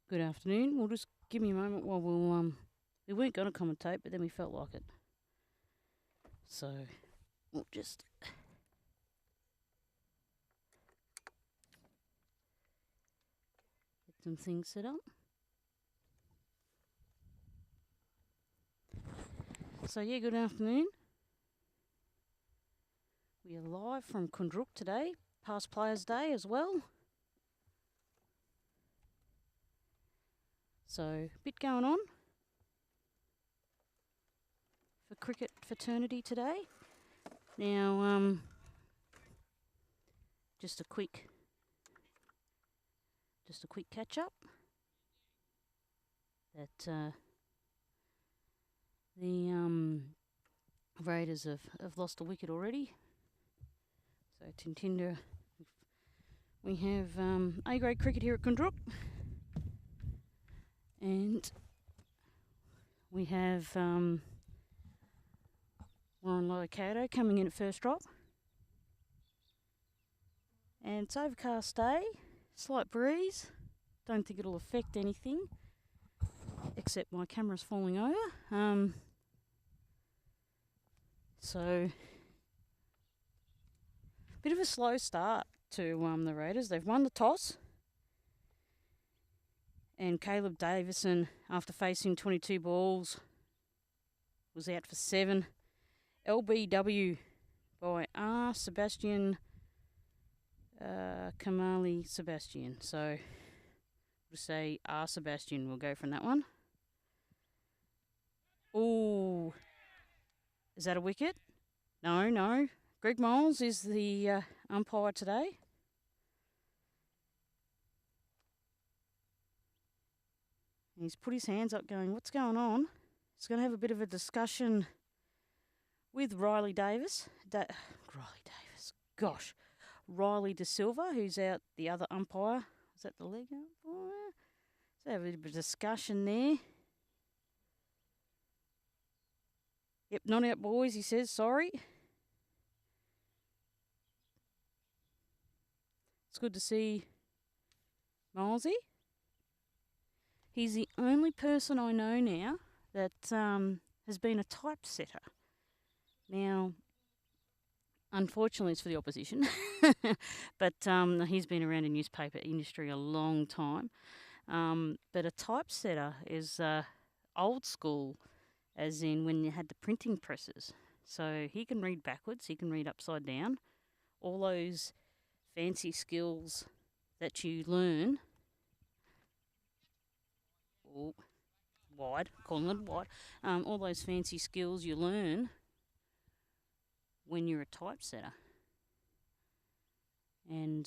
Good afternoon. We'll just give me a moment while we weren't going to commentate, but then we felt like it. So we'll just get some things set up. So yeah, good afternoon. We are live from Koondrook today, past Players Day as well. So a bit going on for cricket fraternity today. Now, just a quick catch up. That the Raiders have lost a wicket already. So Tyntynder, we have A-grade cricket here at Koondrook. And we have Warren Koondrook coming in at first drop. And it's overcast day, slight breeze. Don't think it'll affect anything, except my camera's falling over. So, bit of a slow start to the Raiders. They've won the toss. And Caleb Davison, after facing 22 balls, was out for 7. LBW by R. Sebastian Kamali Sebastian. So we'll say R. Sebastian. We'll go from that one. Ooh. Is that a wicket? No. Greg Moles is the umpire today. He's put his hands up going, what's going on? He's going to have a bit of a discussion with Riley Davis. Riley De Silva, who's out the other umpire. Is that the leg umpire? So have a bit of a discussion there. Yep, not out, boys, he says, sorry. It's good to see Milesy. He's the only person I know now that has been a typesetter. Now, unfortunately, it's for the opposition, but he's been around the newspaper industry a long time. But a typesetter is old school, as in when you had the printing presses. So he can read backwards, he can read upside down. All those fancy skills that you learn. Calling it wide. All those fancy skills you learn when you're a typesetter. And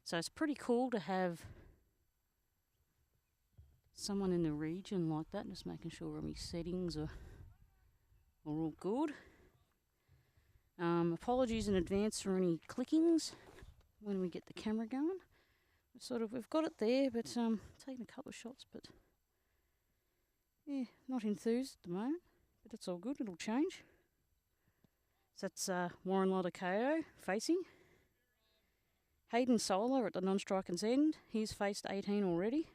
so it's pretty cool to have someone in the region like that. Just making sure all my settings are all good. Apologies in advance for any clickings when we get the camera going. We've got it there, but taking a couple of shots, but yeah, not enthused at the moment, but it's all good, it'll change. So that's Warren Koondrook facing. Hayden Solar at the non-striker's end, he's faced 18 already.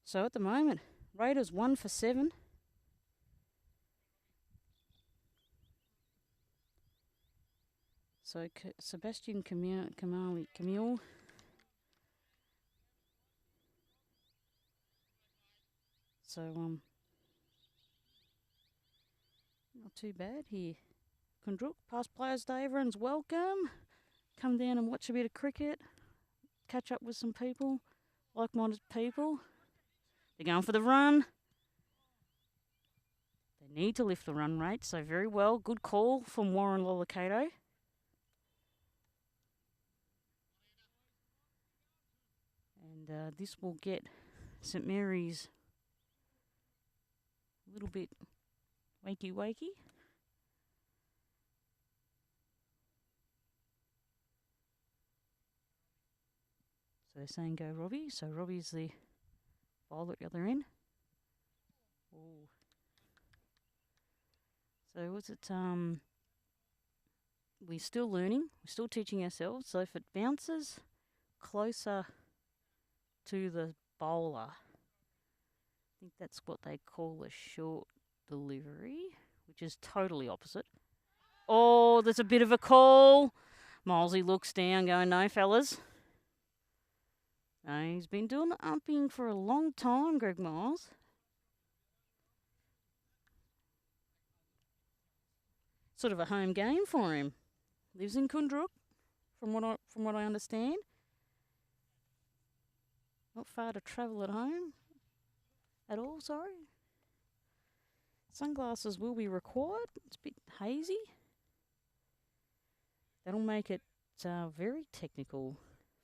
So at the moment, Raiders 1 for 7. So Sebastian Camille. So not too bad here. Koondrook, past Players Day, everyone's welcome. Come down and watch a bit of cricket. Catch up with some people, like-minded people. They're going for the run. They need to lift the run rate, so very well. Good call from Warren Koondrook. And this will get St Mary's a little bit wakey. So they're saying go Robbie. So Robbie's the bowler at the other end. Ooh. So what's it? We're still learning. We're still teaching ourselves. So if it bounces closer to the bowler. I think that's what they call a short delivery, which is totally opposite. Oh, there's a bit of a call. Milesy looks down, going, no, fellas. No, he's been doing the umping for a long time, Greg Miles. Sort of a home game for him. Lives in Koondrook, from what I understand. Not far to travel at home. At all, sorry. Sunglasses will be required. It's a bit hazy. That'll make it very technical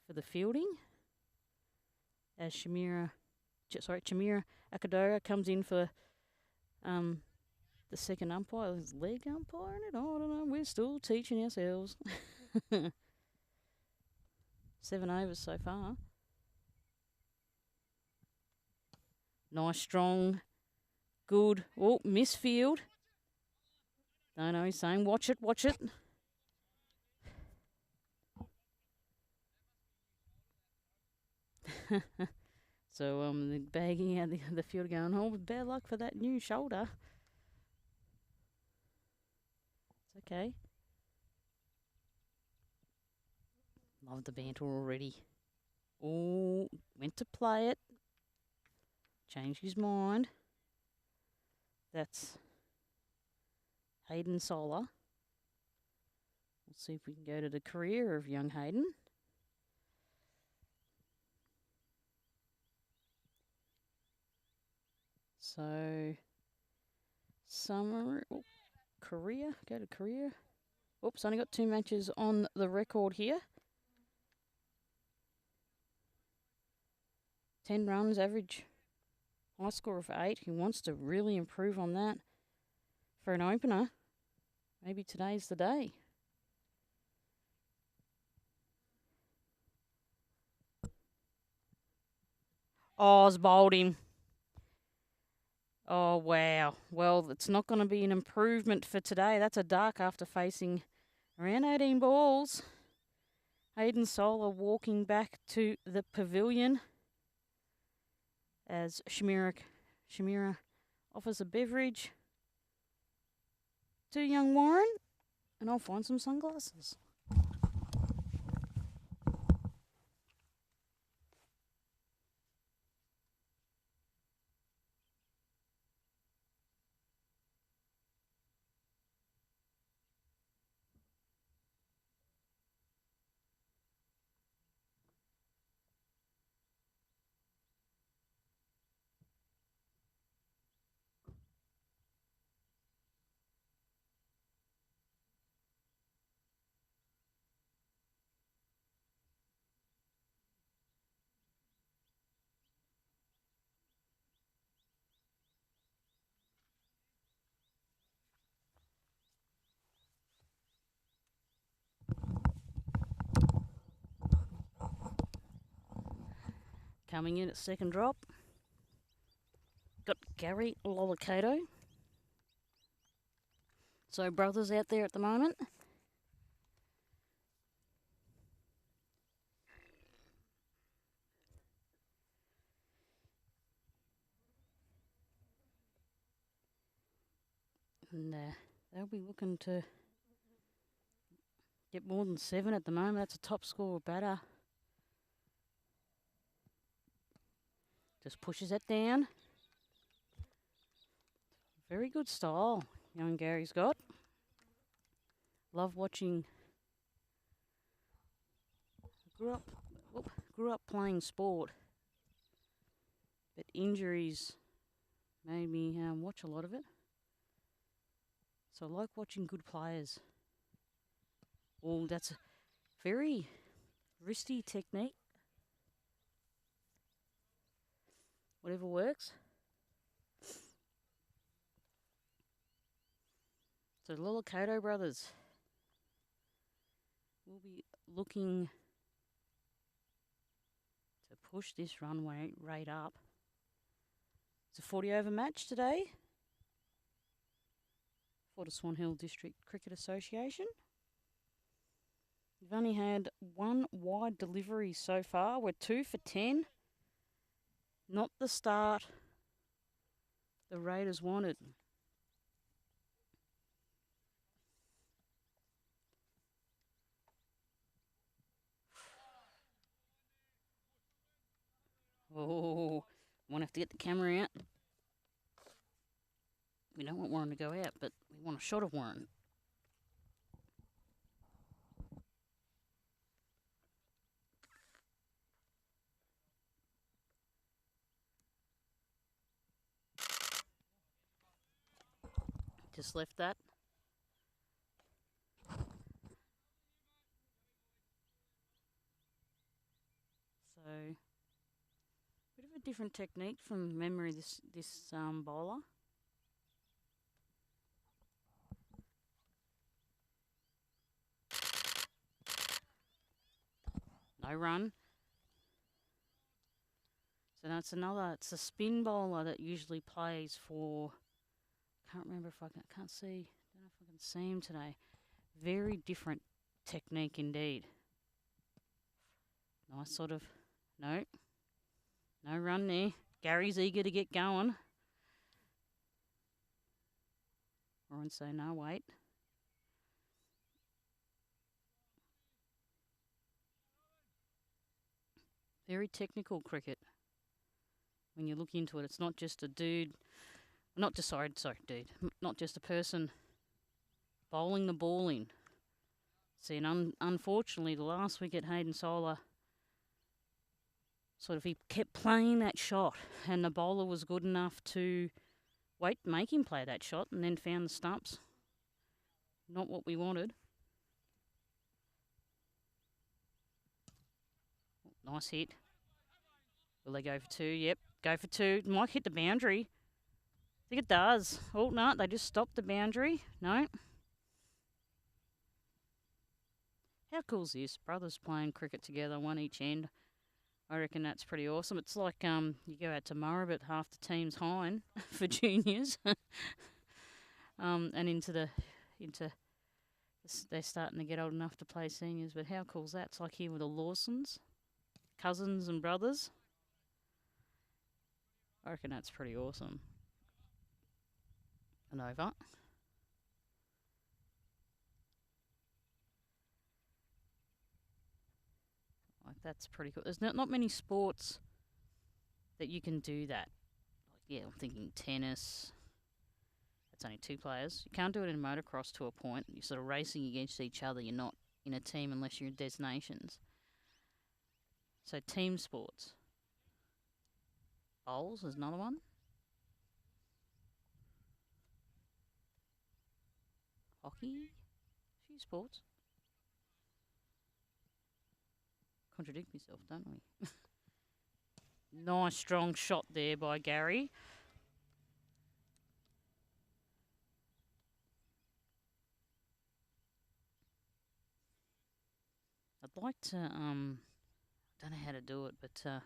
for the fielding. As Chamira Akadora comes in for the second umpire. Is leg umpire in it? Oh, I don't know. We're still teaching ourselves. 7 overs so far. Nice, strong, good. Oh, misfield. No, he's saying watch it, watch it. So the bagging out the field going, oh, bad luck for that new shoulder. It's okay. Love the banter already. Oh, went to play it. Changed his mind. That's Hayden Solar. We'll see if we can go to the career of young Hayden. So, career, go to career. Oops, only got 2 matches on the record here. 10 runs average, high score of 8. He wants to really improve on that for an opener. Maybe today's the day. Oh, it's bowled him. Oh, wow. Well, it's not going to be an improvement for today. That's a duck after facing around 18 balls. Hayden Solar walking back to the pavilion as Chamira offers a beverage to young Warren, and I'll find some sunglasses. Coming in at second drop, got Gary Lollicato. So brothers out there at the moment. And they'll be looking to get more than 7 at the moment. That's a top score batter. Just pushes it down. Very good style young Gary's got. Love watching. Grew up playing sport, but injuries made me watch a lot of it. So I like watching good players. Oh, that's a very wristy technique. Whatever works. So Lollicato brothers will be looking to push this runway rate up. It's a 40 over match today for the Swan Hill District Cricket Association. We've only had 1 wide delivery so far. We're 2 for 10. Not the start the Raiders wanted. Oh, might have to get the camera out. We don't want Warren to go out, but we want a shot of Warren. Just left that. So, bit of a different technique from memory. This bowler. No run. So that's another. It's a spin bowler that usually plays for. Can't remember if I can't see. Don't know if I can see him today. Very different technique indeed. Nice sort of. No. No run there. Gary's eager to get going. Warren say no, wait. Very technical cricket. When you look into it, it's not just a dude. Not just dude. Not just a person bowling the ball in. See, and unfortunately, the last wicket, Hayden Solar, sort of he kept playing that shot, and the bowler was good enough to make him play that shot, and then found the stumps. Not what we wanted. Nice hit. Will they go for two? Yep, go for two. Might hit the boundary. I think it does. Oh, no, they just stopped the boundary. No. How cool's this? Brothers playing cricket together, one each end. I reckon that's pretty awesome. It's like you go out to Murray, but half the team's hind for juniors, and into they're starting to get old enough to play seniors. But how cool's that? It's like here with the Lawsons, cousins and brothers. I reckon that's pretty awesome. And over. Like that's pretty cool. There's not many sports that you can do that. Like, yeah, I'm thinking tennis. It's only two players. You can't do it in motocross to a point. You're sort of racing against each other. You're not in a team unless you're in Des Nations. So team sports. Bowls is another one. Hockey. Few sports. Contradict myself, don't we? Nice strong shot there by Gary. I'd like to don't know how to do it, but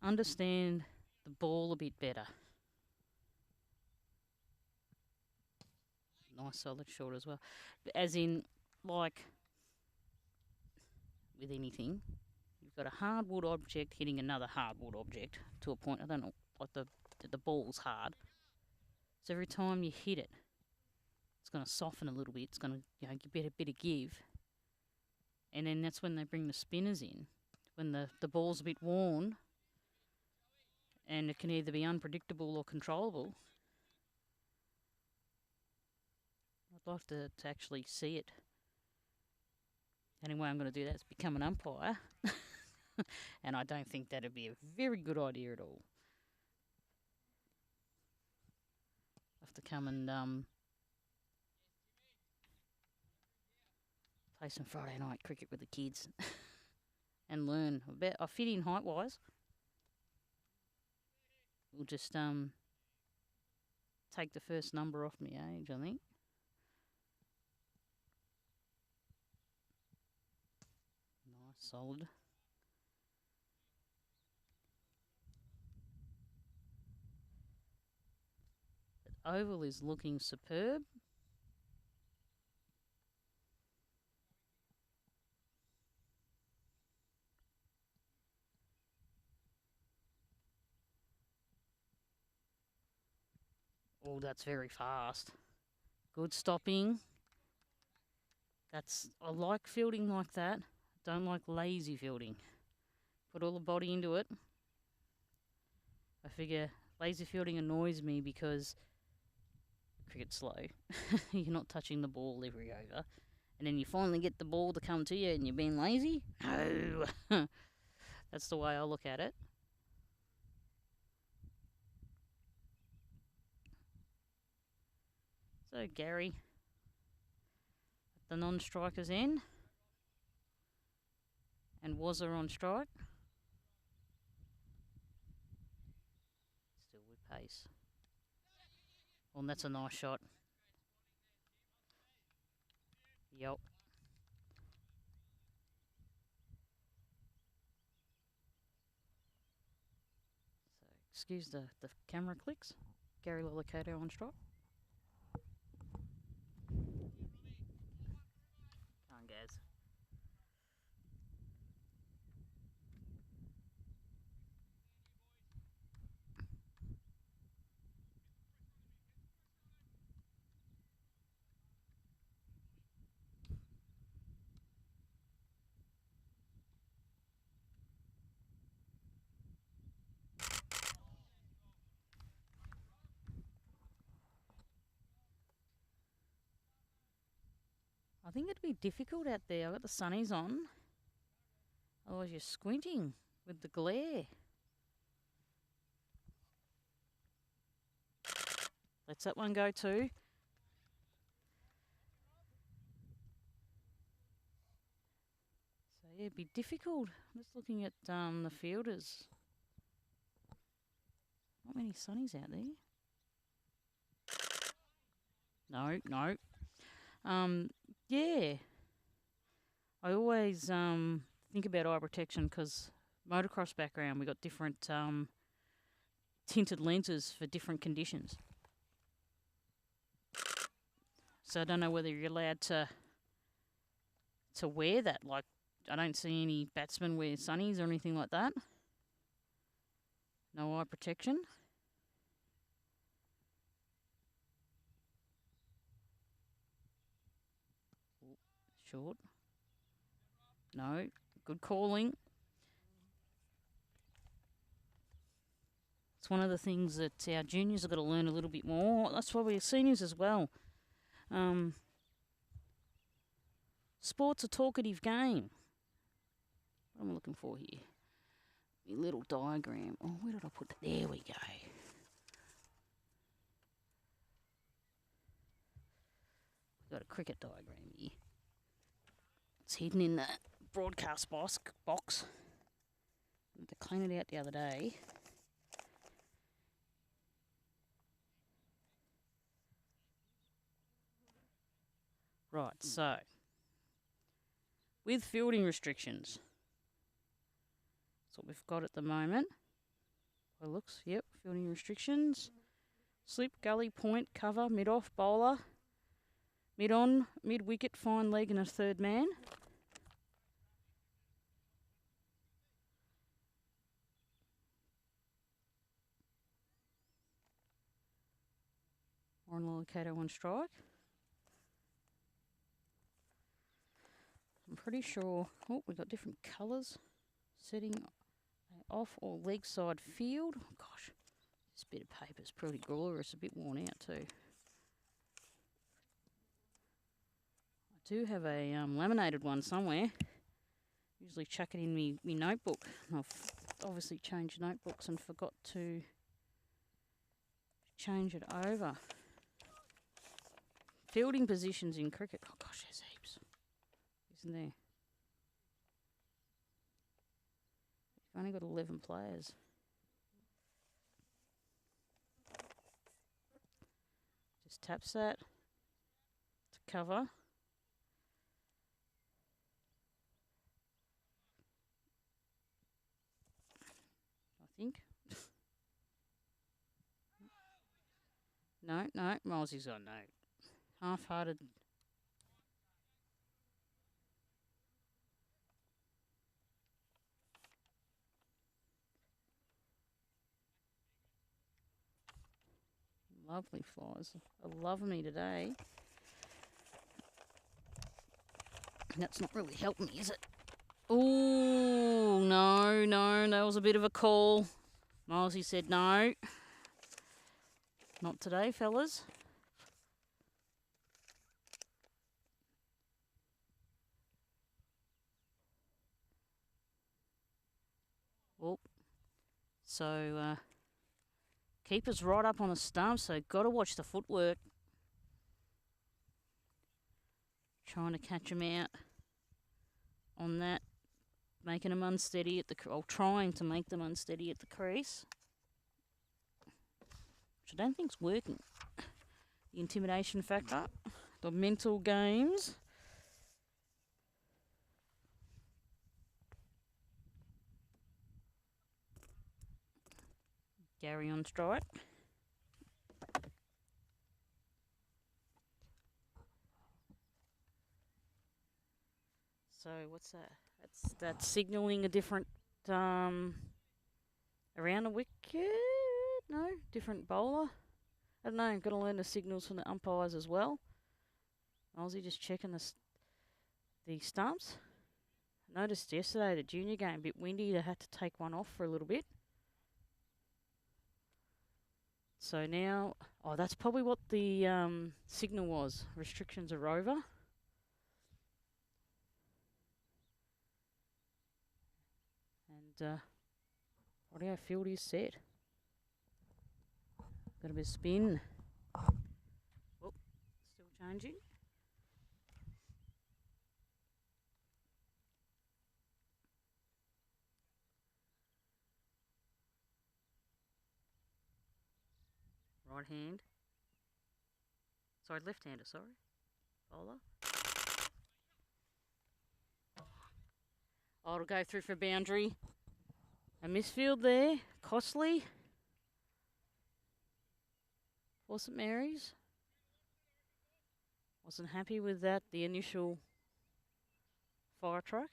understand the ball a bit better. Nice solid shot as well. As in, like with anything, you've got a hardwood object hitting another hardwood object to a point. I don't know, like the ball's hard. So every time you hit it, it's going to soften a little bit. It's going to give a bit of give. And then that's when they bring the spinners in, when the ball's a bit worn and it can either be unpredictable or controllable. I'd like to actually see it. Anyway, I'm going to do that is become an umpire. And I don't think that'd be a very good idea at all. I have to come and play some Friday night cricket with the kids and learn. I fit in height-wise. We'll just take the first number off my age, I think. Nice, solid. The oval is looking superb. Oh, that's very fast. Good stopping. I like fielding like that. Don't like lazy fielding. Put all the body into it. I figure lazy fielding annoys me because cricket's slow. You're not touching the ball every over. And then you finally get the ball to come to you and you're being lazy? No. That's the way I look at it. So Gary at the non-striker's end. And Wazza on strike. Still with pace. Oh, and that's a nice shot. Yep. So excuse the camera clicks. Gary Lolicato on strike. Come on, Gaz. I think it'd be difficult out there. I've got the sunnies on. Otherwise you're squinting with the glare. Lets that one go too. So yeah, it'd be difficult. I'm just looking at the fielders. Not many sunnies out there. No. Yeah. I always think about eye protection because motocross background, we got different tinted lenses for different conditions. So I don't know whether you're allowed to wear that. Like, I don't see any batsmen wear sunnies or anything like that. No eye protection. Short. No. Good calling. It's one of the things that our juniors have got to learn a little bit more. That's why we're seniors as well. Sport's a talkative game. What am I looking for here? My little diagram. Oh, where did I put that? There we go. We've got a cricket diagram here. It's hidden in the broadcast box. I had to clean it out the other day. Right, so with fielding restrictions, that's what we've got at the moment. Well, looks, yep, fielding restrictions. Slip, gully, point, cover, mid-off, bowler, mid-on, mid-wicket, fine leg and a third man. Warren Lolicato on strike. I'm pretty sure, oh, we've got different colours. Setting off or leg side field. Oh, gosh, this bit of paper's pretty glorious, a bit worn out too. I do have a laminated one somewhere. Usually chuck it in me notebook. I've obviously changed notebooks and forgot to change it over. Fielding positions in cricket. Oh gosh, there's heaps. Isn't there? You've only got 11 players. Just taps that to cover. I think. No, Miles's got no. Half-hearted. Lovely flies. They love me today. That's not really helping me, is it? Oh, no, no, that was a bit of a call. Milesy said no. Not today, fellas. Oh, so keeper's right up on the stump, so got to watch the footwork. Trying to catch him out on that. Making them unsteady at the, or trying to make them unsteady at the crease, which I don't think's working. The intimidation factor, the mental games. Gary on strike. So what's that? That's signalling a different around the wicket. No, different bowler. I don't know. Got to learn the signals from the umpires as well. Aussie just checking the stumps. Noticed yesterday the junior game a bit windy. They had to take one off for a little bit. So now, oh, that's probably what the signal was. Restrictions are over. And audio field is set. Got a bit of spin. Oh, still changing. Right hand. Sorry, left-hander, sorry. Bowler. Oh, it'll go through for boundary. A misfield there. Costly. For St Mary's. Wasn't happy with that, the initial fire truck.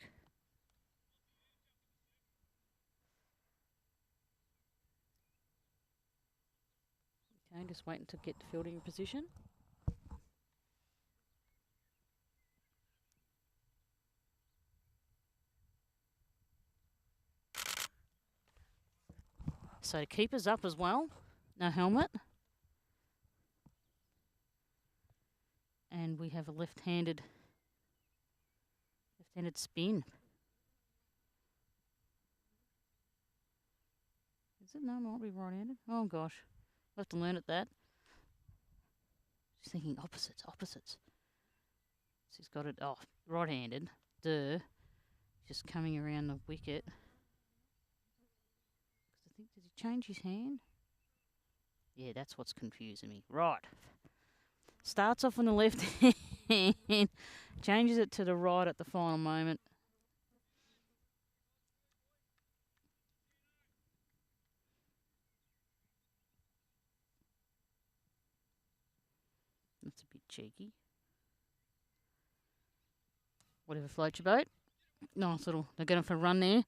Okay, just waiting to get the fielding position. So keeper's up as well. No helmet. And we have a left-handed spin. Is it? No, it might be right-handed. Oh gosh, we'll have to learn at that. Just thinking opposites. She's got it. Oh, right-handed. Duh. Just coming around the wicket. I think, did he change his hand? Yeah, that's what's confusing me. Right. Starts off on the left hand, changes it to the right at the final moment. That's a bit cheeky. Whatever floats your boat. Nice little, they're going for a run there.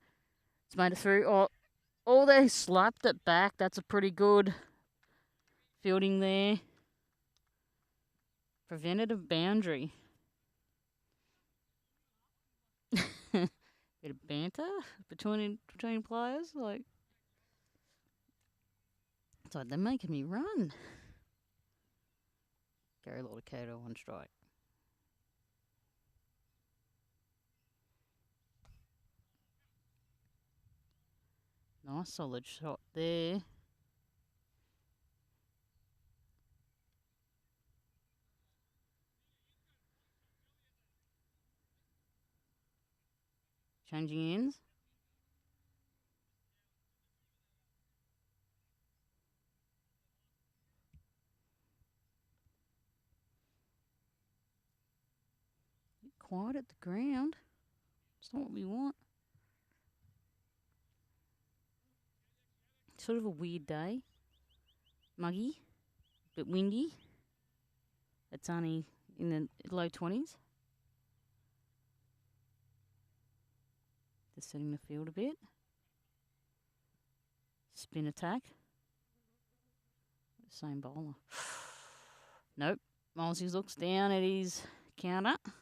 It's made it through. Oh, they slapped it back. That's a pretty good fielding there. Prevented a boundary. Bit of banter between players, like. It's like they're making me run. Gary Lordicato on strike. Nice solid shot there. Changing ends. Quiet at the ground. It's not what we want. Sort of a weird day. Muggy. A bit windy. It's only in the low 20s. Just setting the field a bit. Spin attack. Same bowler. Nope. Moses looks down at his counter. I'm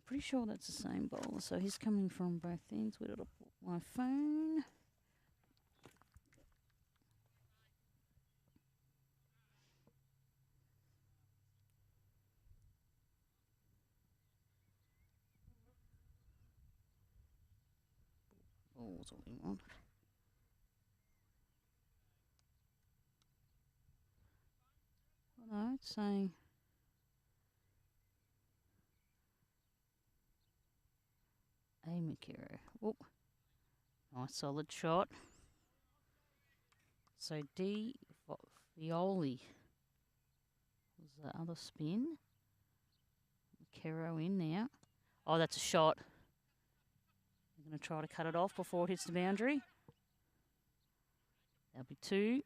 pretty sure that's the same bowler. So he's coming from both ends. Where did I put my phone? Oh, that's what we want. Oh, no, it's saying A. Makiro. Oh, nice solid shot. So D. Violi was the other spin. Makiro in now. Oh, that's a shot. I'm going to try to cut it off before it hits the boundary. That'll be 2.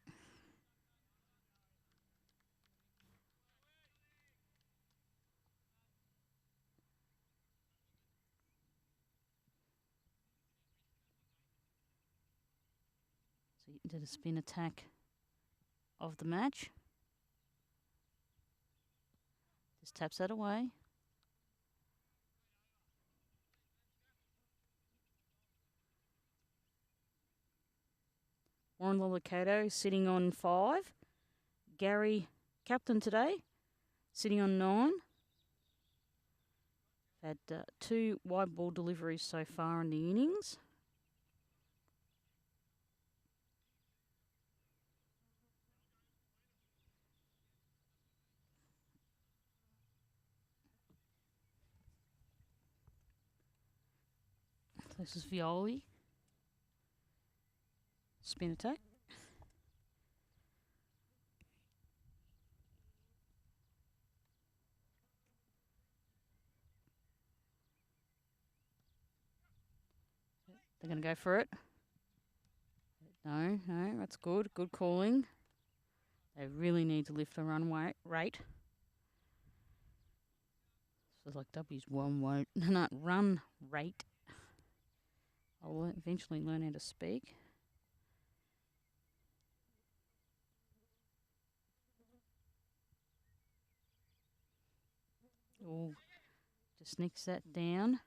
So into the spin attack of the match. Just taps that away. Warren Lollicato sitting on 5. Gary, captain today, sitting on 9. Had 2 wide ball deliveries so far in the innings. This is Violi. Spin attack. They're going to go for it. No, that's good. Good calling. They really need to lift the run rate. So like W's one won't not run rate. I'll eventually learn how to speak. Oh, just nicks that down.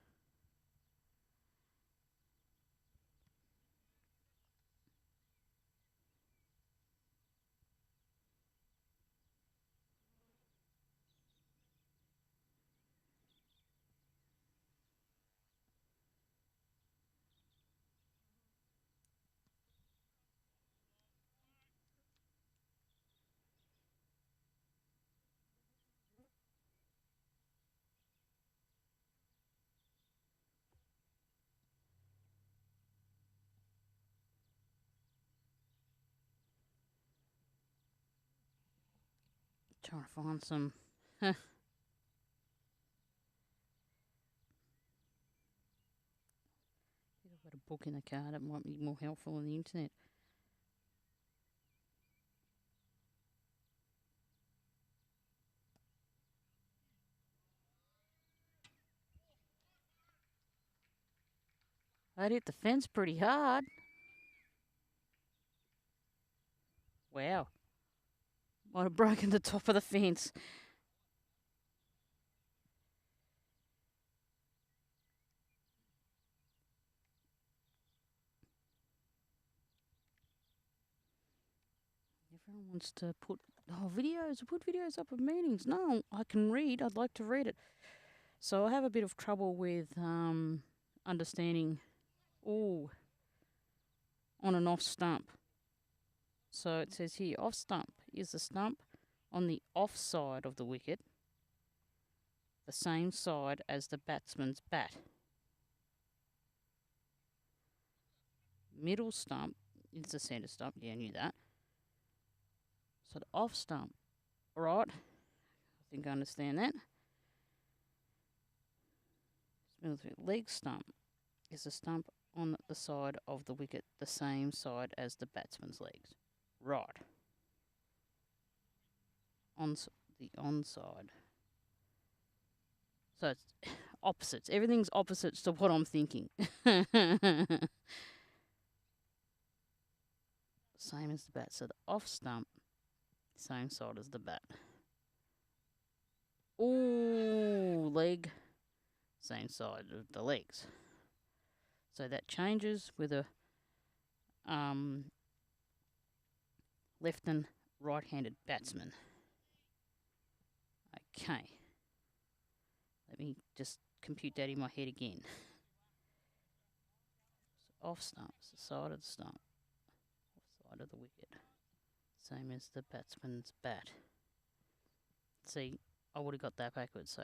Trying to find some. I've got a book in the car that might be more helpful on the internet. That hit the fence pretty hard. Wow. Might have broken the top of the fence. Everyone wants to put videos. Put videos up of meetings. No, I can read. I'd like to read it. So I have a bit of trouble with understanding. Oh, on and off stump. So it says here, off stump is the stump on the off side of the wicket, the same side as the batsman's bat. Middle stump is the centre stump. Yeah, I knew that. So the off stump, right? I think I understand that. Leg stump is the stump on the side of the wicket, the same side as the batsman's legs. Right. On the onside. So it's opposites. Everything's opposites to what I'm thinking. same as the bat. So the off stump, same side as the bat. Ooh, leg, same side of the legs. So that changes with a left and right-handed batsman. Okay. Let me just compute that in my head again. So off stumps, the side of the stump, off side of the wicket. Same as the batsman's bat. See, I would have got that backwards, so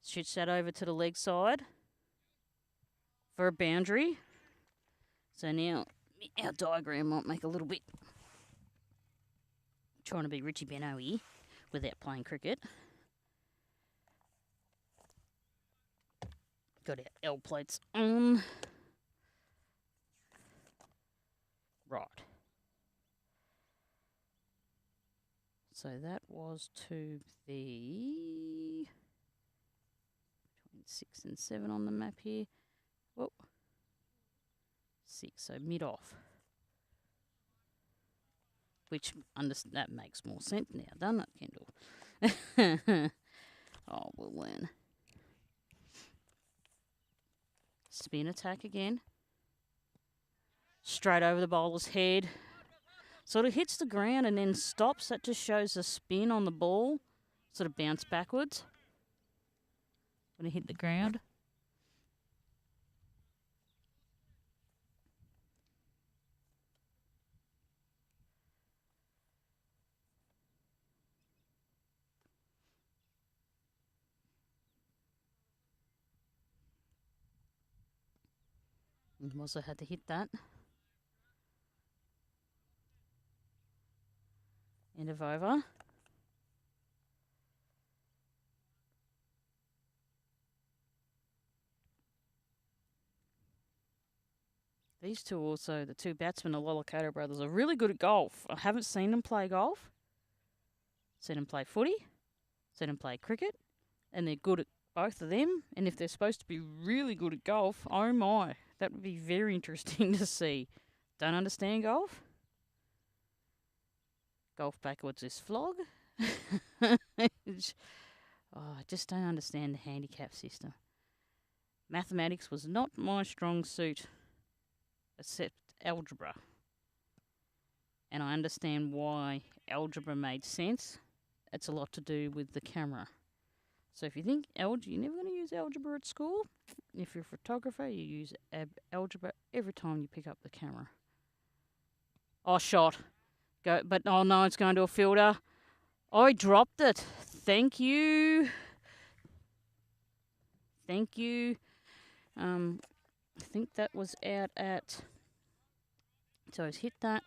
switch that over to the leg side for a boundary. So now our diagram might make a little bit, trying to be Richie Benaud without playing cricket. Got our L plates on. Right. So that was to the between 6 and 7 on the map here. Whoa. 6, so mid-off. Which, that makes more sense now, doesn't it, Kendall? Oh, we'll learn. Spin attack again. Straight over the bowler's head. Sort of hits the ground and then stops. That just shows the spin on the ball. Sort of bounce backwards when it hit the ground. And also had to hit that. End of over. These two also, the two batsmen, the Lolakato brothers, are really good at golf. I haven't seen them play golf. Seen them play footy. Seen them play cricket. And they're good at both of them. And if they're supposed to be really good at golf, oh my, that would be very interesting to see. Don't understand golf? Golf backwards is flog. I just don't understand the handicap system. Mathematics was not my strong suit, except algebra. And I understand why algebra made sense. It's a lot to do with the camera. So if you think you're never going to use algebra at school, if you're a photographer, you use algebra every time you pick up the camera. Oh, shot. Go, but oh no, it's going to a fielder. Oh, he dropped it. Thank you. Thank you. I think that was out at... So he's hit that.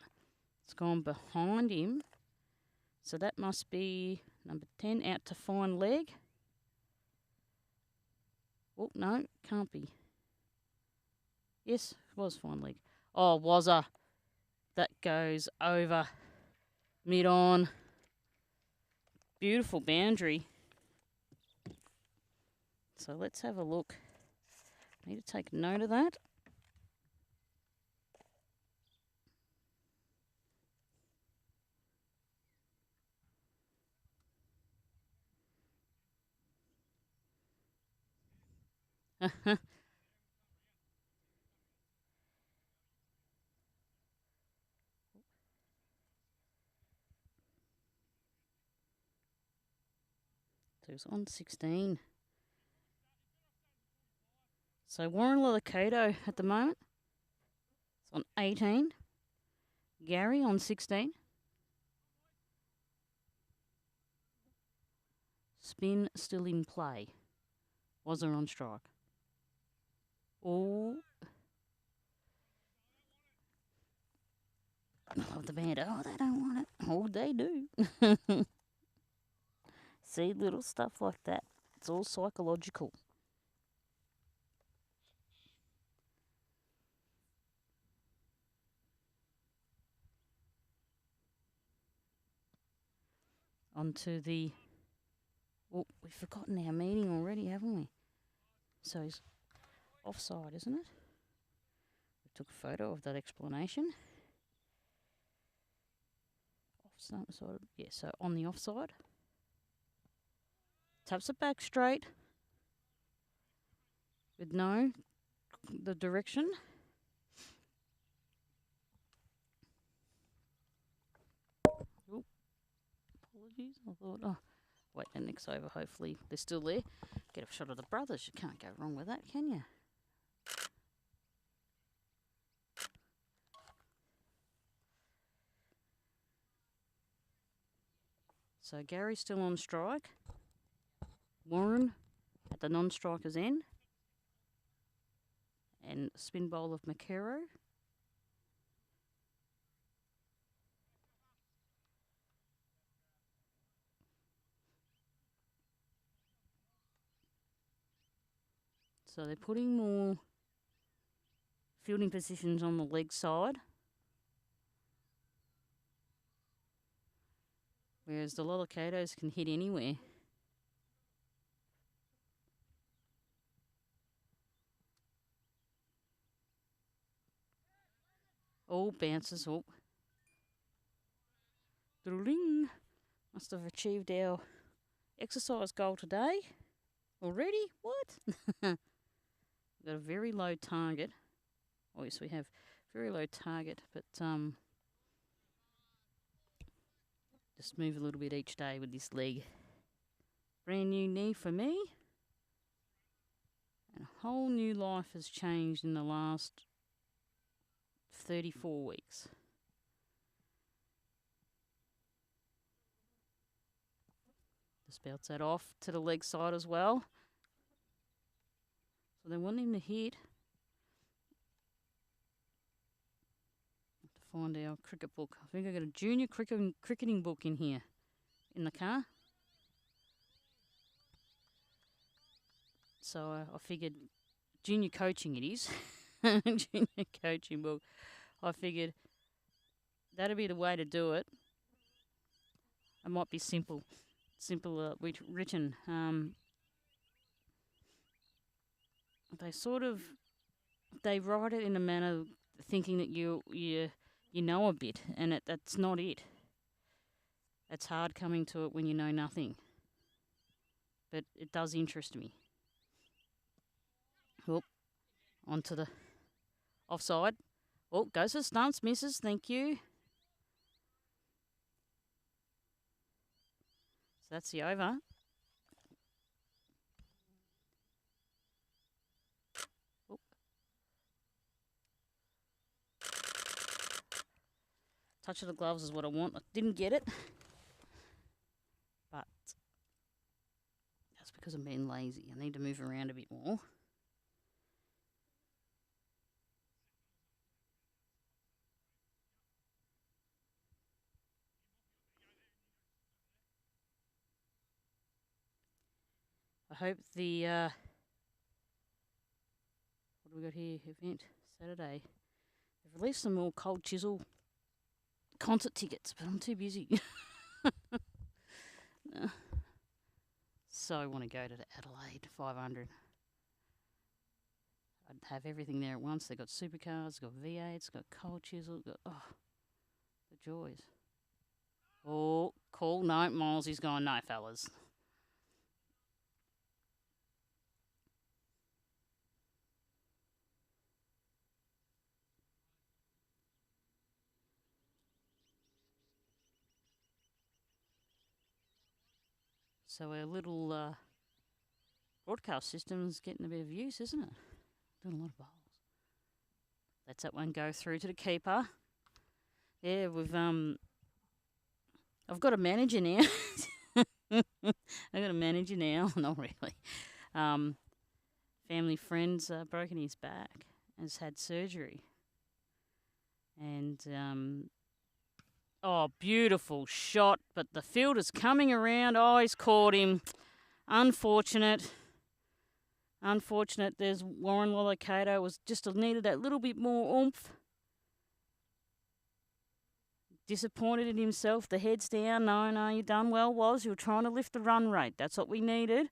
It's gone behind him. So that must be number 10 out to fine leg. Oh, no, can't be. Yes, it was fine leg. Oh, Wazza. That goes over mid-on. Beautiful boundary. So let's have a look. I need to take note of that. So it's on 16. So Warren Lolakato at the moment. It's on 18. Gary on 16. Spin still in play. Was there on strike? Oh. I love the band. Oh, they don't want it. Oh, they do. See, little stuff like that. It's all psychological. Onto the... Oh, we've forgotten our meeting already, haven't we? So he's offside, isn't it? We took a photo of that explanation. Yeah, so on the offside. Taps it back straight with the direction. Oop, apologies. I thought, wait, the next over. Hopefully they're still there. Get a shot of the brothers. You can't go wrong with that, can you? So Gary's still on strike. Warren at the non-striker's end. And spin bowl of Macero. So they're putting more fielding positions on the leg side. Whereas the Lollicatos can hit anywhere. Oh, bounces. Oh. Ding. Must have achieved our exercise goal today. Already? What? Got a very low target. Oh, yes, we have very low target, but just move a little bit each day with this leg. Brand new knee for me. And a whole new life has changed in the last 34 weeks. Just bounce that off to the leg side as well. So they want him to hit. Have to find our cricket book. I think I got a junior cricketing book in here, in the car. So I figured junior coaching it is. Junior coaching book. I figured that'd be the way to do it. It might be simple written. They write it in a manner thinking that you know a bit, and that's not it. It's hard coming to it when you know nothing. But it does interest me. Oh, onto the offside. Oh, goes for stunts, misses. Thank you. So that's the over. Oh. Touch of the gloves is what I want. I didn't get it. But that's because I'm being lazy. I need to move around a bit more. I hope the what do we got here? Event Saturday. They've released some more Cold Chisel concert tickets, but I'm too busy. So I want to go to the Adelaide 500. I'd have everything there at once. They've got supercars, got V8s, got Cold Chisel, got the joys. Oh, call. No, Miles, he's gone. No, fellas. So our little broadcast system's getting a bit of use, isn't it? Doing a lot of bowls. Let's that one go through to the keeper. Yeah, I've got a manager now. I've got a manager now. Not really. Family friend's broken his back, has had surgery. And, beautiful shot. But the fielder's coming around. Oh, he's caught him. Unfortunate. There's Warren Lollicato. Was just needed that little bit more oomph. Disappointed in himself. The head's down. No, you done well, Was. You were trying to lift the run rate. That's what we needed.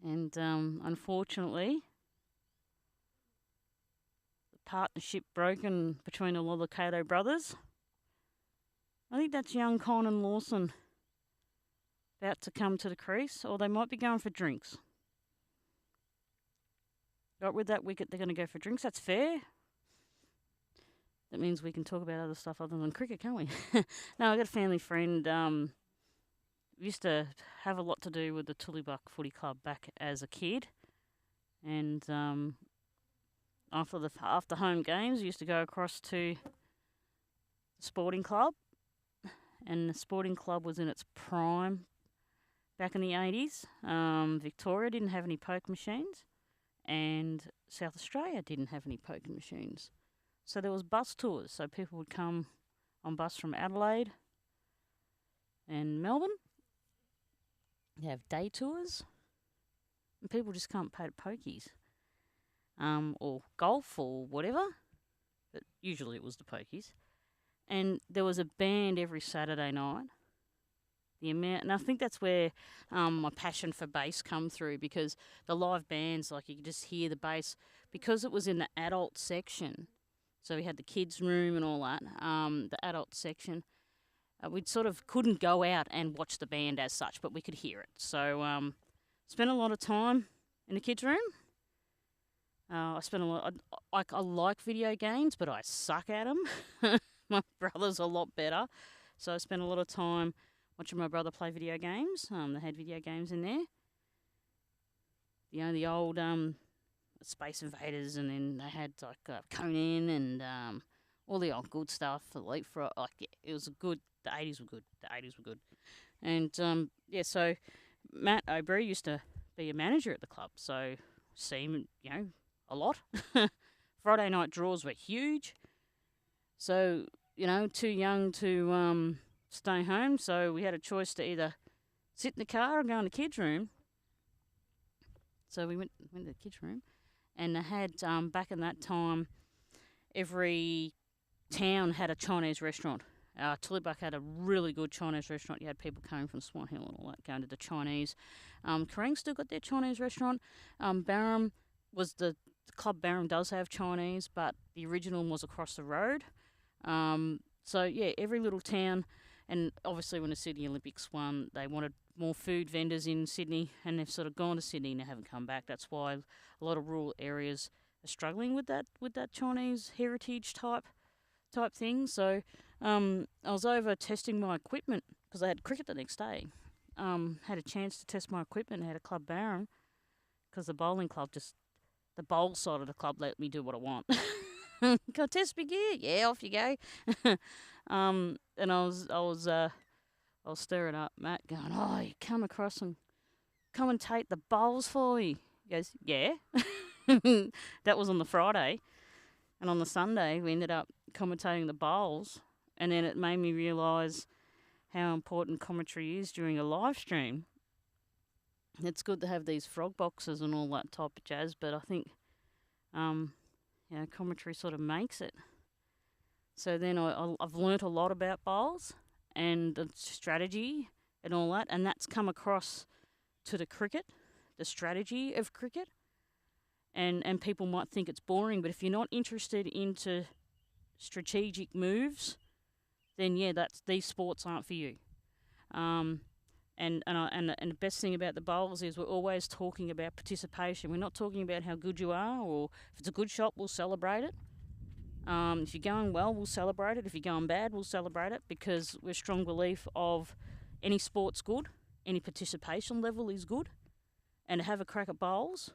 And unfortunately, the partnership broken between a lot of the Cato brothers. I think that's young Con and Lawson about to come to the crease, or they might be going for drinks. Right, with that wicket, they're going to go for drinks. That's fair. That means we can talk about other stuff other than cricket, can't we? No, I got a family friend. Used to have a lot to do with the Tullybuck Footy Club back as a kid, and after home games, used to go across to the sporting club, and the sporting club was in its prime back in the 80s. Victoria didn't have any poker machines, and South Australia didn't have any poker machines. So there was bus tours. So people would come on bus from Adelaide and Melbourne. They have day tours, and people just can't pay to pokies, or golf or whatever. But usually it was the pokies. And there was a band every Saturday night. And I think that's where my passion for bass come through, because the live bands, like, you could just hear the bass, because it was in the adult section. So we had the kids' room and all that, the adult section. We sort of couldn't go out and watch the band as such, but we could hear it. So spent a lot of time in the kids' room. I spent a lot. I like video games, but I suck at them. My brother's a lot better, so I spent a lot of time watching my brother play video games. They had video games in there. The old Space Invaders, and then they had like Conan and all the old good stuff. Leapfrog, it was good. The 80s were good. And so Matt O'Brien used to be a manager at the club, so see him, a lot. Friday night draws were huge. So, too young to stay home, so we had a choice to either sit in the car or go in the kids' room. So we went to the kids' room, and they had, back in that time, every town had a Chinese restaurant. Tullybuck had a really good Chinese restaurant. You had people coming from Swan Hill and all that going to the Chinese. Kerrang still got their Chinese restaurant. Barham was the club. Barham does have Chinese, but the original was across the road. So yeah, every little town, and obviously when the Sydney Olympics won, they wanted more food vendors in Sydney, and they've sort of gone to Sydney and they haven't come back. That's why a lot of rural areas are struggling with that Chinese heritage type thing. So I was over testing my equipment because I had cricket the next day. Had a chance to test my equipment at a club Barham because the bowling club the bowl side of the club let me do what I want. Can I test my gear? Yeah, off you go. And I was stirring up Matt, going, "Oh, you come across and commentate the bowls for me?" He goes, "Yeah." That was on the Friday, and on the Sunday we ended up commentating the bowls, and then it made me realise how important commentary is during a live stream. It's good to have these frog boxes and all that type of jazz, but I think commentary sort of makes it. So then I've learnt a lot about bowls and the strategy and all that, and that's come across to the cricket, the strategy of cricket. And people might think it's boring, but if you're not interested into strategic moves, then these sports aren't for you. And the best thing about the bowls is we're always talking about participation. We're not talking about how good you are, or if it's a good shot, we'll celebrate it. If you're going well, we'll celebrate it. If you're going bad, we'll celebrate it, because we're strong belief of any sport's good, any participation level is good, and to have a crack at bowls,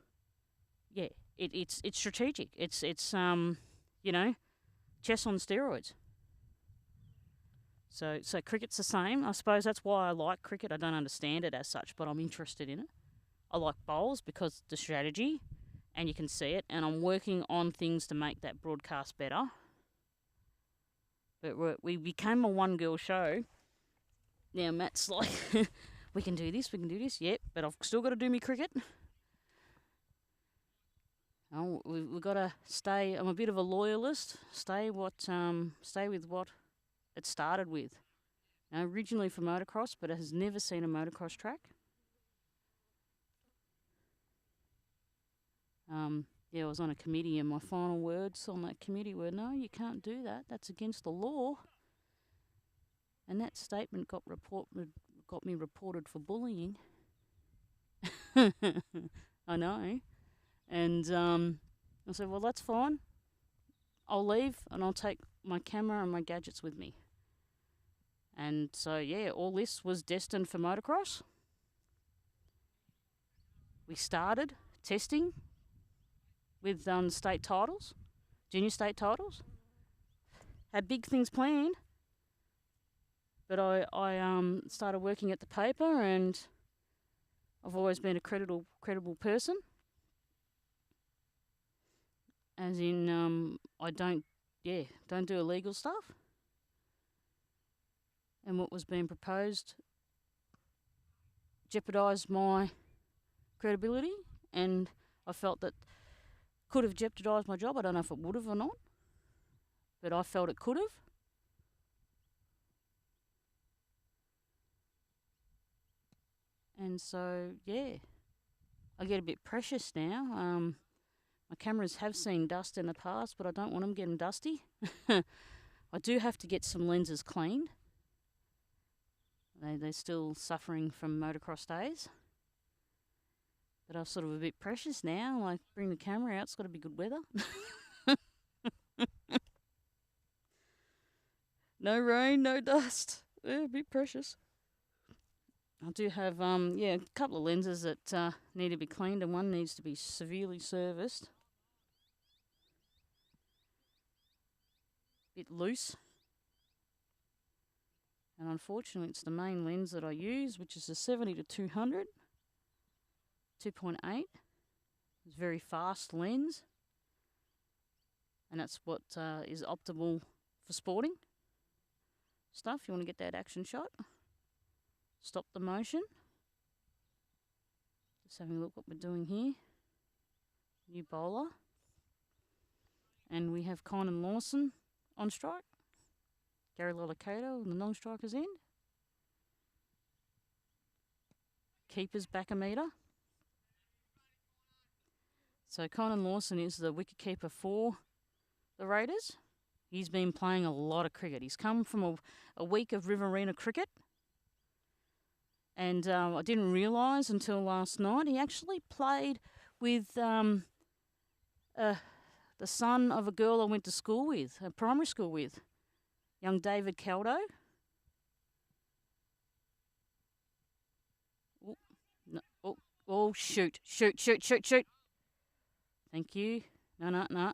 it's strategic. It's chess on steroids. So cricket's the same. I suppose that's why I like cricket. I don't understand it as such, but I'm interested in it. I like bowls because the strategy, and you can see it, and I'm working on things to make that broadcast better. But we became a one-girl show. Now Matt's like, we can do this, yep, but I've still got to do me cricket. Oh, we've got to stay. I'm a bit of a loyalist. Stay with what it started with. Now, originally for motocross, but it has never seen a motocross track. Yeah, I was on a committee, and my final words on that committee were, "No, you can't do that. That's against the law." And that statement got me reported for bullying. I know. And I said, "Well, that's fine. I'll leave, and I'll take my camera and my gadgets with me." And so, yeah, all this was destined for motocross. We started testing with state titles, junior state titles. Had big things planned, but I started working at the paper, and I've always been a credible person. As in, I don't do illegal stuff. And what was being proposed jeopardised my credibility, and I felt that could have jeopardised my job. I don't know if it would have or not, but I felt it could have. And so, yeah, I get a bit precious now. My cameras have seen dust in the past, but I don't want them getting dusty. I do have to get some lenses cleaned. They're still suffering from motocross days. But I'm sort of a bit precious now. Like, bring the camera out, it's got to be good weather. No rain, no dust. Yeah, a bit precious. I do have a couple of lenses that need to be cleaned, and one needs to be severely serviced. Bit loose. And unfortunately, it's the main lens that I use, which is a 70 to 200, 2.8. It's a very fast lens, and that's what is optimal for sporting stuff. You want to get that action shot. Stop the motion. Just having a look what we're doing here. New bowler. And we have Conan Lawson on strike. Gary Lollicato on the non-striker's end. Keeper's back a metre. So Conan Lawson is the wicketkeeper for the Raiders. He's been playing a lot of cricket. He's come from a week of Riverina cricket. And I didn't realise until last night he actually played with the son of a girl I went to school with, a primary school with, young David Caldo. Oh, shoot. Thank you. No.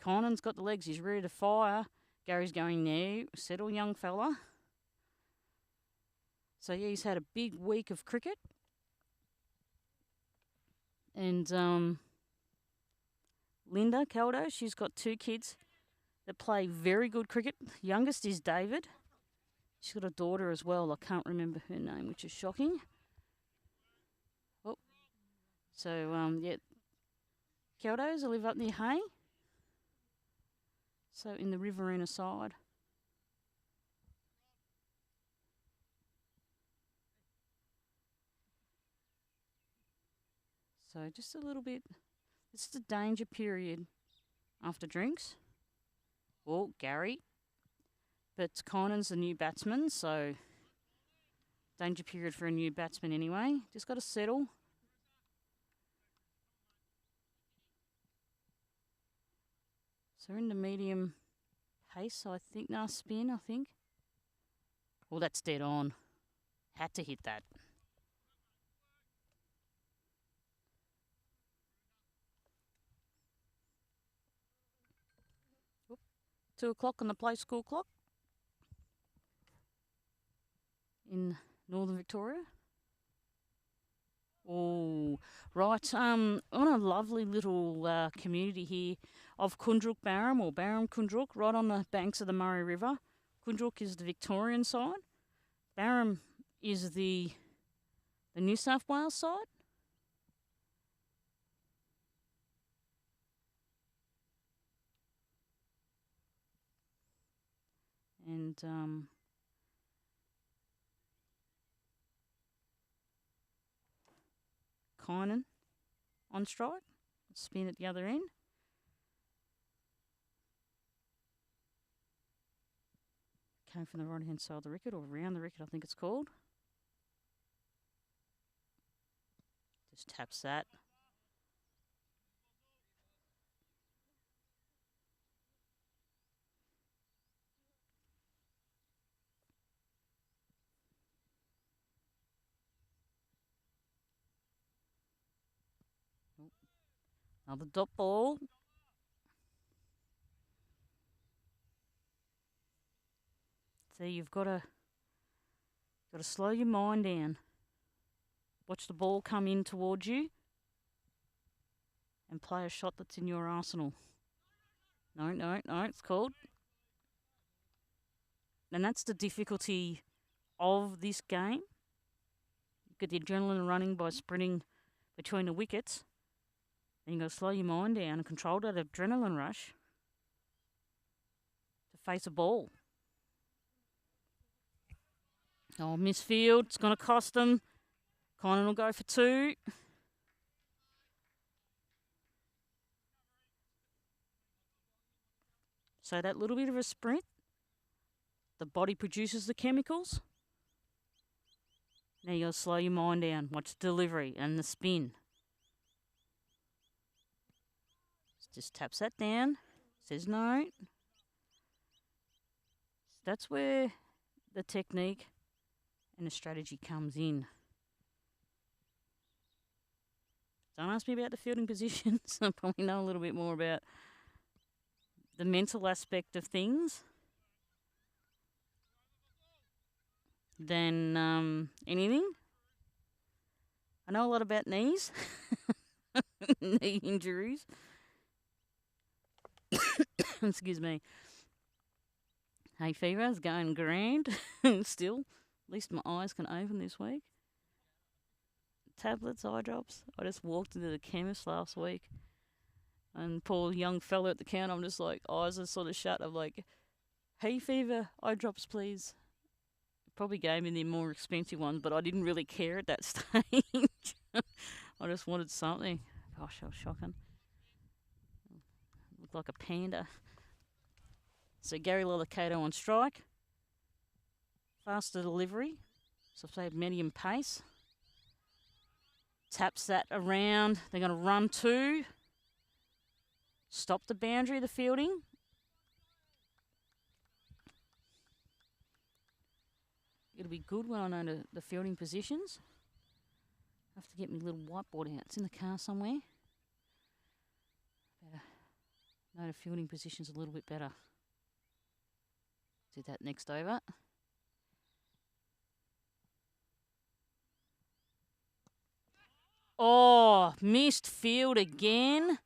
Conan's got the legs. He's ready to fire. Gary's going, "No, settle, young fella." So, yeah, he's had a big week of cricket. And Linda Caldo, she's got 2 kids that play very good cricket. Youngest is David. She's got a daughter as well. I can't remember her name, which is shocking. Oh. So, yeah, Caldos live up near Hay. So, in the Riverina side. So just a little bit. It's the danger period after drinks. Oh, Gary. But Conan's the new batsman, so danger period for a new batsman anyway. Just got to settle. So we're in the medium pace, I think. No, spin, I think. Well, that's dead on. Had to hit that. 2 o'clock on the play school clock in Northern Victoria. Oh, right. On a lovely little community here of Koondrook Barham, or Barham Koondrook, right on the banks of the Murray River. Koondrook is the Victorian side. Barham is the New South Wales side. And Kynan on strike. spin at the other end. Came from the right hand side of the wicket, or around the wicket, I think it's called. Just taps that. Another dot ball. So you've got to slow your mind down. Watch the ball come in towards you and play a shot that's in your arsenal. No, it's called. And that's the difficulty of this game. You get the adrenaline running by sprinting between the wickets. Then you've got to slow your mind down and control that adrenaline rush to face a ball. Oh, misfield. It's going to cost them. Conan will go for 2. So that little bit of a sprint, the body produces the chemicals. Now you got to slow your mind down. Watch the delivery and the spin. Just taps that down. Says no. That's where the technique and the strategy comes in. Don't ask me about the fielding positions. I probably know a little bit more about the mental aspect of things than anything. I know a lot about knees, knee injuries. Excuse me. Hay fever is going grand still. At least my eyes can open this week. Tablets, eye drops. I just walked into the chemist last week and poor young fella at the counter, I'm just like, eyes are sort of shut. I'm like, hay fever, eye drops, please. Probably gave me the more expensive ones, but I didn't really care at that stage. I just wanted something. Gosh, that was shocking. Looked like a panda. So Gary Lollicato on strike. Faster delivery. So played medium pace. Taps that around. They're going to run 2. Stop the boundary of the fielding. It'll be good when I know the fielding positions. I have to get my little whiteboard out. It's in the car somewhere. Better know the fielding positions a little bit better. Do that next over. Oh, missed field again.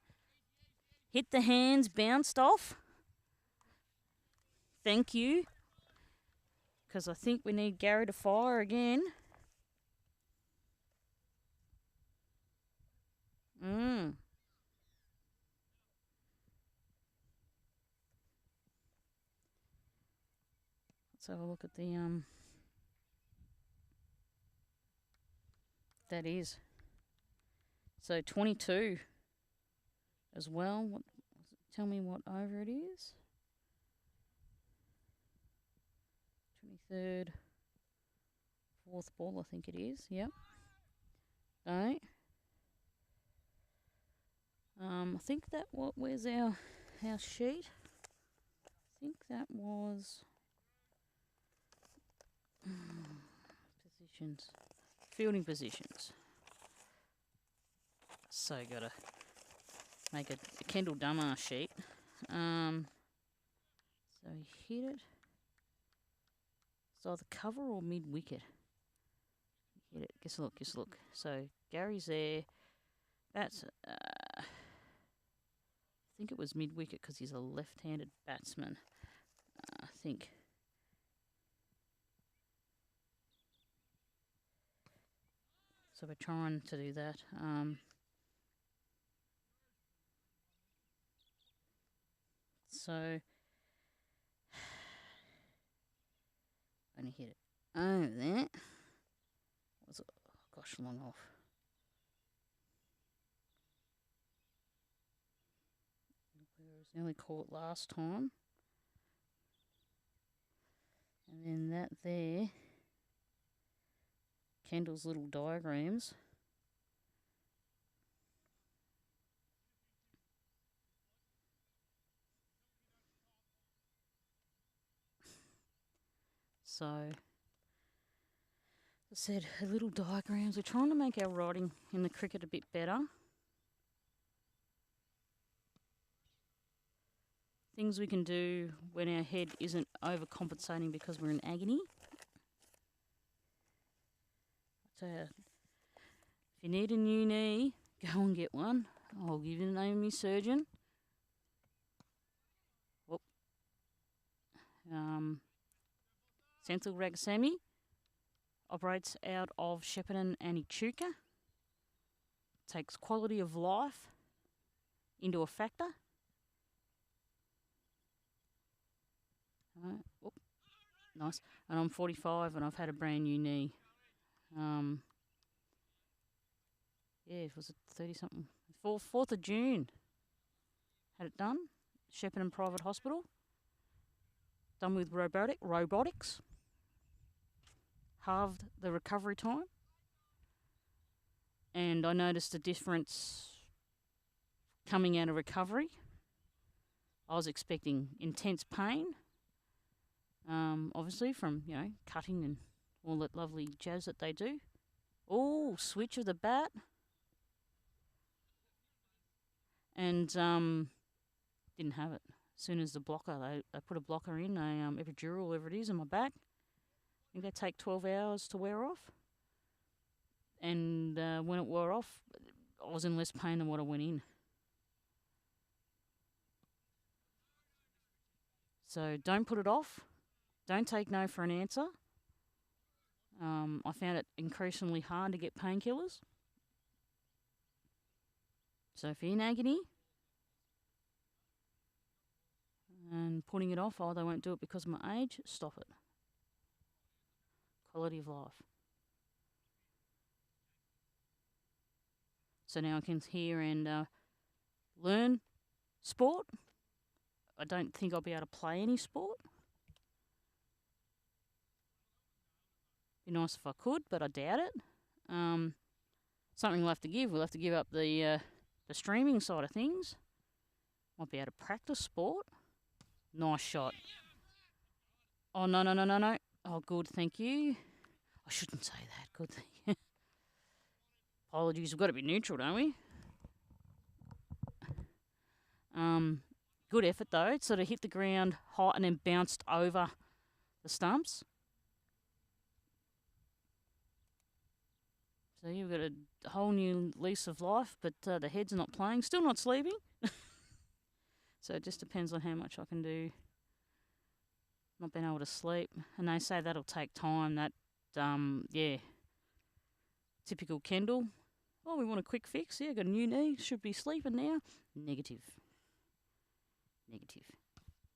Hit the hands, bounced off. Thank you. Because I think we need Gary to fire again. Let's have a look at the that is. So 22 as well. Tell me what over it is. 23rd, 4th ball, I think it is. Yep. No. I think that where's our sheet? I think that was positions, fielding positions. So gotta make a Kendall Dumar sheet. So he hit it. So either cover or mid wicket. Hit it. Guess a look. So Gary's there. That's I think it was mid wicket because he's a left-handed batsman. I think. So we're trying to do that. So only hit it over there. Was it? Oh gosh, long off. was nearly caught last time. And then that there, Kendall's little diagrams. So, as I said, little diagrams. We're trying to make our writing in the cricket a bit better. Things we can do when our head isn't overcompensating because we're in agony. So, if you need a new knee, go and get one. I'll give you the name of my surgeon. Whoop. Senthil Ragasamy operates out of Shepparton and Echuca. Takes quality of life into a factor. Whoop. Nice. And I'm 45 and I've had a brand new knee. Yeah, was it 30-something? 4th of June. Had it done. Shepparton Private Hospital. Done with robotics. Halved the recovery time. And I noticed a difference coming out of recovery. I was expecting intense pain, obviously from, cutting and all that lovely jazz that they do. Oh, switch of the bat. And didn't have it. As soon as the blocker, they put a blocker in, epidural, whatever it is, in my back. I think they take 12 hours to wear off. And when it wore off, I was in less pain than what I went in. So don't put it off. Don't take no for an answer. I found it increasingly hard to get painkillers. So if you're in agony and putting it off, they won't do it because of my age, stop it. Quality of life. So now I can hear and learn sport. I don't think I'll be able to play any sport. Be nice if I could, but I doubt it. Something we'll have to give. We'll have to give up the streaming side of things. Might be able to practice sport. Nice shot. Oh, no. Oh, good, thank you. I shouldn't say that. Good thing. Apologies, we've got to be neutral, don't we? Good effort, though. It sort of hit the ground hot and then bounced over the stumps. So you've got a whole new lease of life, but the head's not playing. Still not sleeping. So it just depends on how much I can do. Not being able to sleep. And they say that'll take time. That, typical Kendall. Oh, we want a quick fix. Yeah, got a new knee. Should be sleeping now. Negative.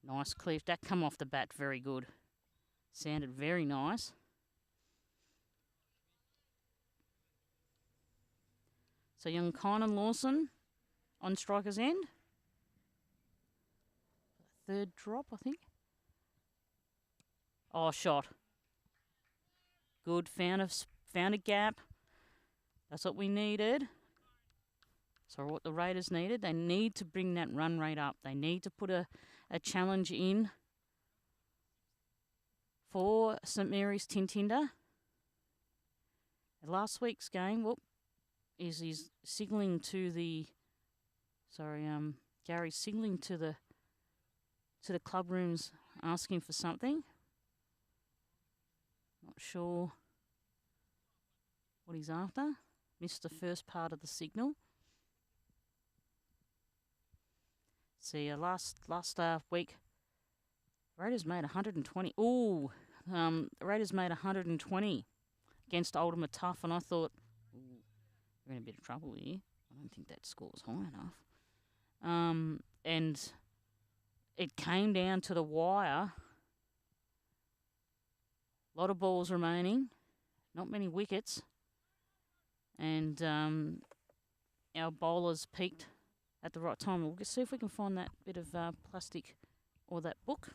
Nice cleave. That come off the bat very good. Sounded very nice. So young Kynan Lawson on striker's end. Third drop, I think. Oh, shot. Good. Found a gap. That's what we needed. So what the Raiders needed, they need to bring that run rate up. They need to put a challenge in for St Mary's Tyntynder. Last week's game, he's signalling to the. Gary's signalling to the club rooms, asking for something. Not sure what he's after. Missed the first part of the signal. See, last week, Raiders made 120. Raiders made 120 against Ultima Tough, and I thought, we're in a bit of trouble here. I don't think that score's high enough. And it came down to the wire. A lot of balls remaining, not many wickets, and our bowlers peaked at the right time. We'll see if we can find that bit of plastic or that book.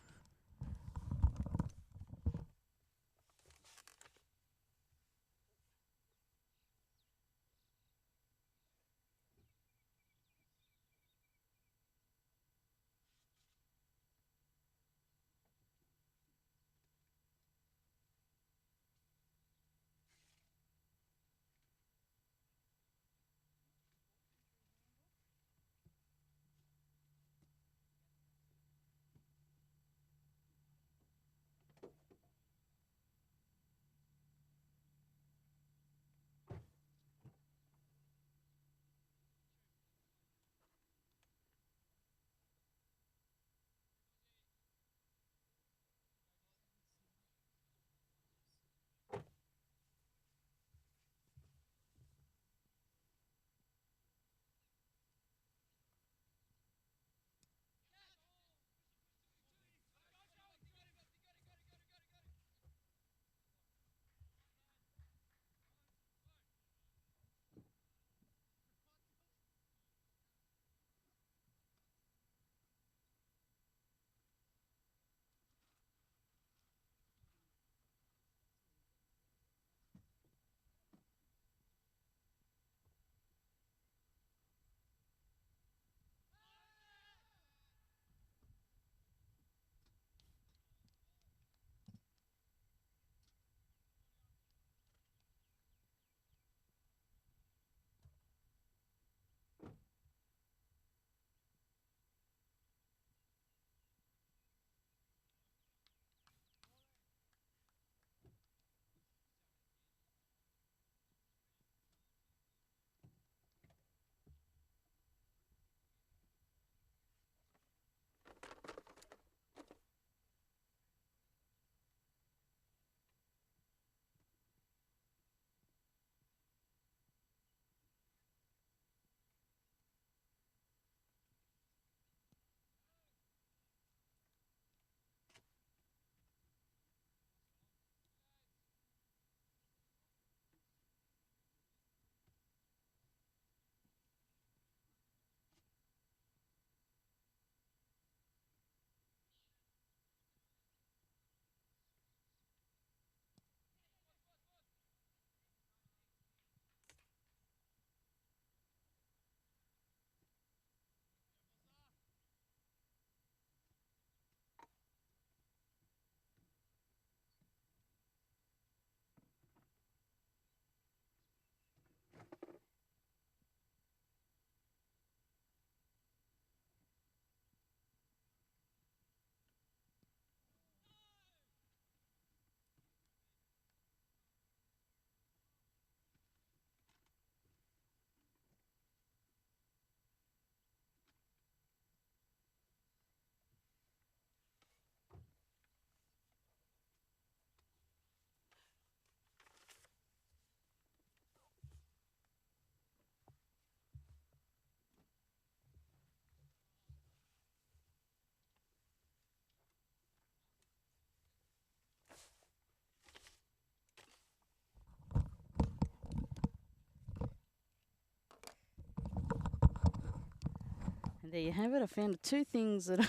And there you have it. I found two things that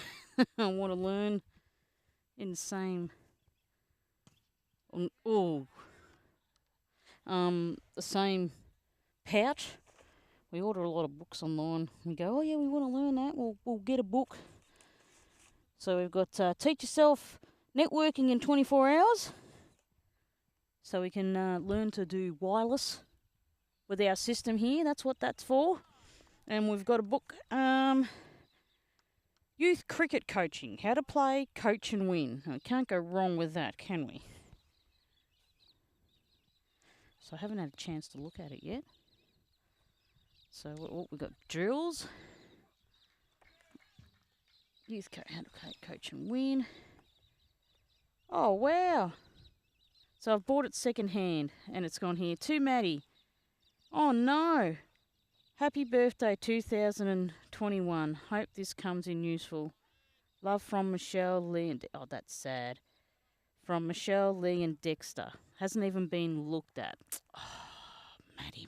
I want to learn in the same. The same pouch. We order a lot of books online. We go, oh yeah, we want to learn that. We'll get a book. So we've got Teach Yourself Networking in 24 Hours. So we can learn to do wireless with our system here. That's what that's for. And we've got a book, Youth Cricket Coaching, How to Play, Coach and Win. We can't go wrong with that, can we? So I haven't had a chance to look at it yet. So what we've got, drills, Youth How to Play, Coach and Win. Oh, wow. So I've bought it second hand, and it's gone here. To Maddie. Oh, no. Happy birthday, 2021. Hope this comes in useful. Love from Michelle, Lee, and... Oh, that's sad. From Michelle, Lee, and Dexter. Hasn't even been looked at. Oh, Maddie.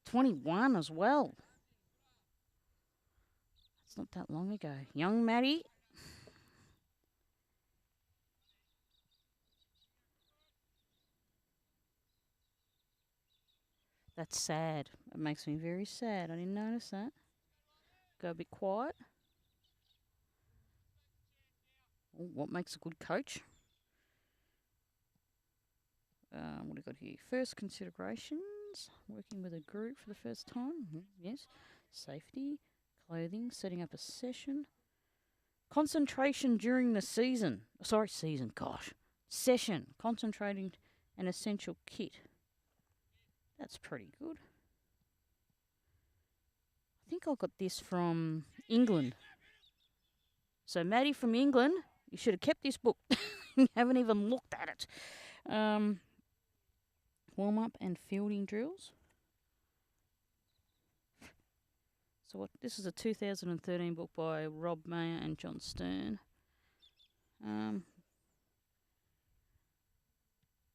21 as well. That's not that long ago. Young Maddie. That's sad. It makes me very sad. I didn't notice that. Go a bit quiet. Oh, what makes a good coach? What have we got here? First considerations. Working with a group for the first time. Yes. Safety. Clothing. Setting up a session. Concentration during the season. Sorry, season. Gosh. Session. Concentrating an essential kit. That's pretty good. I think I got this from England. So, Maddie from England, you should have kept this book. You haven't even looked at it. Warm-up and fielding drills. So what? This is a 2013 book by Rob Mayer and John Stern.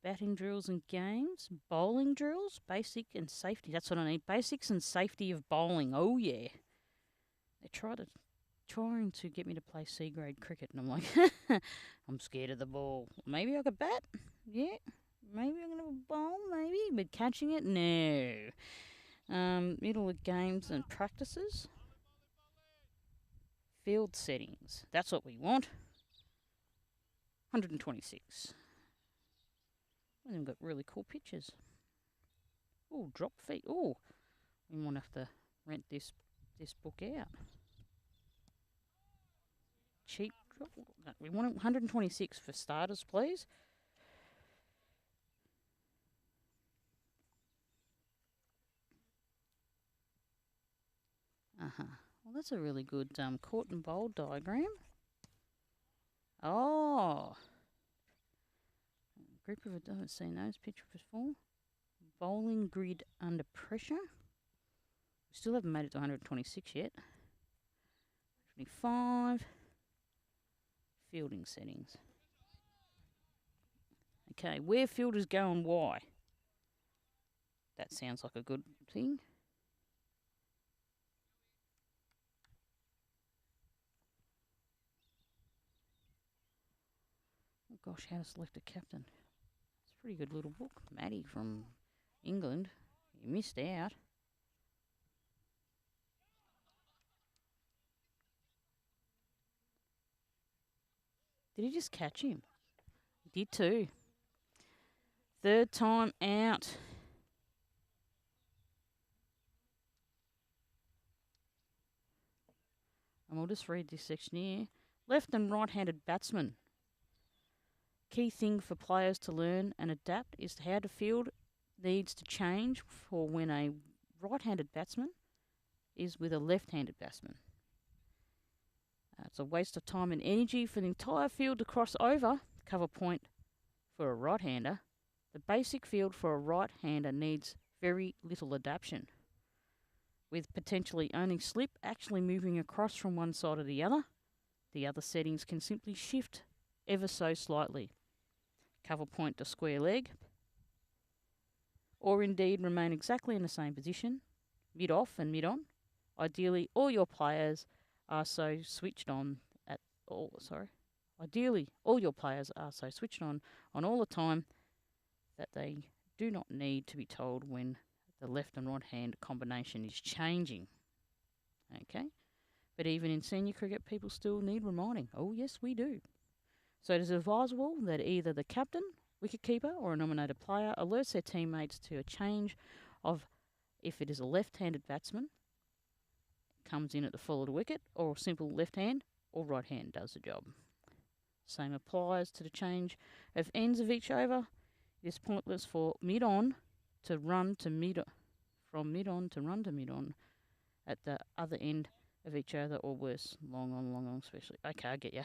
Batting drills and games. Bowling drills. Basic and safety. That's what I need. Basics and safety of bowling. Oh, yeah. They trying to get me to play C-grade cricket. And I'm like, I'm scared of the ball. Maybe I could bat. Yeah. Maybe I'm going to have a bowl. Maybe. But catching it? No. Middle of games and practices. Field settings. That's what we want. 126. And they've got really cool pictures. Oh, drop feet. Oh, we might have to rent this book out. Cheap drop. We want 126 for starters, please. Well, that's a really good court and bowl diagram. Oh. Group of I haven't seen those pictures before. Bowling grid under pressure. We still haven't made it to 126 yet. 25. Fielding settings. Okay, where fielders go and why. That sounds like a good thing. Oh gosh, how to select a captain. It's a pretty good little book. Maddie from England. You missed out. Did he just catch him? He did too. Third time out. And we'll just read this section here. Left and right-handed batsmen. Key thing for players to learn and adapt is how to field needs to change for when a right-handed batsman is with a left-handed batsman. It's a waste of time and energy for the entire field to cross over. Cover point for a right-hander. The basic field for a right-hander needs very little adaptation, with potentially only slip actually moving across from one side or the other. The other settings can simply shift ever so slightly. Cover point to square leg, or indeed remain exactly in the same position, mid-off and mid-on. Ideally, all your players are so switched on Ideally, all your players are so switched on all the time that they do not need to be told when the left and right hand combination is changing. Okay? But even in senior cricket, people still need reminding. Oh, yes, we do. So it is advisable that either the captain, wicketkeeper, or a nominated player alerts their teammates to a change of if it is a left-handed batsman, comes in at the full of the wicket, or simple left hand or right hand does the job. Same applies to the change of ends of each over. It is pointless for mid-on to run to mid, from mid-on to run to mid-on at the other end of each over, or worse, long on, especially. Okay, I get you.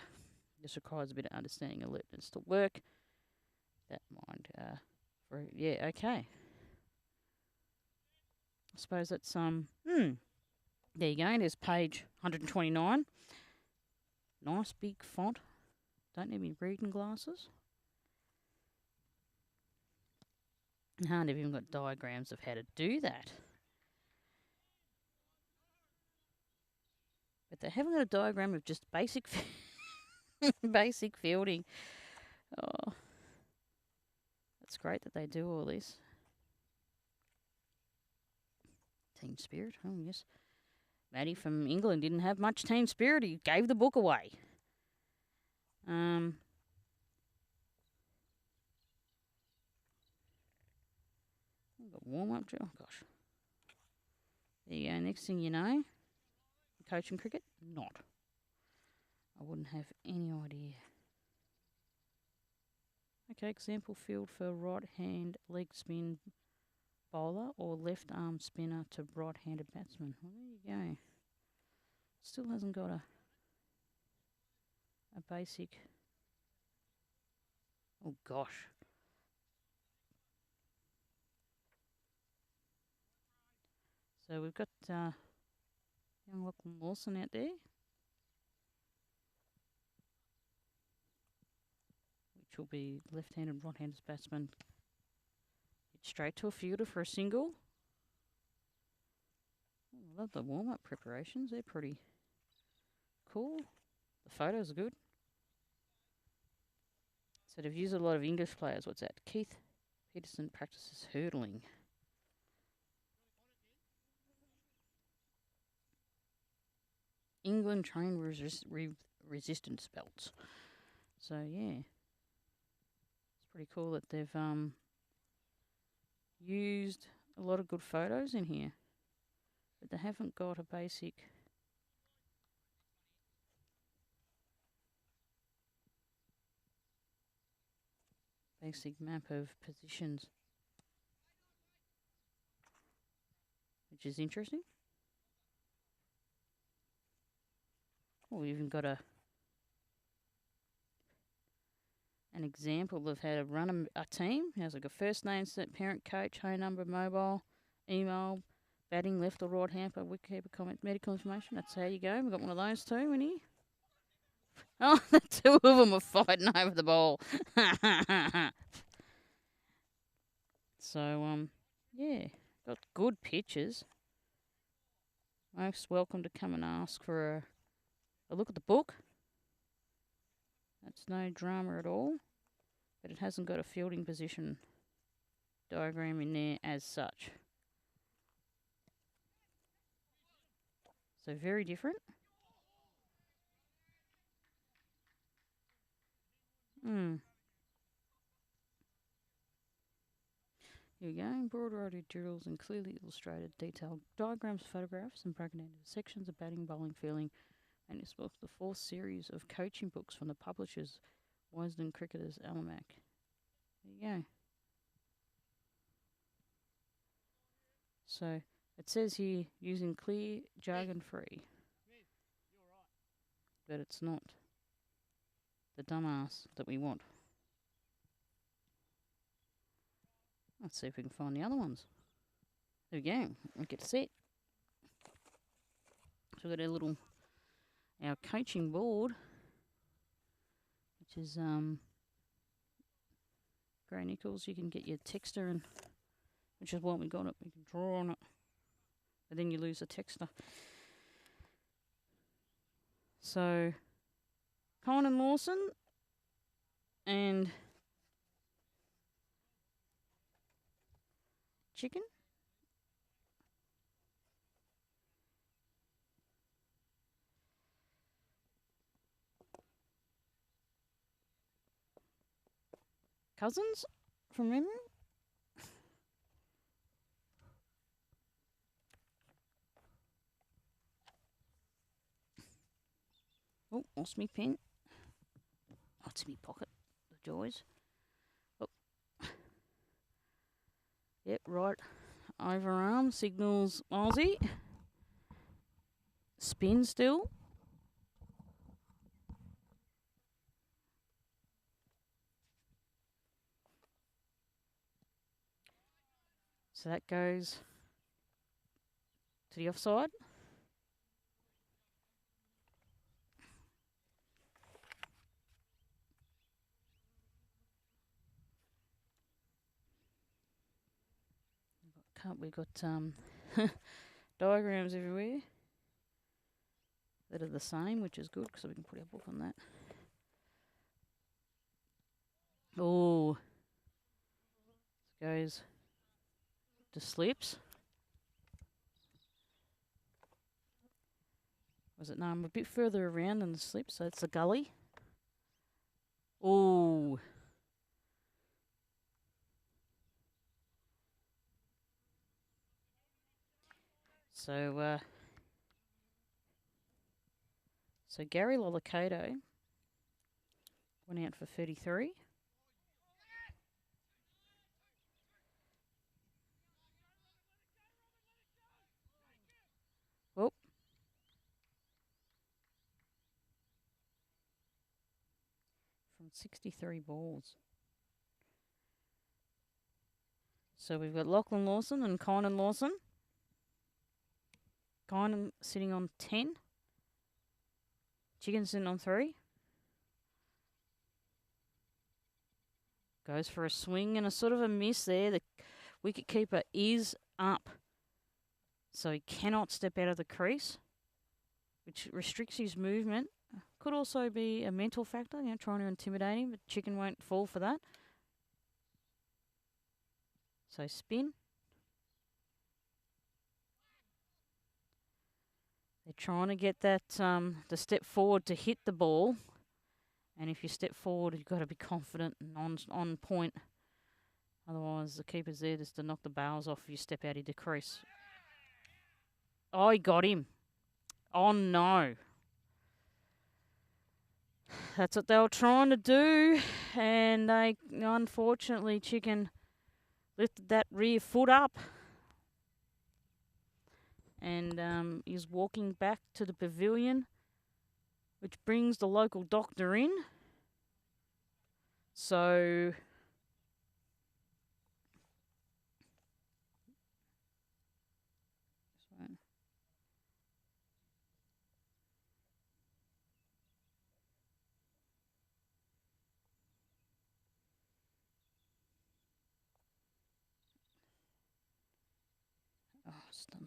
This requires a bit of understanding alertness to work. That mind, okay. I suppose that's there you go. There's page 129. Nice big font. Don't need any reading glasses. And they've even got diagrams of how to do that. But they haven't got a diagram of just basic basic fielding. Oh, that's great that they do all this. Team spirit, oh yes. Maddie from England didn't have much team spirit. He gave the book away. Warm up drill. Oh gosh. There you go. Next thing you know, coaching cricket, not. I wouldn't have any idea. Okay, example field for right hand leg spin bowler or left arm spinner to right handed batsman. Well, there you go. Still hasn't got a basic. Oh gosh. So we've got young Lachlan Lawson out there, which will be left-handed, right-handed batsman. Hit straight to a fielder for a single. I love the warm-up preparations. They're pretty cool. The photos are good. So they've used a lot of English players. What's that? Keith Peterson practices hurdling. England train resistance belts. So yeah, it's pretty cool that they've used a lot of good photos in here, but they haven't got a basic map of positions, which is interesting. Oh, we've even got an example of how to run a team. How's it got first name, parent, coach, home number, mobile, email, batting, left or right hamper, wicketkeeper, comment, medical information. That's how you go. We've got one of those too in here. Oh, the two of them are fighting over the ball. So, yeah, got good pictures. Most welcome to come and ask for a look at the book. That's no drama at all, but it hasn't got a fielding position diagram in there as such. So very different. Here we go. Broad variety of drills and clearly illustrated detailed diagrams, photographs, and broken into sections of batting, bowling, fielding. And it's both the fourth series of coaching books from the publishers, Wisden Cricketers Almanac. There you go. So it says here using clear, jargon-free, but it's not the dumbass that we want. Let's see if we can find the other ones. There we go. We get to see it. So we've got our coaching board, which is Grey Nichols. You can get your texter, and which is what we got it. We can draw on it, but then you lose the texter. So Colin and Lawson and chicken. Cousins from memory. Oh, lost me pen. Oh, it's in my pocket. The joys. Oh. Yep, right. Overarm signals Aussie. Spin still. So that goes to the offside. We got diagrams everywhere. that are the same, which is good because we can put our book on that. Oh, goes to slips. Was it? No, I'm a bit further around than the slip, so it's a gully. Oh. So Gary Lollicato went out for 33. Oh. From 63 balls. So we've got Lachlan Lawson and Kynan Lawson. Kynan sitting on 10. Chicken sitting on 3. Goes for a swing and a sort of a miss there. The wicket keeper is up, so he cannot step out of the crease, which restricts his movement. Could also be a mental factor, trying to intimidate him, but Chicken won't fall for that. So spin. They're trying to get that the step forward to hit the ball. And if you step forward, you've got to be confident and on point. Otherwise, the keeper's there just to knock the bails off if you step out of the crease. Oh, he got him. Oh, no. That's what they were trying to do. And they, unfortunately, Chicken lifted that rear foot up. And is walking back to the pavilion, which brings the local doctor in. So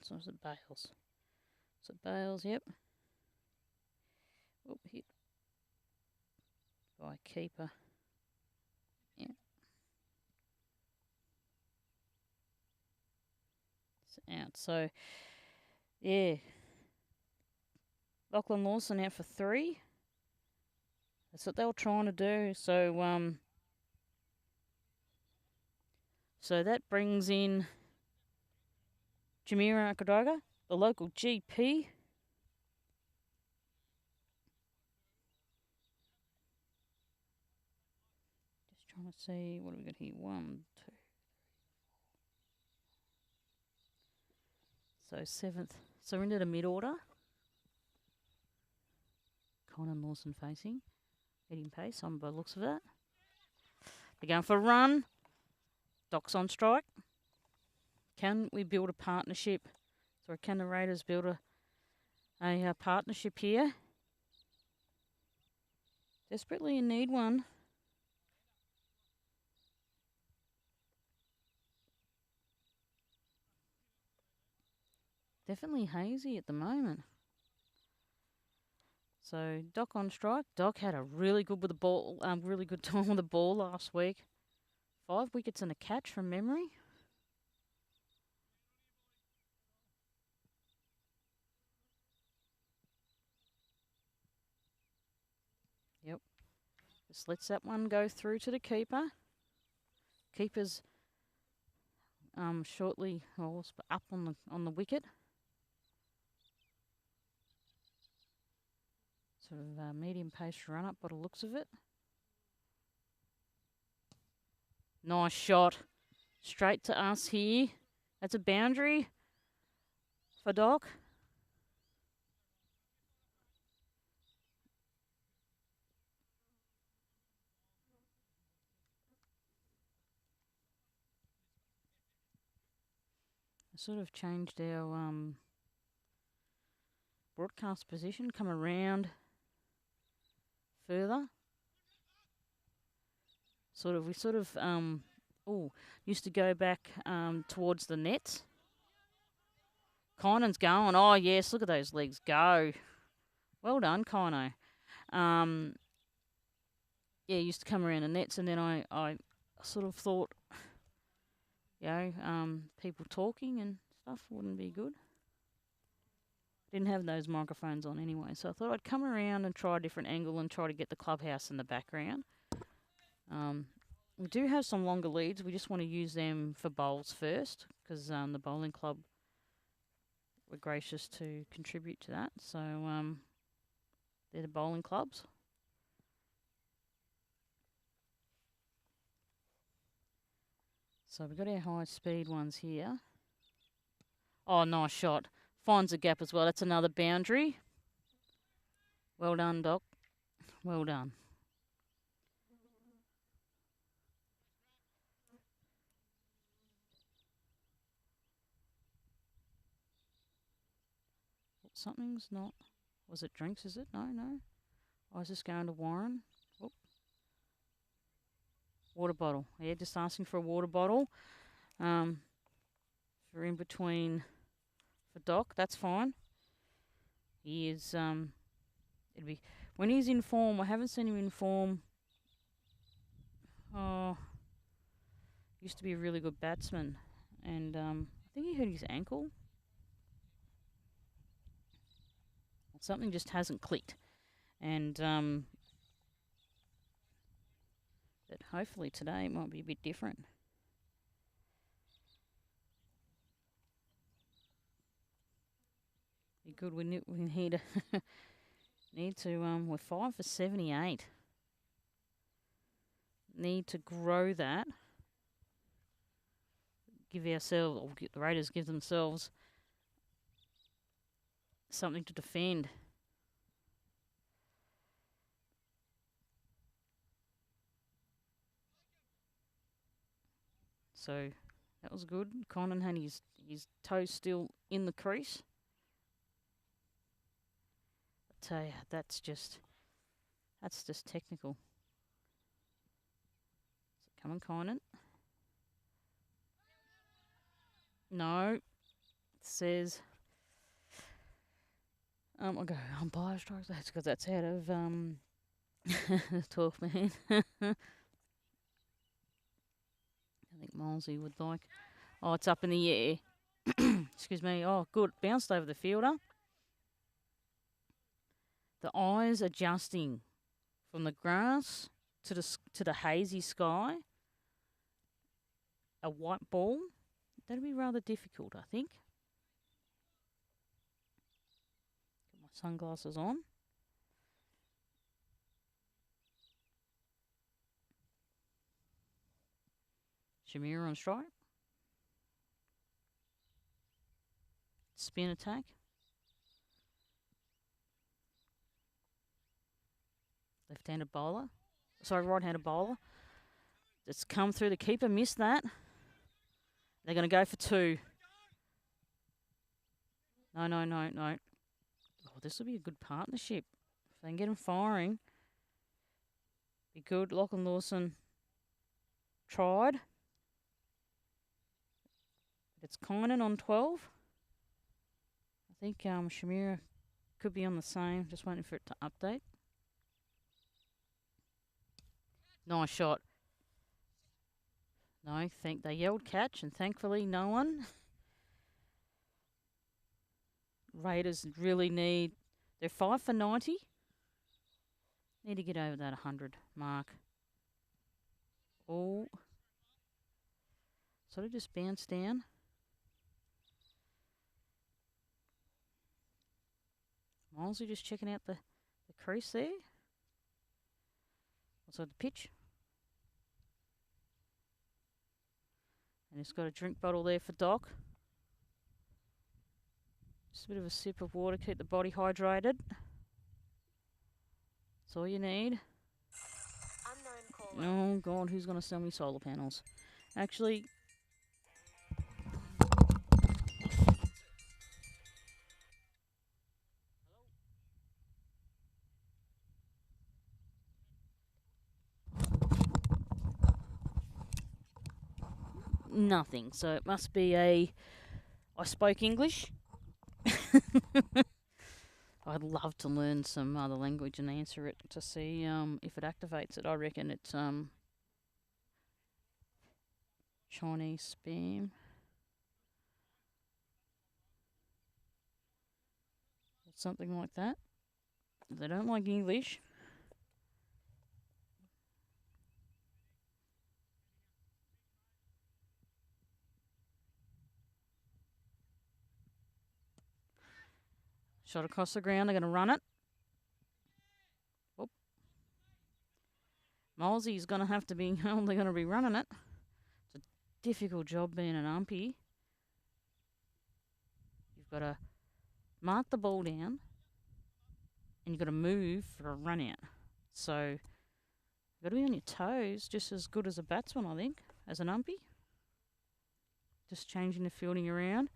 so is it Bales? Is it Bales? Yep. Oh, hit by keeper. Yeah. It's out. So, yeah. Lachlan Lawson out for 3. That's what they were trying to do. So that brings in Jamira Akadoga, the local GP. Just trying to see, what have we got here? 1, 2. So 7th. So we're into the mid-order. Kynan Lawson facing. Heading pace on by the looks of that. They're going for a run. Doc's on strike. Can we build a partnership? So can the Raiders build a partnership here? Desperately in need one. Definitely hazy at the moment. So Doc on strike. Doc had a really good with the ball, really good time with the ball last week. 5 wickets and a catch from memory. Yep. Just lets that one go through to the keeper. Keeper's shortly up on the wicket. Sort of medium pace run up by the looks of it. Nice shot. Straight to us here. That's a boundary for Doc. Sort of changed our broadcast position, come around further. We used to go back towards the nets. Kynan's going. Oh yes, look at those legs go. Well done, Kino. Yeah, used to come around the nets, and then I sort of thought, people talking and stuff wouldn't be good. Didn't have those microphones on anyway, so I thought I'd come around and try a different angle and try to get the clubhouse in the background. We do have some longer leads. We just want to use them for bowls first, because the bowling club were gracious to contribute to that. So they're the bowling clubs. So we've got our high speed ones here. Oh, nice shot. Finds a gap as well. That's another boundary. Well done, Doc. Well done. Something's not. Was it drinks, is it? No. I was just going to Warren. Whoop. Water bottle. Yeah, just asking for a water bottle. For in between for Doc, that's fine. He is it'd be when he's in form. I haven't seen him in form. Oh, used to be a really good batsman, and I think he hurt his ankle. Something just hasn't clicked, and but hopefully today it might be a bit different. Be good. We need we're 5 for 78. Need to grow that. Give ourselves, or the Raiders give themselves something to defend. So that was good. Conan had his toes still in the crease. I tell you, that's just technical. So come on, Conan. No. It says I'll go umpire strikes. That's because that's out of 12 man. I think Molesy would like. Oh, it's up in the air. Excuse me. Oh, good. Bounced over the fielder. The eyes adjusting from the grass to the hazy sky. A white ball. That'd be rather difficult, I think. Get my sunglasses on. Shamir on strike. Spin attack. Left-handed bowler. Sorry, right-handed bowler. It's come through. The keeper missed that. They're going to go for 2. No. Oh, this will be a good partnership. If they can get them firing, be good. Lachlan Lawson tried. It's Kynan on 12. I think Shamira could be on the same. Just waiting for it to update. Nice shot. No, they yelled catch, and thankfully no one. Raiders really need. They're 5 for 90. Need to get over that 100 mark. Oh, sort of just bounced down. Miles are just checking out the crease there. Also the pitch. And he's got a drink bottle there for Doc. Just a bit of a sip of water, keep the body hydrated. That's all you need. Oh, God, who's going to sell me solar panels? Actually, nothing. So it must be I spoke English. I'd love to learn some other language and answer it to see if it activates it. I reckon it's Chinese spam. Something like that. They don't like English. Shot across the ground. They're going to run it. Oop. Molesey's going to have to be only going to be running it. It's a difficult job being an umpy. You've got to mark the ball down and you've got to move for a run out. So you've got to be on your toes just as good as a batsman, I think, as an umpy. Just changing the fielding around.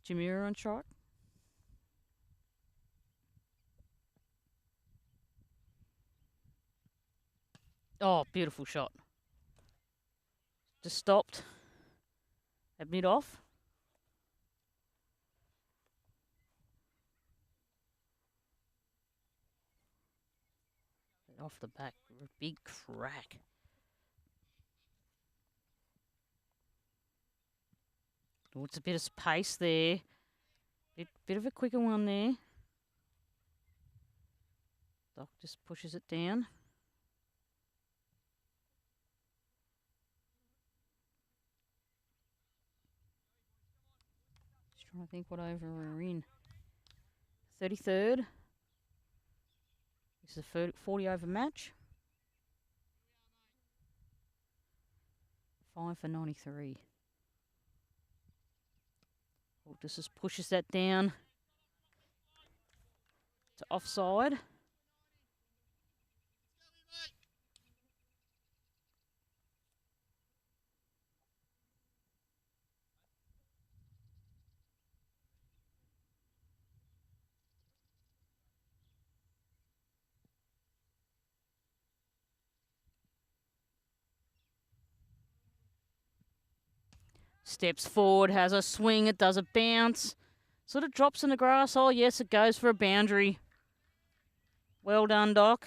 Jamira on strike. Oh, beautiful shot. Just stopped at mid-off. Off the back, big crack. Oh, it's a bit of pace there. Bit of a quicker one there. Doc just pushes it down. Just trying to think what over we're in. 33rd. This is a 40 over match. 5 for 93. Oh, just pushes that down to offside. Steps forward, has a swing, it does a bounce. Sort of drops in the grass. Oh, yes, it goes for a boundary. Well done, Doc.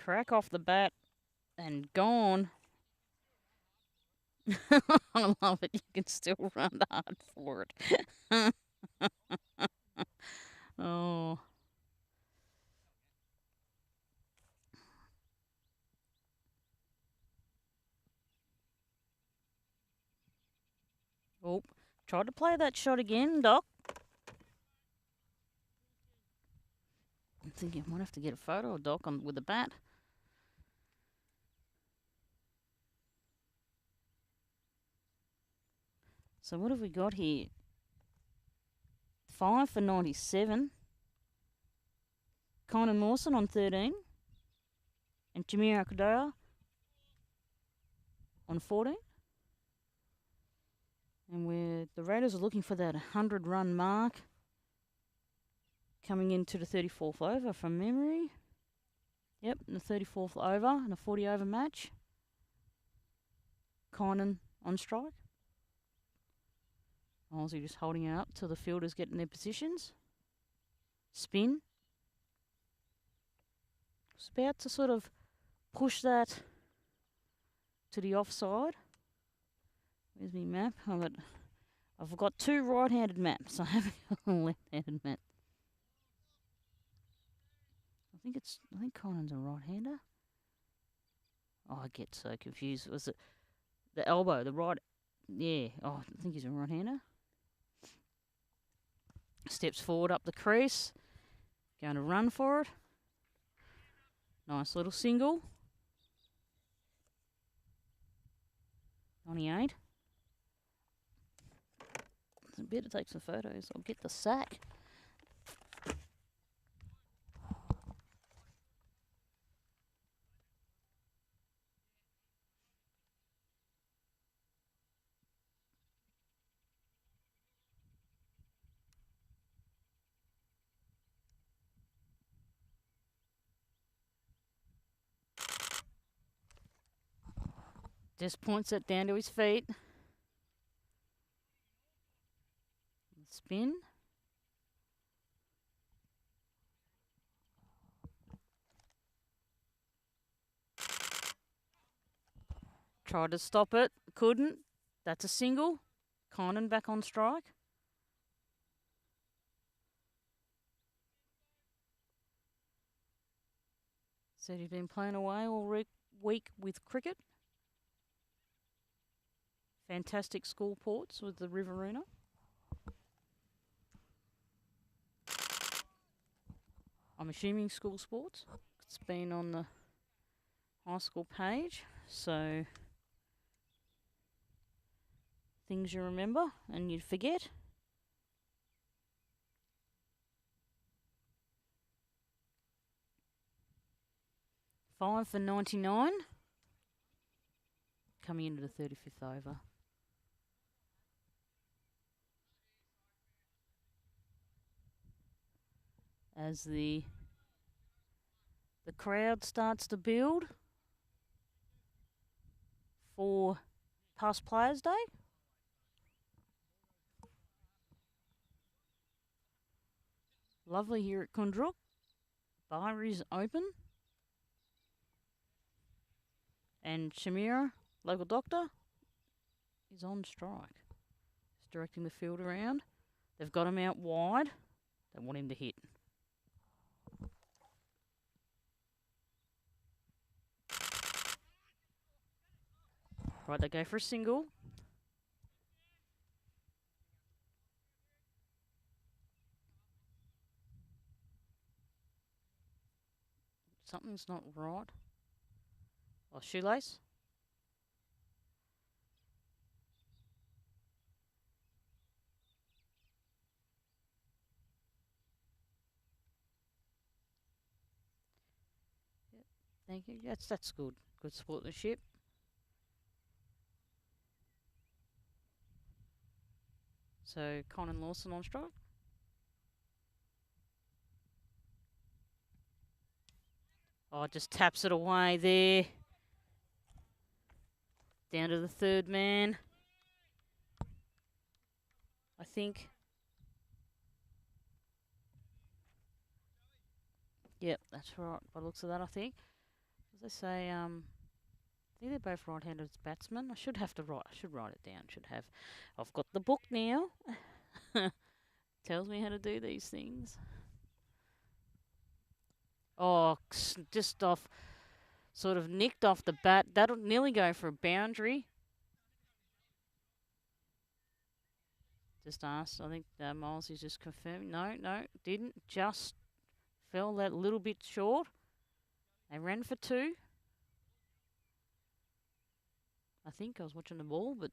Crack off the bat and gone. I love it. You can still run hard for it. Oh. Oh, tried to play that shot again, Doc. I'm thinking I might have to get a photo of Doc with the bat. So what have we got here? 5 for 97. Conan Mawson on 13. And Jamira Kadoa on 14. And the Raiders are looking for that 100-run mark. Coming into the 34th over from memory. Yep, the 34th over in a 40 over match. Conan on strike. Aussie just holding it up till the fielders get in their positions. Spin. It's about to sort of push that to the offside. Where's my map? I've got 2 right-handed maps. I haven't got a left-handed map. I think Conan's a right-hander. Oh, I get so confused. Was it the elbow, the right? Yeah. Oh, I think he's a right-hander. Steps forward up the crease. Going to run for it. Nice little single. 98. It's a bit to take some photos. I'll get the sack. Just points it down to his feet. spin. Tried to stop it, couldn't. That's a single. Kynan back on strike. Said he's been playing away all week with cricket. Fantastic school ports with the Riverina. I'm assuming school sports. It's been on the high school page, so things you remember and you'd forget. Five for 99. Coming into the 35th over. As the crowd starts to build for Past Players Day. Lovely here at Koondrook. Bar is open. And Shamira, local doctor, is on strike. He's directing the field around. They've got him out wide. They want him to hit. Right, they go for a single. Something's not right. Oh, shoelace. Yep, thank you. That's good. Good sportsmanship. So, Conan Lawson on strike. Oh, just taps it away there. Down to the third man. I think. Yep, that's right. By the looks of that, I think. As I say, I think they're both right-handed batsmen. I should write it down. Should have. I've got the book now. Tells me how to do these things. Oh, just off, sort of nicked off the bat. That'll nearly go for a boundary. Just asked. I think Miles is just confirming. No, didn't. Just fell that little bit short. They ran for two. I think I was watching the ball, but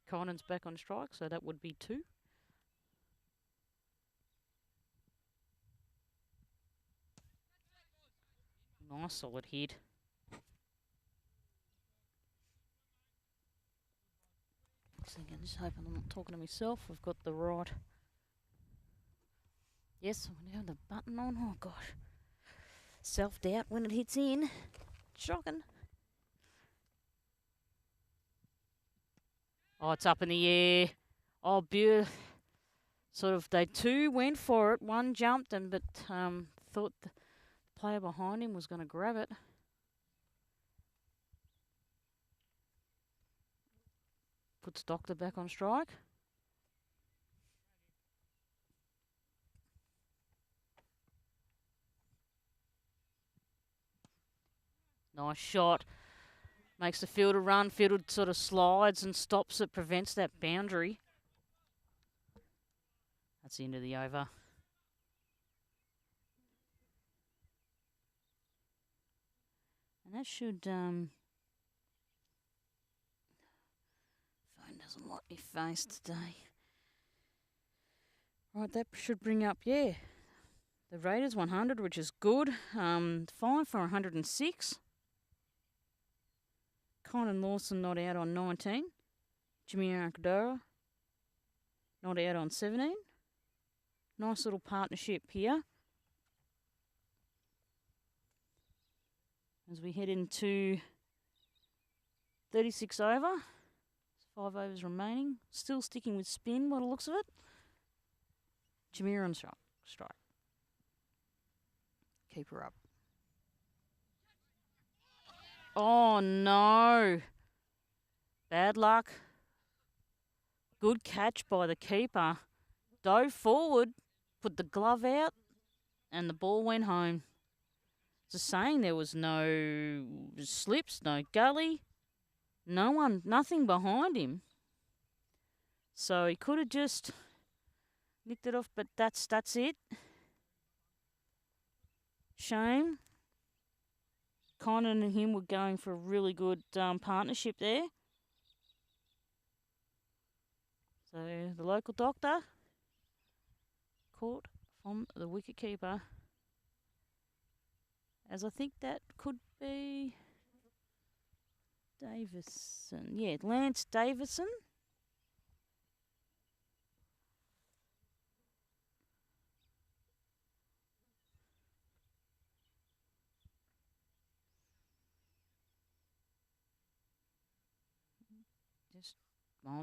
Conan's back on strike, so that would be two. Nice solid hit. I'm just hoping I'm not talking to myself. I've got the right. Yes, I'm going to have the button on. Oh, gosh. Self-doubt when it hits in. Shocking. Oh, it's up in the air. Oh, beautiful. Sort of, they two went for it. One jumped, but thought the player behind him was going to grab it. Puts Doctor back on strike. Nice shot. Makes the fielder run. Fielder sort of slides and stops it, prevents that boundary. That's the end of the over. And that should... phone doesn't like me face today. Right, that should bring up, the Raiders 100, which is good. 5 for 106. Conan Lawson not out on 19. Jamir Akdara not out on 17. Nice little partnership here. As we head into 36 over. 5 overs remaining. Still sticking with spin by the looks of it. Jameer on strike. Keep her up. Oh, no. Bad luck. Good catch by the keeper. Dove forward, put the glove out, and the ball went home. It's a saying there was no slips, no gully, nothing behind him. So he could have just nicked it off, but that's it. Shame. Conan and him were going for a really good partnership there. So the local doctor caught from the wicket keeper, as I think that could be Davison. Yeah, Lance Davison.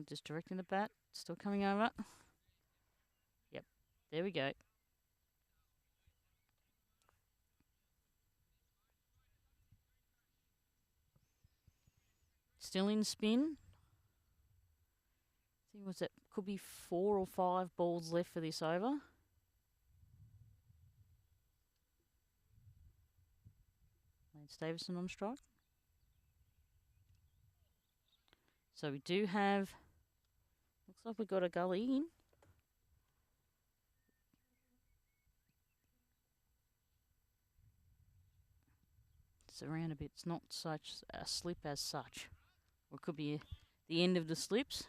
Just directing the bat. Still coming over. Yep, there we go. Still in spin. I think could be 4 or 5 balls left for this over. Lance Davison on strike. So we do have, looks like we've got a gully in. It's around a bit. It's not such a slip as such. Or it could be the end of the slips.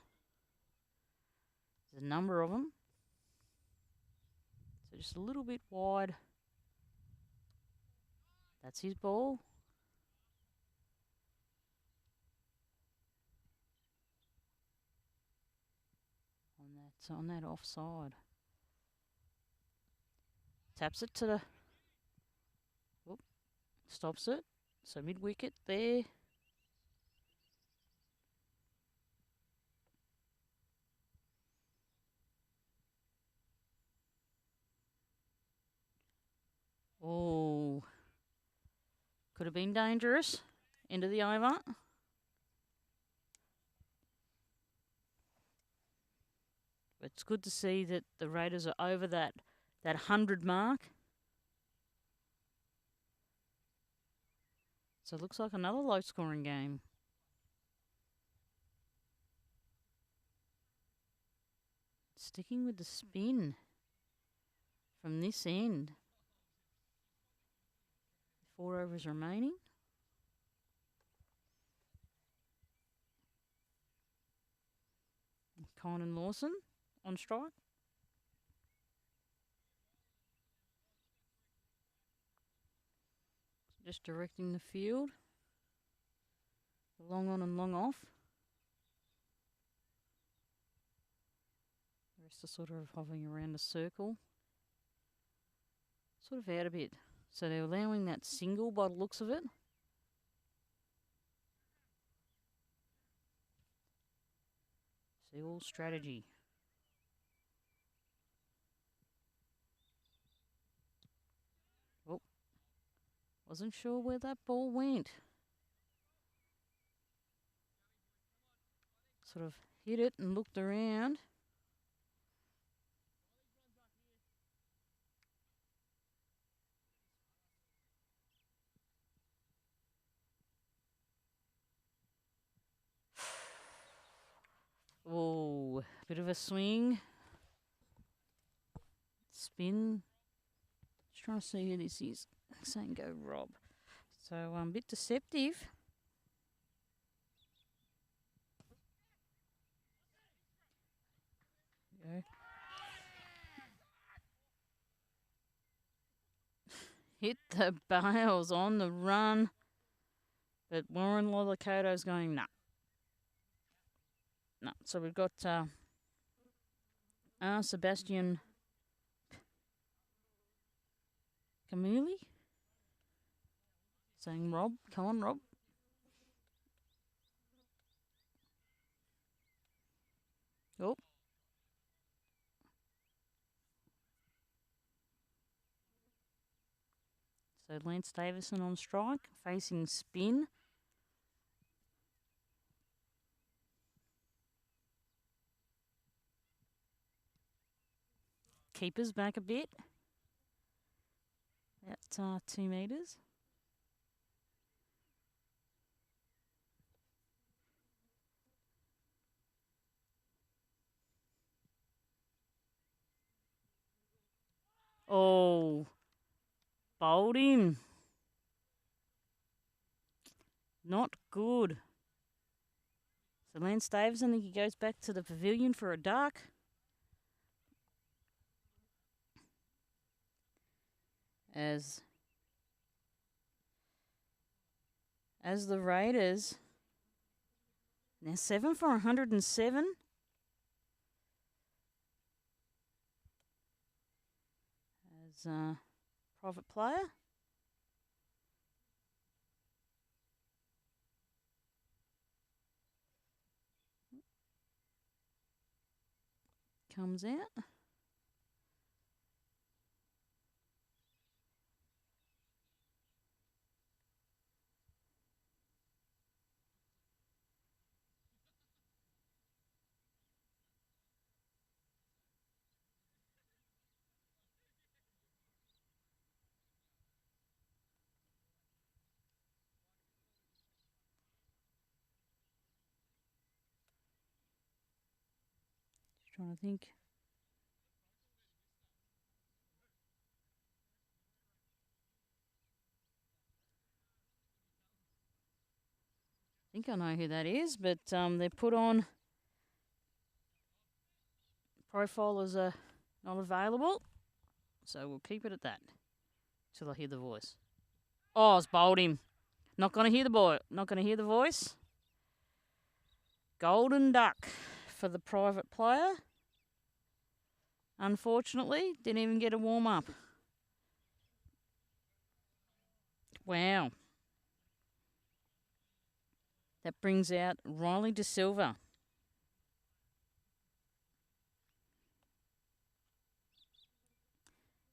There's a number of them. So just a little bit wide. That's his ball. On that offside. Taps it to the... Whoop, stops it. So mid-wicket there. Oh. Could have been dangerous. End of the over. It's good to see that the Raiders are over that 100 mark. So it looks like another low-scoring game. Sticking with the spin from this end. 4 overs remaining. Conan Lawson on strike. Just directing the field. Long on and long off. The rest are sort of hovering around a circle. Sort of out a bit. So they're allowing that single by the looks of it. See, all strategy. Oh, wasn't sure where that ball went. Sort of hit it and looked around. Oh, bit of a swing. Spin. Just trying to see who this is. Saying go Rob. So a bit deceptive. Go. Hit the bails on the run. But Warren Lollicoto's going, nah. No. So we've got Sebastian Camuli saying, Rob, come on, Rob. Oh. So Lance Davison on strike, facing spin. Keepers back a bit. At 2 metres. Oh, bowled him. Not good. So Lance Davison, I think he goes back to the pavilion for a duck. As the Raiders, now 7 for 107. As private player. Comes out. Just trying to think. I think I know who that is, but they're put on profilers are not available, so we'll keep it at that till I hear the voice. Oh, it's bowled him. Not going to hear the boy. Not going to hear the voice. Golden duck for the private player. Unfortunately, didn't even get a warm up. Wow. That brings out Riley De Silva.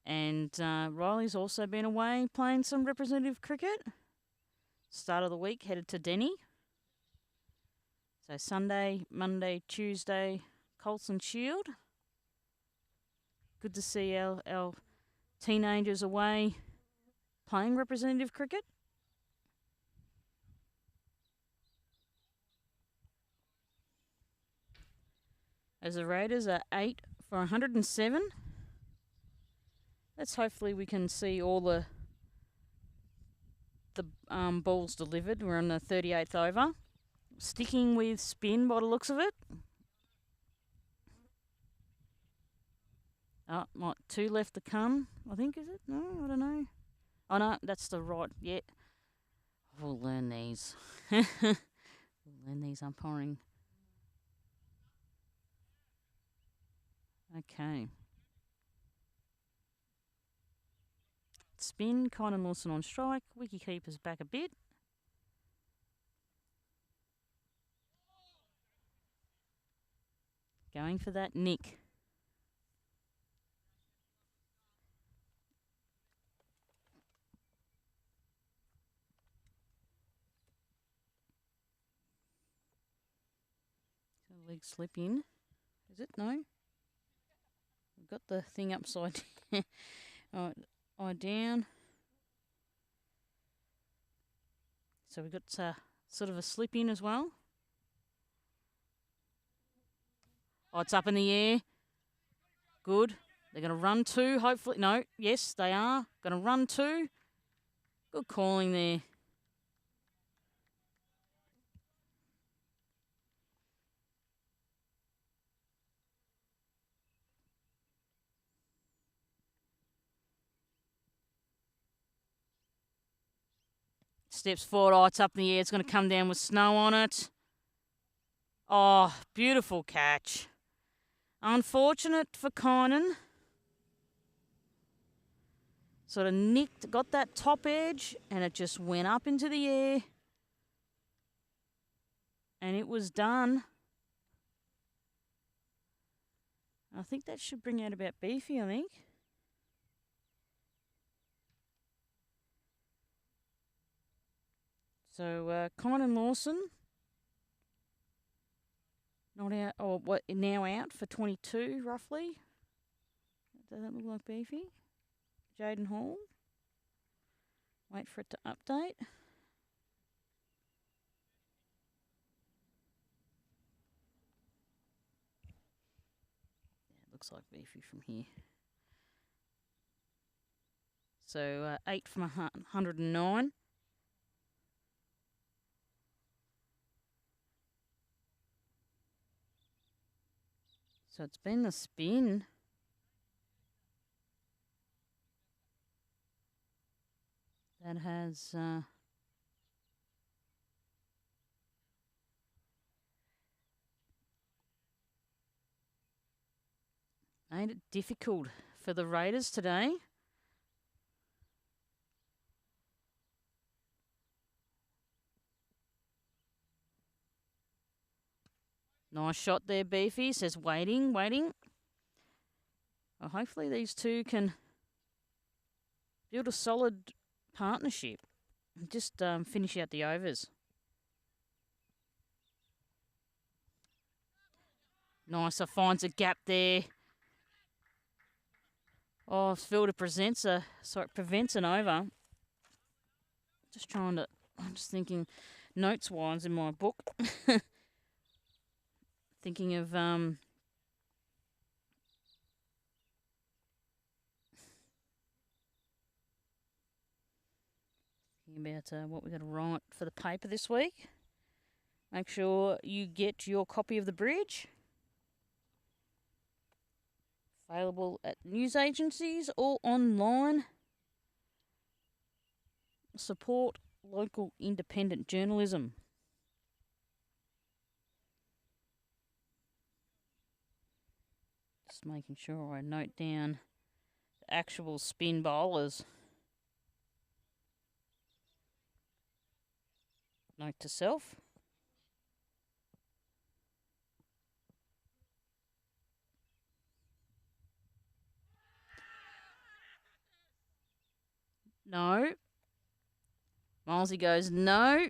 And Riley's also been away playing some representative cricket. Start of the week, headed to Denny. So Sunday, Monday, Tuesday, Colson Shield. Good to see our teenagers away playing representative cricket. As the Raiders are 8 for 107. Let's hopefully we can see all the balls delivered. We're on the 38th over. Sticking with spin by the looks of it. Oh, 2 left to come, I think, is it? No, I don't know. Oh, no, that's the right, yeah. We'll learn these. We'll learn these umpiring. Okay. Spin, Kynan Lawson on strike. Wicketkeeper's back a bit. Going for that nick. So leg slip in. Is it? No? We've got the thing upside down. Eye down. So we've got sort of a slip in as well. Oh, it's up in the air. Good. They're going to run 2, hopefully. No, yes, they are. Going to run 2. Good calling there. Steps forward. Oh, it's up in the air. It's going to come down with snow on it. Oh, beautiful catch. Unfortunate for Kynan. Sort of nicked, got that top edge, and it just went up into the air. And it was done. I think that should bring out about Beefy, I think. So Conan Lawson, not out, or what? Now out for 22 roughly. Does that look like Beefy? Jaden Hall. Wait for it to update. Yeah, it looks like Beefy from here. So 8 from 109. So it's been the spin. That has made it difficult for the Raiders today. Nice shot there, Beefy. Says waiting. Well, hopefully these two can build a solid partnership and just finish out the overs. Nice, finds a gap there. Oh, Fielder prevents an over. I'm just thinking notes-wise in my book. Thinking of about what we're going to write for the paper this week. Make sure you get your copy of the bridge. Available at news agencies or online. Support local independent journalism. Just making sure I note down the actual spin bowlers. Note to self. No. Milesy goes, no.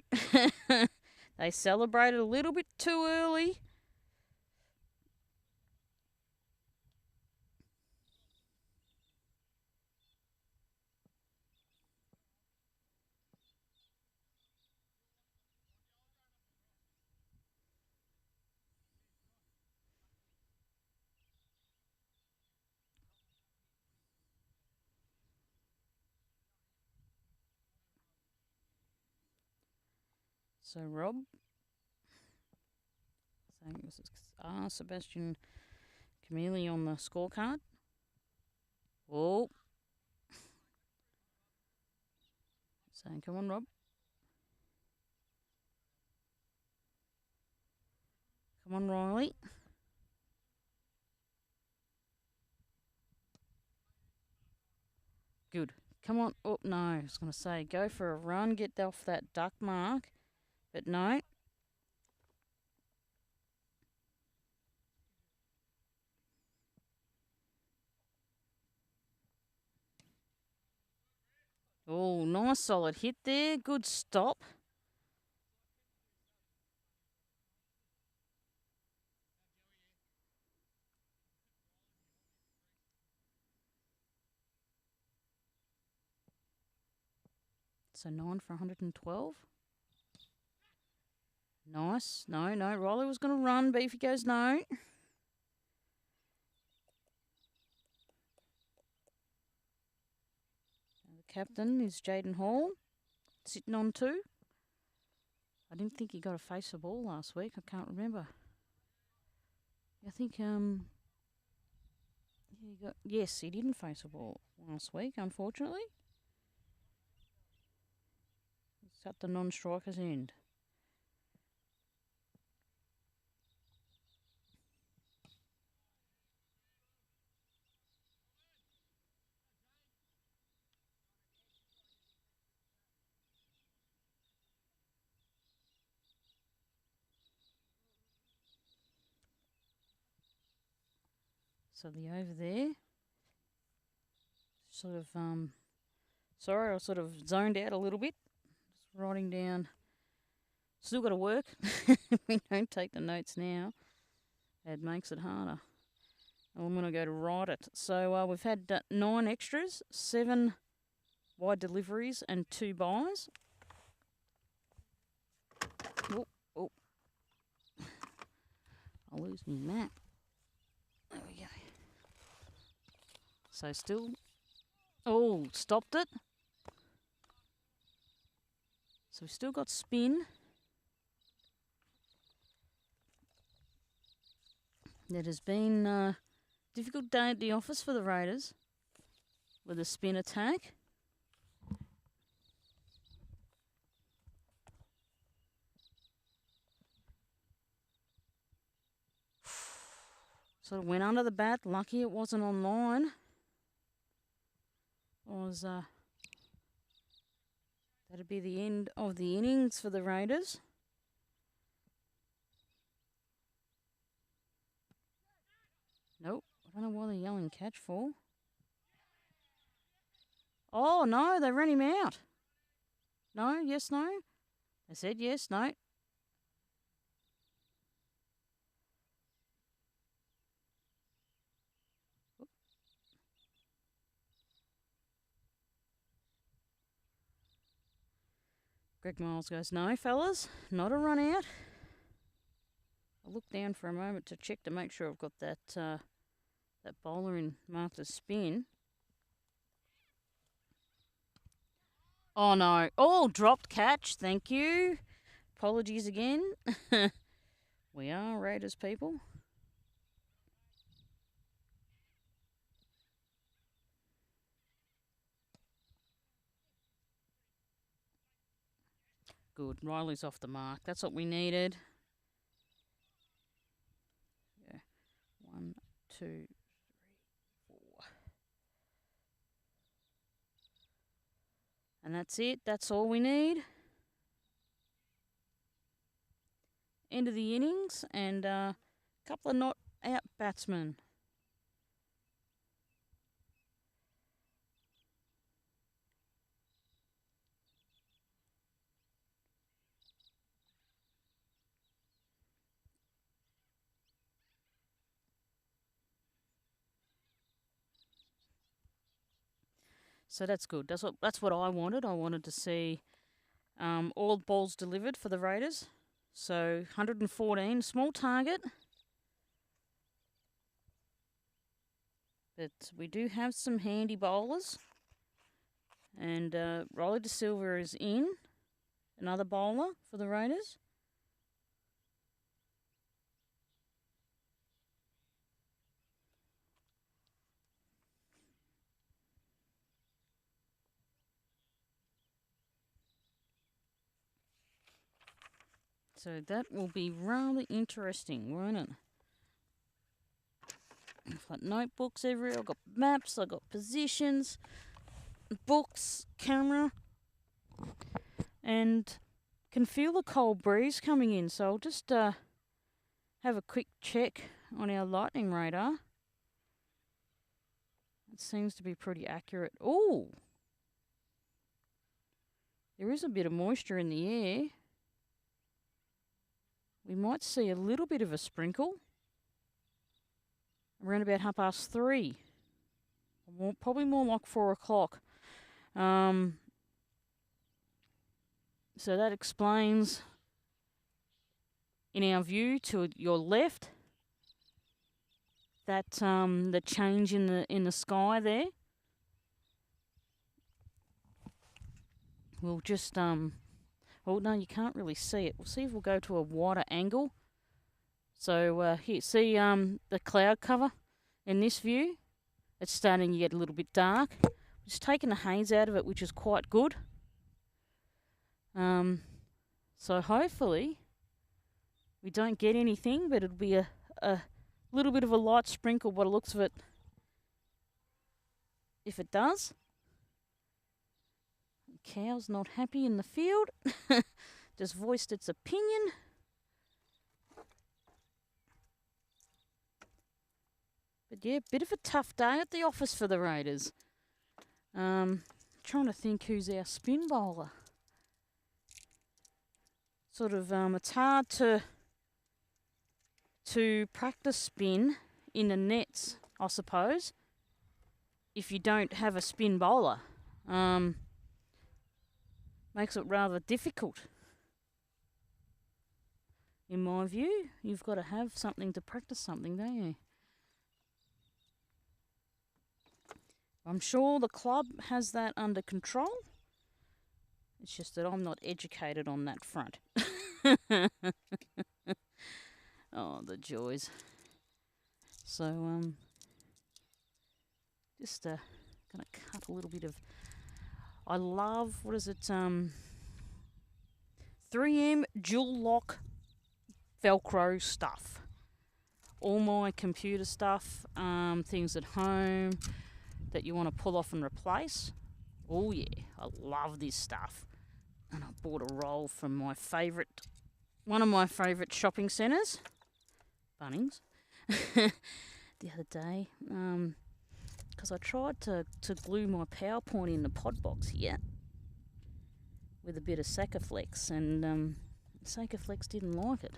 They celebrated a little bit too early. So Rob, saying this is Sebastian Camille on the scorecard. Oh, saying come on Rob. Come on Riley. Good. Come on. Oh no, I was going to say go for a run, get off that duck mark, but no. Oh, nice solid hit there. Good stop. So 9 for 112. Nice. No. Riley was going to run. Beefy goes no. The captain is Jaden Hall, sitting on 2. I didn't think he got a face of ball last week. I can't remember. I think yes, he didn't face a ball last week, unfortunately. It's at the non-striker's end. So the over there, sort of, sorry, I sort of zoned out a little bit. Just writing down Still got to work. We don't take the notes now. It makes it harder. I'm going to go to write it. So we've had 9 extras, 7 wide deliveries and 2 buys. Oh, oh. I'll lose my map. There we go. So still... Oh, stopped it. So we've still got spin. It has been a difficult day at the office for the Raiders with a spin attack. Sort of went under the bat. Lucky it wasn't online. That'd be the end of the innings for the Raiders. Nope. I don't know why they're yelling catch for. Oh, no, they ran him out. No, yes, no. They said yes, no. Greg Miles goes, no, fellas, not a run out. I look down for a moment to check to make sure I've got that bowler in marked as spin. Oh, no. Oh, dropped catch. Thank you. Apologies again. We are Raiders people. Good. Riley's off the mark. That's what we needed. Yeah. 1, 2, 3, 4. And that's it. That's all we need. End of the innings and a couple of not out batsmen. So that's good. That's what I wanted. I wanted to see all balls delivered for the Raiders. So 114, small target. But we do have some handy bowlers. And Riley De Silva is in, another bowler for the Raiders. So that will be rather interesting, won't it? I've got notebooks everywhere, I've got maps, I've got positions, books, camera, and can feel the cold breeze coming in. So I'll just have a quick check on our lightning radar. It seems to be pretty accurate. Oh! There is a bit of moisture in the air. We might see a little bit of a sprinkle around about 3:30. Probably more like 4 o'clock. So that explains, in our view to your left, that the change in the sky there. We'll just oh no, you can't really see it. We'll see if we'll go to a wider angle. So here, see the cloud cover in this view? It's starting to get a little bit dark. Just taking the haze out of it, which is quite good. So hopefully we don't get anything, but it'll be a little bit of a light sprinkle by the looks of it. If it does. Cow's not happy in the field. Just voiced its opinion. But yeah, bit of a tough day at the office for the Raiders. Trying to think who's our spin bowler. sort of it's hard to practice spin in the nets, I suppose, if you don't have a spin bowler. Makes it rather difficult. In my view, you've got to have something to practice something, don't you? I'm sure the club has that under control. It's just that I'm not educated on that front. Oh, the joys. So, just gonna cut a little bit of. I love, what is it? 3M dual lock Velcro stuff. All my computer stuff, things at home that you want to pull off and replace. Oh yeah, I love this stuff. And I bought a roll from one of my favourite shopping centres, Bunnings, the other day. Because I tried to glue my PowerPoint in the pod box here with a bit of Sakaflex, and Sakaflex didn't like it.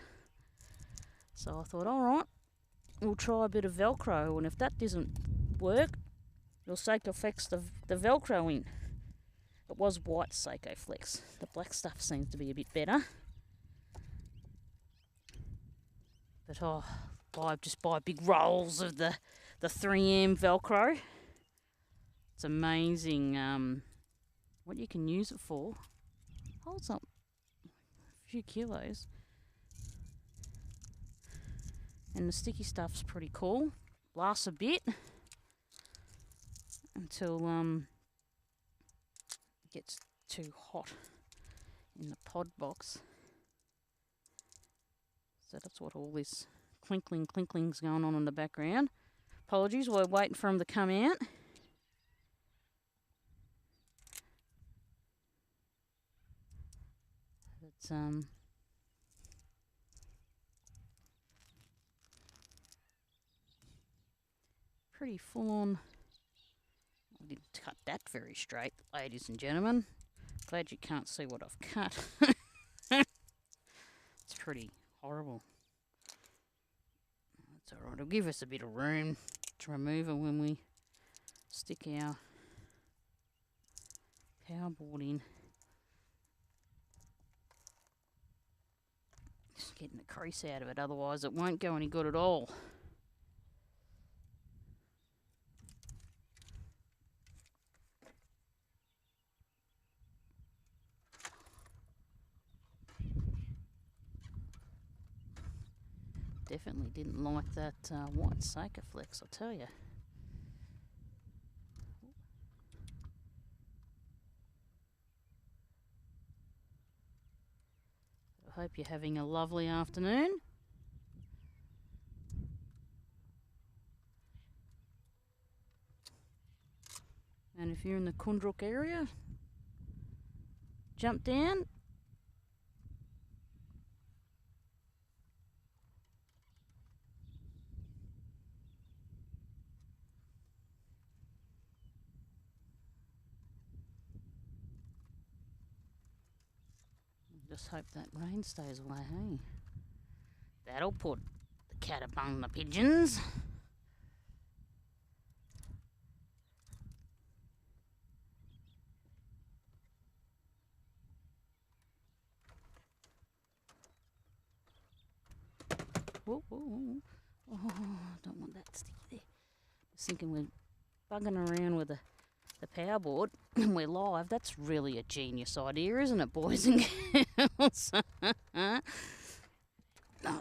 So I thought, alright, we'll try a bit of Velcro, and if that doesn't work, we'll Sakaflex the Velcro in. It was white Sakaflex. The black stuff seems to be a bit better. But just buy big rolls of the 3M Velcro. It's amazing what you can use it for. Holds up a few kilos. And the sticky stuff's pretty cool. Lasts a bit until it gets too hot in the pod box. So that's what all this clinkling's going on in the background. Apologies, we're waiting for them to come out. It's pretty full on. I didn't cut that very straight, ladies and gentlemen. Glad you can't see what I've cut. It's pretty horrible. That's alright, it'll give us a bit of room to remove it when we stick our power board in. Just getting the crease out of it, otherwise it won't go any good at all. Definitely didn't like that white Sakaflex, I'll tell you. I hope you're having a lovely afternoon. And if you're in the Koondrook area, jump down. Just hope that rain stays away, hey? That'll put the cat among the pigeons. Whoa, whoa, whoa. Oh, don't want that sticky there. Just thinking we're bugging around with the power board and we're live. That's really a genius idea, isn't it, boys and girls? Oh,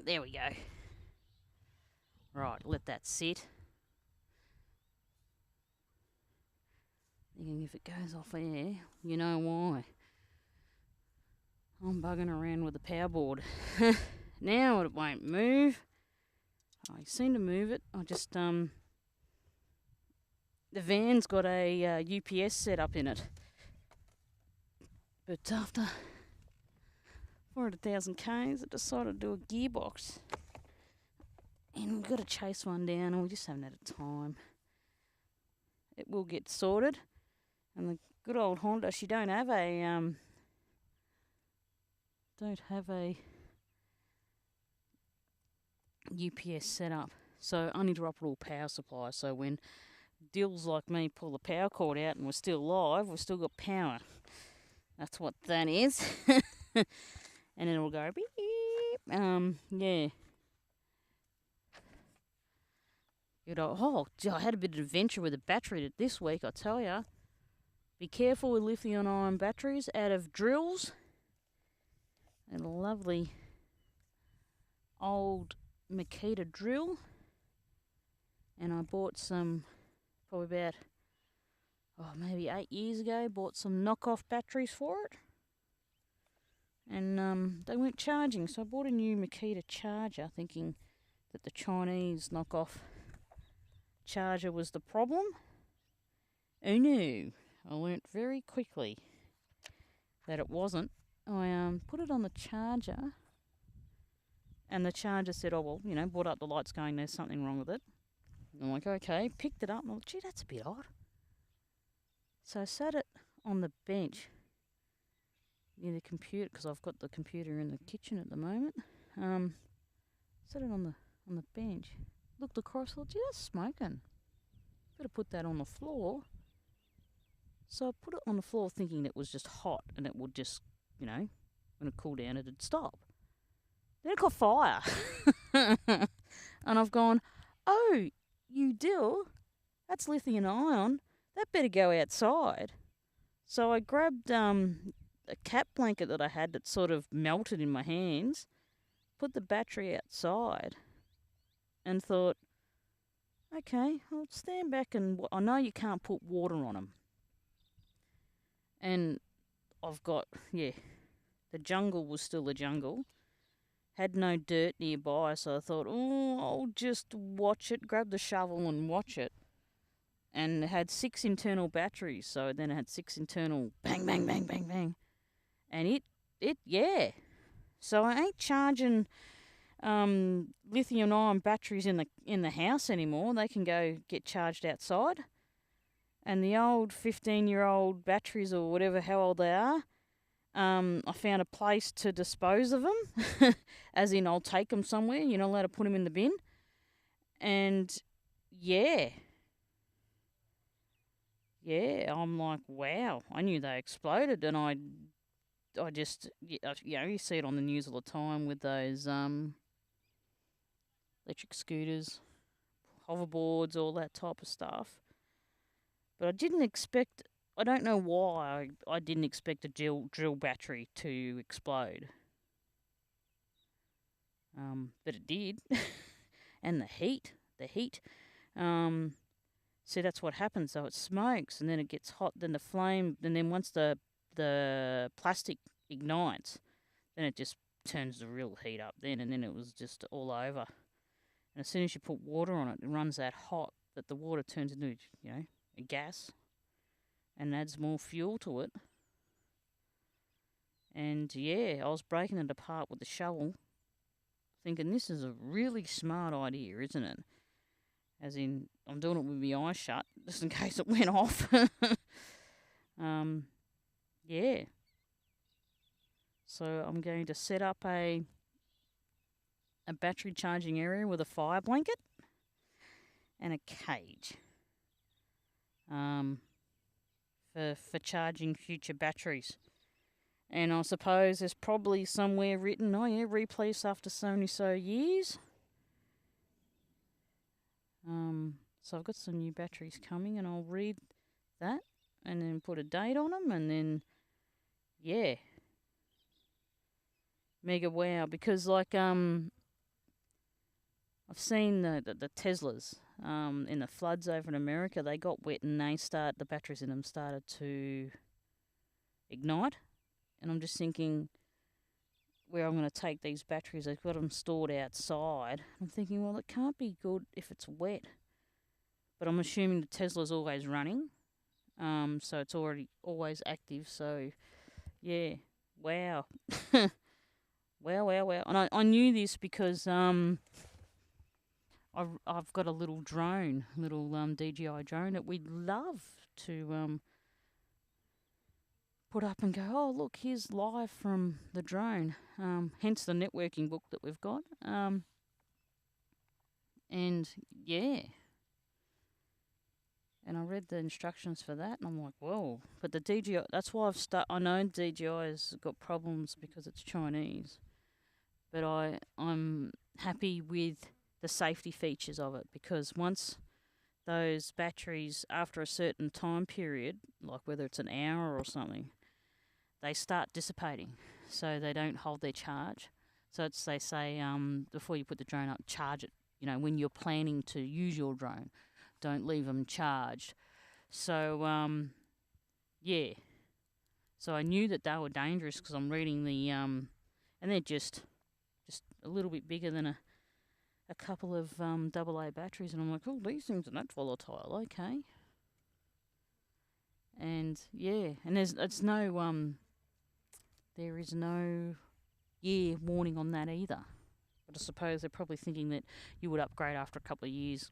there we go. Right, let that sit. Thinking if it goes off air, you know why. I'm bugging around with the power board. Now it won't move. I seem to move it. I just the van's got a UPS set up in it. But after 400,000 Ks, I decided to do a gearbox. And we've got to chase one down, and we just haven't had time. It will get sorted. And the good old Honda, she don't have a don't have a UPS set up, so uninterruptible power supply. So when dills like me pull the power cord out and we're still live, we've still got power. That's what that is. And then it'll go beep. Yeah. I had a bit of adventure with a battery this week, I tell ya. Be careful with lithium-ion batteries out of drills. And a lovely old Makita drill. And I bought some, probably about, maybe 8 years ago, bought some knockoff batteries for it. And they weren't charging, so I bought a new Makita charger, thinking that the Chinese knockoff charger was the problem. Oh no, I learnt very quickly that it wasn't. I put it on the charger, and the charger said, brought up the lights going, there's something wrong with it. And I'm like, okay, picked it up, and I'm like, gee, that's a bit odd. So I sat it on the bench near the computer, because I've got the computer in the kitchen at the moment. Set it on the bench, looked across, thought, gee, that's smoking. Better put that on the floor. So I put it on the floor thinking it was just hot and it would just, when it cooled down, it'd stop. Then it caught fire. And I've gone, oh, you dill, that's lithium ion. That better go outside. So I grabbed a cat blanket that I had that sort of melted in my hands, put the battery outside, and thought, okay, I'll stand back and I know you can't put water on them. And I've got, the jungle was still a jungle. Had no dirt nearby, so I thought, I'll just watch it, grab the shovel and watch it. And it had 6 internal batteries, so then it had 6 internal bang, bang, bang, bang, bang. And it. So I ain't charging lithium-ion batteries in the house anymore. They can go get charged outside. And the old 15-year-old batteries, or whatever, how old they are, I found a place to dispose of them. As in, I'll take them somewhere. You're not allowed to put them in the bin. And, yeah, I'm like, wow. I knew they exploded, and I just, you see it on the news all the time with those electric scooters, hoverboards, all that type of stuff. But I didn't expect, I don't know why I didn't expect a drill battery to explode. But it did. And the heat. So that's what happens. So it smokes, and then it gets hot, then the flame, and then once the plastic ignites, then it just turns the real heat up then, and then it was just all over. And as soon as you put water on it, it runs that hot that the water turns into, a gas and adds more fuel to it. And, I was breaking it apart with the shovel, thinking this is a really smart idea, isn't it? As in, I'm doing it with my eyes shut, just in case it went off. So I'm going to set up a battery charging area with a fire blanket and a cage for charging future batteries. And I suppose there's probably somewhere written, replace after so many years. So I've got some new batteries coming, and I'll read that and then put a date on them, and then, mega wow. Because, I've seen the Teslas in the floods over in America. They got wet, and the batteries in them started to ignite. And I'm just thinking, where I'm going to take these batteries, I've got them stored outside. I'm thinking, well, it can't be good if it's wet. But I'm assuming the Tesla's always running, so it's always active. So, wow. Wow. And I knew this because I've got a little drone, DJI drone that we'd love to put up and go, oh, look, here's live from the drone. Hence the networking book that we've got. And yeah. And I read the instructions for that, and I'm like, whoa. But the DJI, that's why I know DJI's got problems because it's Chinese. But I'm happy with the safety features of it, because once those batteries, after a certain time period, like whether it's an hour or something, they start dissipating, so they don't hold their charge. So it's, they say, before you put the drone up, charge it. You know, when you're planning to use your drone, don't leave them charged. So yeah. So I knew that they were dangerous because I'm reading the and they're just a little bit bigger than a couple of AA batteries, and I'm like, oh, these things are not volatile, okay. And yeah, and there is no warning on that either. But I suppose they're probably thinking that you would upgrade after a couple of years.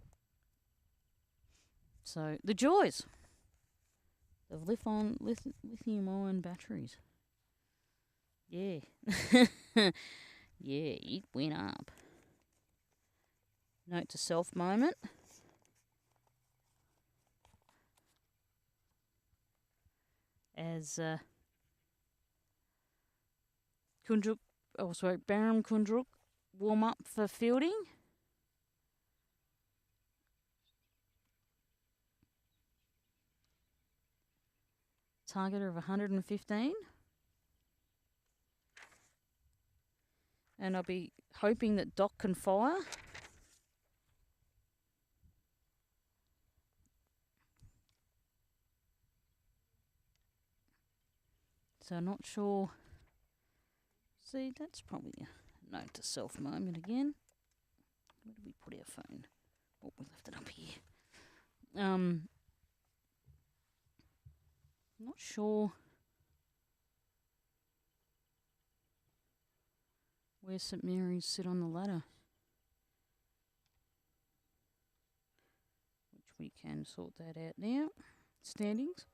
So the joys of lithium-ion batteries. Yeah. Yeah, it went up. Note to self moment. As Barham Koondrook warm up for fielding. Target of 115. And I'll be hoping that Doc can fire. So I'm not sure. See, that's probably a note to self moment again. Where did we put our phone? Oh, we left it up here. Not sure where St Mary's sit on the ladder, which we can sort that out now. Standings.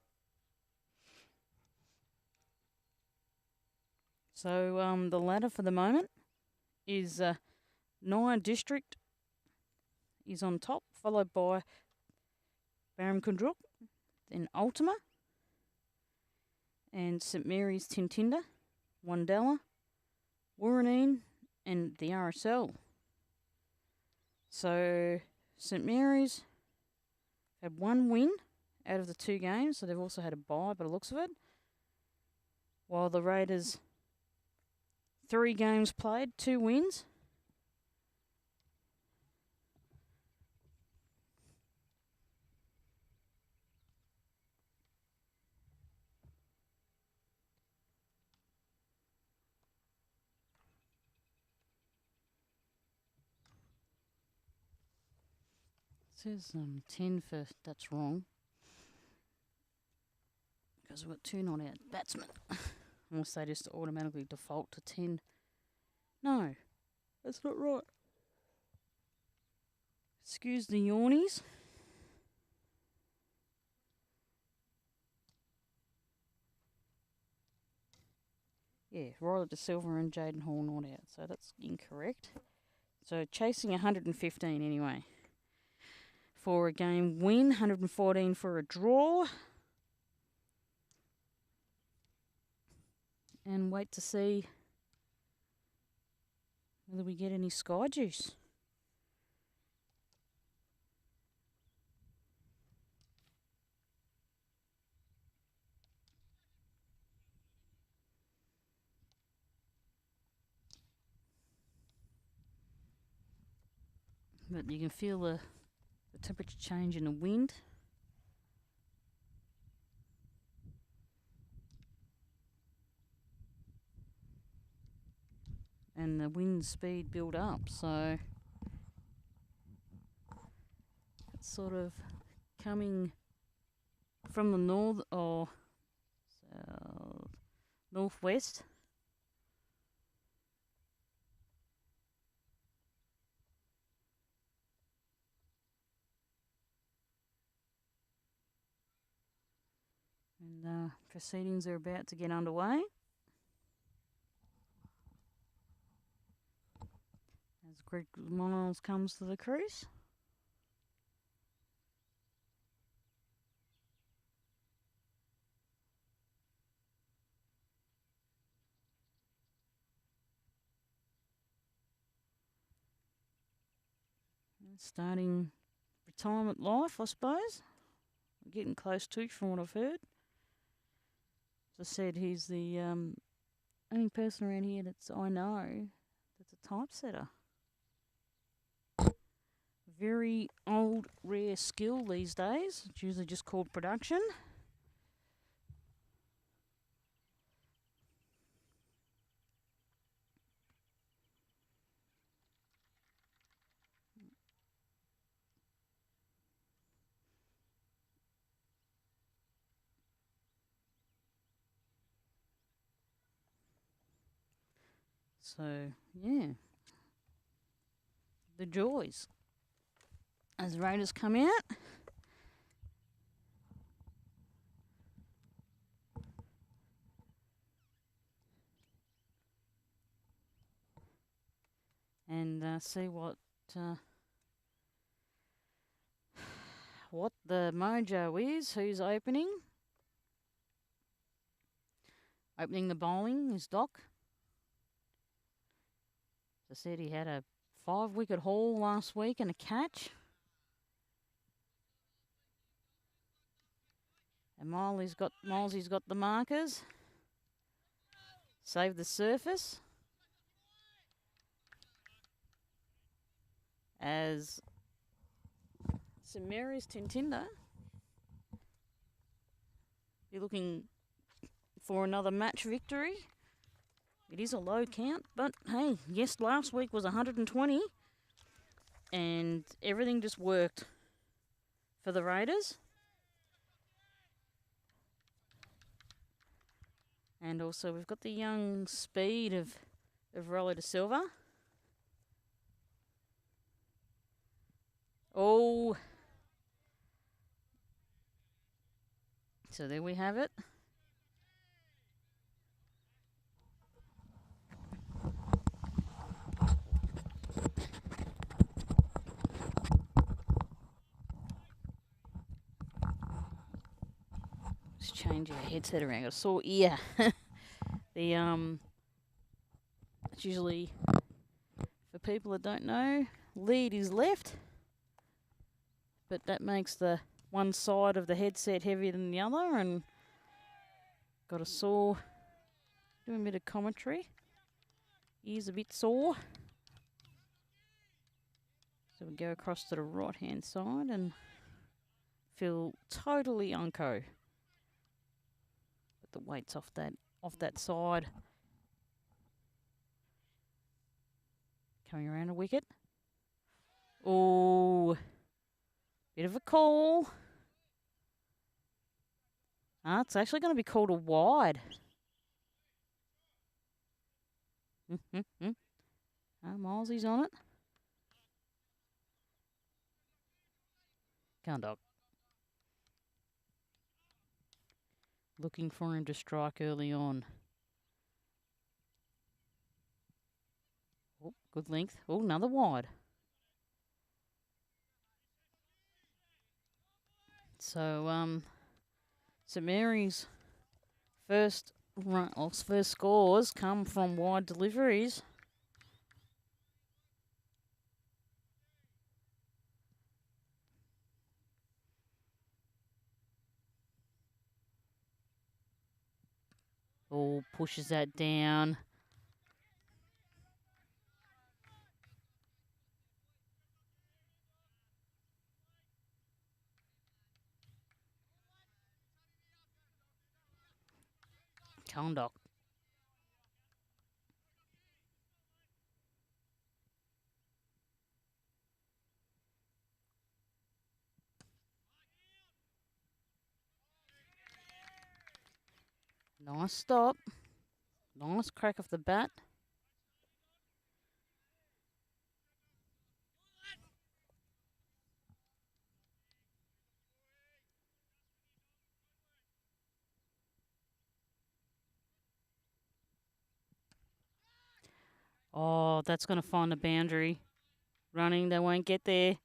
So the ladder for the moment is Nine District is on top, followed by Barham Koondrook, then Ultima, and St Mary's Tyntynder, Wandella, Warraneen, and the RSL. So St Mary's had one win out of the 2 games, so they've also had a bye by the looks of it. While the Raiders, 3 games played, 2 wins. It says 10 for, that's wrong. Because we've got 2 not out batsmen. Unless they just automatically default to 10. No, that's not right. Excuse the yawnies. Yeah, Riley De Silva and Jaden Hall not out, so that's incorrect. So chasing 115 anyway. For a game win, 114 for a draw. And wait to see whether we get any sky juice. But you can feel the temperature change in the wind. And the wind speed build up, so it's sort of coming from the north or south, northwest. And Proceedings are about to get underway. As Greg Miles comes to the crease. Starting retirement life, I suppose. Getting close to, from what I've heard. As I said, he's the only person around here I know that's a typesetter. Very old, rare skill these days. It's usually just called production. So, yeah. The joys. As Raiders come out. And see what the mojo is. Who's opening? Opening the bowling is Doc. As I said, he had a 5-wicket haul last week and a catch. And Miley's got the markers. Save the surface. As St Mary's Tyntynder be looking for another match victory. It is a low count, but hey, yes, last week was 120 and everything just worked for the Raiders. And also we've got the young speed of Rollo da Silva. Oh. So there we have it. Just change your headset around. Got a sore ear. It's usually, for people that don't know, lead is left, but that makes the one side of the headset heavier than the other, and got a sore, doing a bit of commentary, ears a bit sore. So we go across to the right hand side and feel totally unco. But the weight's off that side. Coming around a wicket. Oh, bit of a call. It's actually going to be called a wide. Miles's on it. Koondrook. Looking for him to strike early on. Oh, good length. Oh, another wide. So, St Mary's first scores come from wide deliveries. Oh, pushes that down. Koondrook. Nice stop. Nice crack off the bat. Oh, that's going to find a boundary. Running, they won't get there.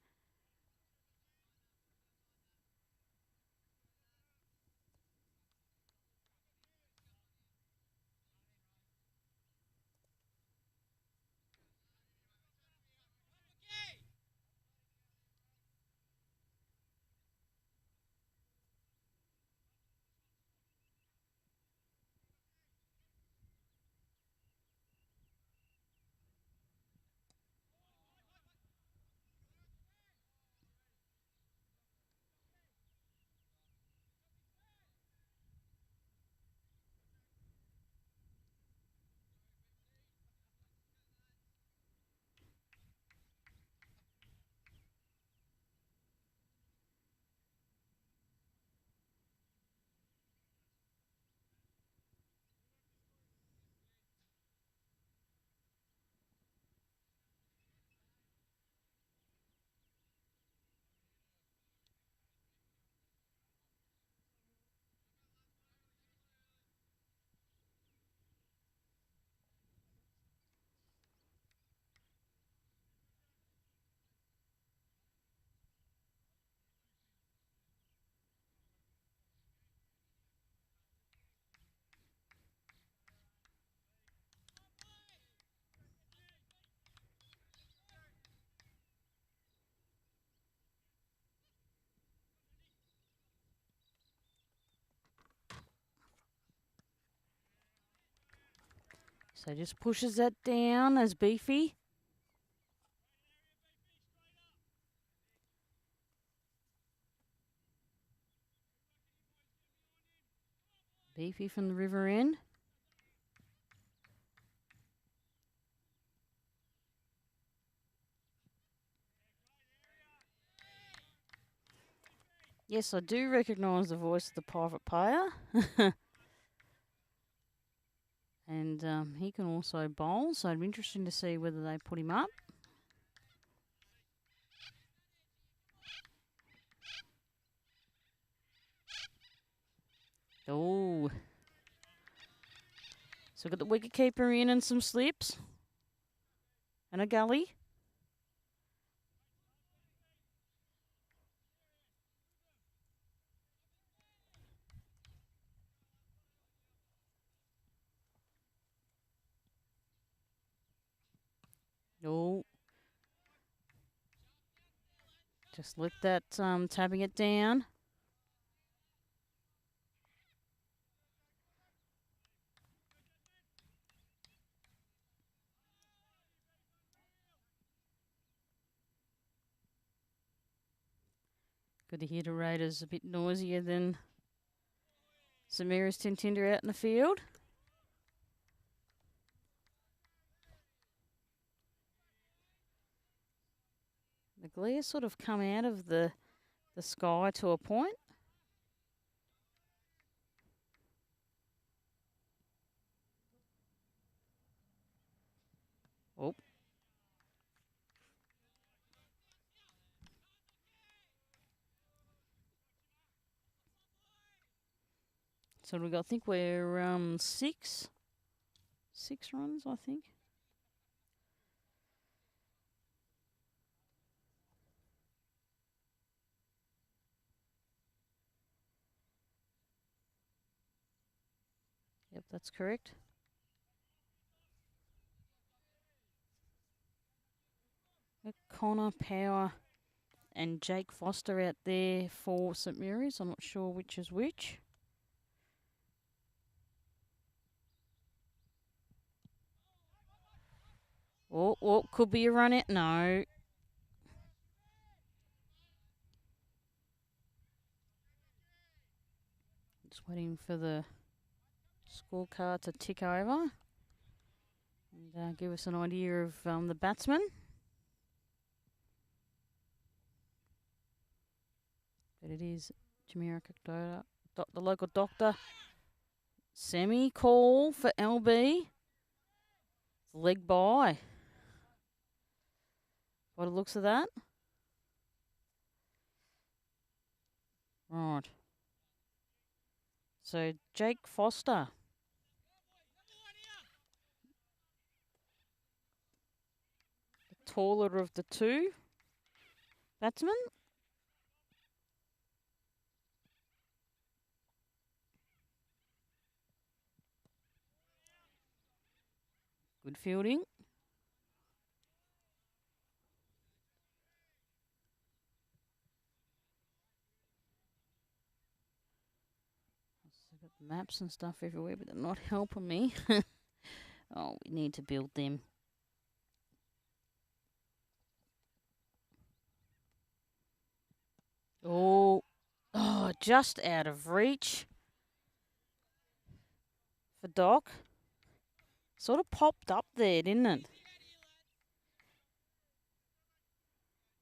So just pushes that down as Beefy. Beefy from the river end. Yes, I do recognise the voice of the private player. And he can also bowl, so it'd be interesting to see whether they put him up. Oh. So we've got the wicket keeper in and some slips. And a gully. Oh. Just let that tapping it down. Good to hear the Raiders a bit noisier than Samira's Tyntynder out in the field. The glare sort of come out of the sky to a point. Oh. So we got, I think we're six runs, I think. Yep, that's correct. Connor Power and Jake Foster out there for St Mary's. I'm not sure which is which. Oh, could be a run out. No. Just waiting for the scorecard to tick over and give us an idea of the batsman. But it is Jamira Kakdota, the local doctor. Semi-call for LB. Leg by. What it looks of that. Right. So Jake Foster. taller of the two batsmen. Good fielding. I've got maps and stuff everywhere, but they're not helping me. Oh, we need to build them. Oh, just out of reach for Doc. Sort of popped up there, didn't it?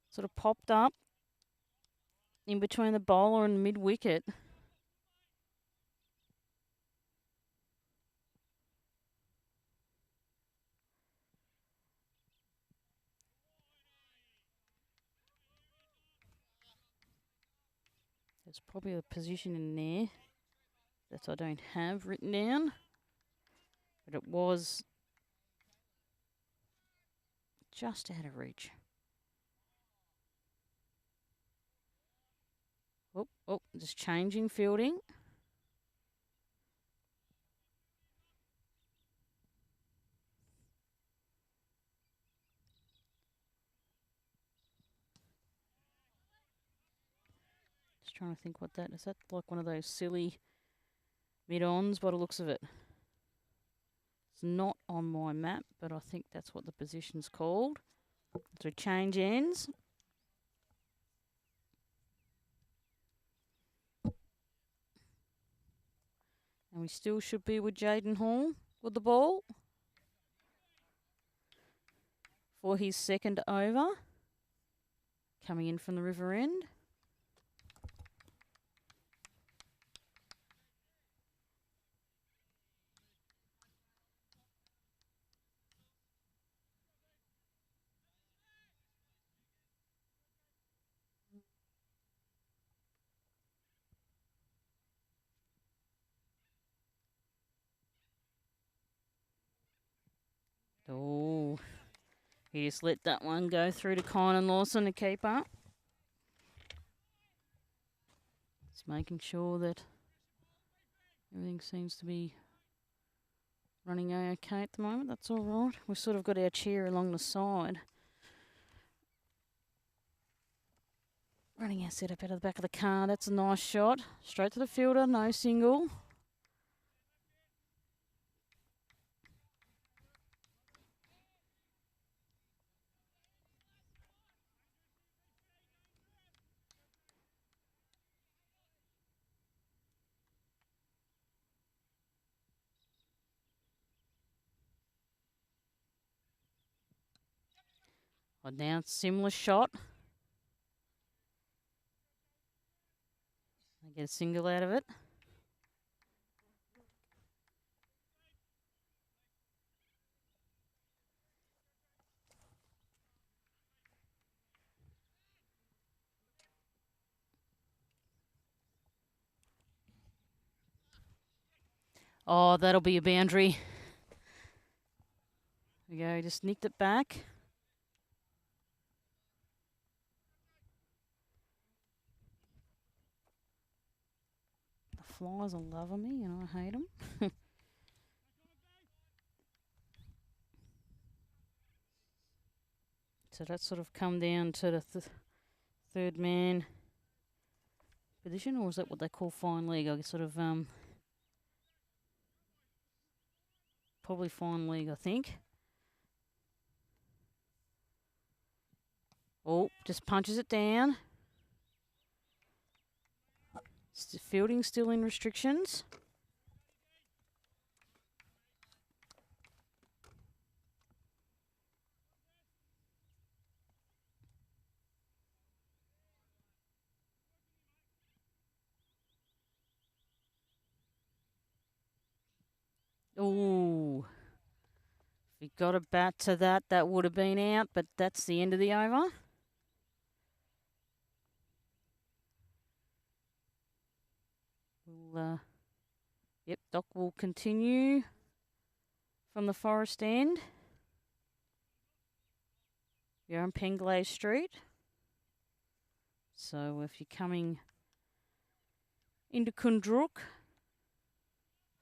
Sort of popped up in between the bowler and mid wicket. There's probably a position in there that I don't have written down, but it was just out of reach. Oh, just changing fielding. Just trying to think what that is. That like one of those silly mid-ons by the looks of it. It's not on my map, but I think that's what the position's called. So change ends. And we still should be with Jaden Hall with the ball for his second over. Coming in from the river end. Oh, he just let that one go through to Kynan Lawson, the keeper. Just making sure that everything seems to be running okay at the moment. That's all right. We've sort of got our chair along the side. Running our setup out of the back of the car. That's a nice shot. Straight to the fielder, no single. Oh, now similar shot. I get a single out of it. Oh, that'll be a boundary. There we go, just nicked it back. The flies are loving me and I hate them. So that's sort of come down to the third man position, or is that what they call fine leg? I guess sort of probably fine leg, I think. Oh, just punches it down. Fielding still in restrictions. Oh, if we got a bat to that, that would have been out, but that's the end of the over. Yep, Doc will continue from the forest end. You're on Penglay Street. So if you're coming into Koondrook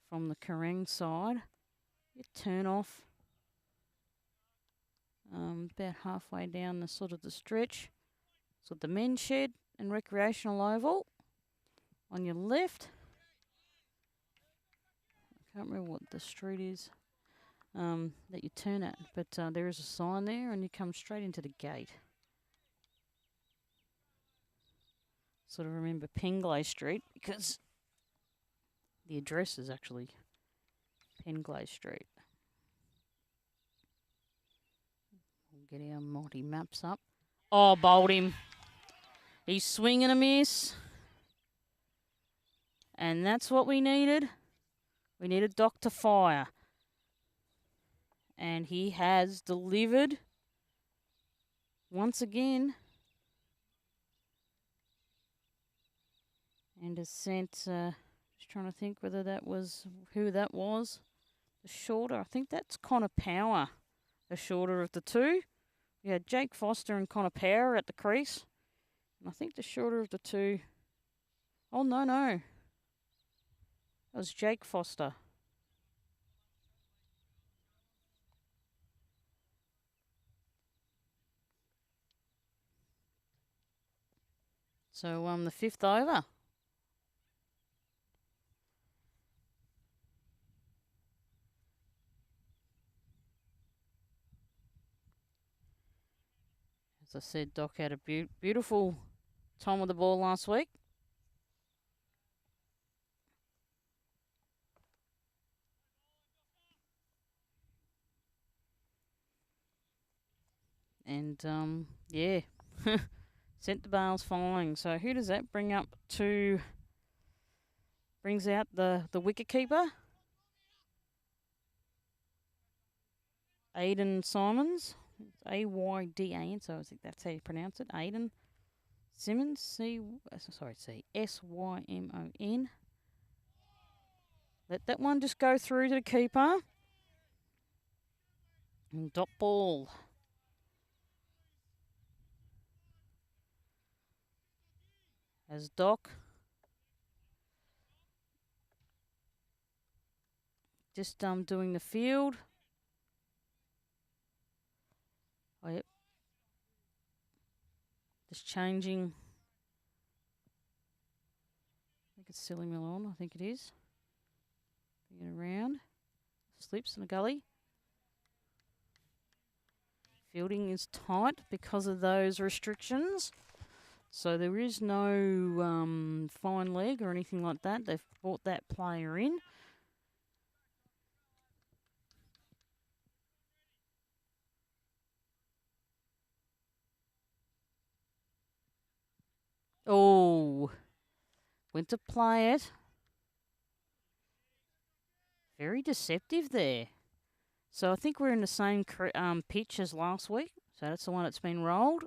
from the Kerrang side, you turn off about halfway down the sort of the stretch. So the men's shed and recreational oval on your left. I can't remember what the street is that you turn at, but there is a sign there and you come straight into the gate. Sort of remember Penglay Street because the address is actually Penglay Street. We'll get our mighty maps up. Oh, bowled him. He's swinging a miss. And that's what we needed. We needed Doc to fire. And he has delivered once again. And has sent, just trying to think whether that was, who that was. The shorter, I think that's Connor Power, the shorter of the two. We had Jake Foster and Connor Power at the crease. And I think the shorter of the two, oh no, that was Jake Foster. So the fifth over. As I said, Doc had a beautiful time with the ball last week. And, yeah, sent the bails flying. So who does that bring up to, brings out the wicket keeper? Aiden Simons. It's A-Y-D-A-N, so I think that's how you pronounce it. Aiden Simmons, S-Y-M-O-N. Let that one just go through to the keeper. And dot ball. As Doc just doing the field. Oh, yep. Just changing. I think it's Silly Milon, I think it is. Bring it around. Slips in the gully. Fielding is tight because of those restrictions. So there is no fine leg or anything like that. They've brought that player in. Oh, went to play it. Very deceptive there. So I think we're in the same pitch as last week. So that's the one that's been rolled.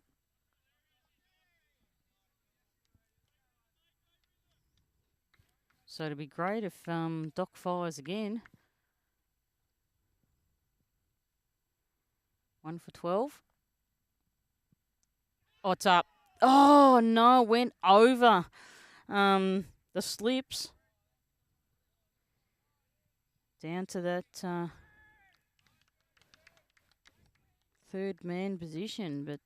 So it'd be great if Doc fires again. 1 for 12. Oh, it's up. Oh, no, it went over the slips. Down to that third man position, but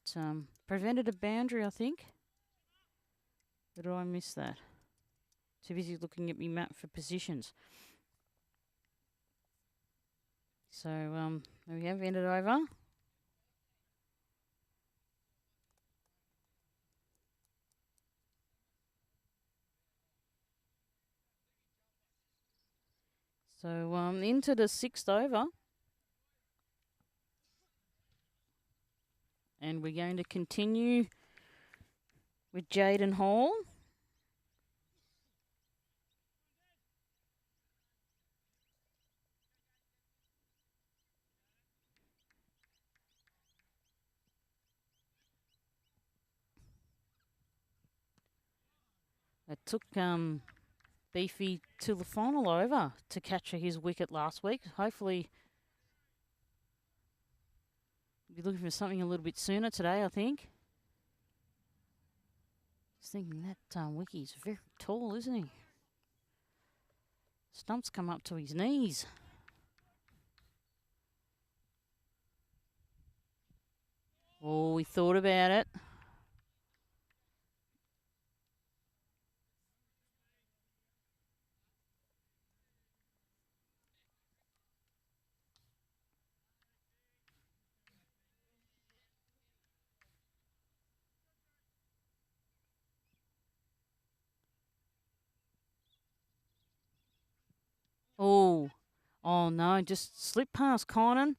prevented a boundary, I think. Or did I miss that? Too busy looking at me map for positions. So there we have ended over. So into the sixth over. And we're going to continue with Jaden Hall. It took Beefy to the final over to capture his wicket last week. Hopefully Be looking for something a little bit sooner today, I think. Just thinking that Wiki's very tall, isn't he? Stumps come up to his knees. Oh, we thought about it. Oh, oh no, just slipped past Conan.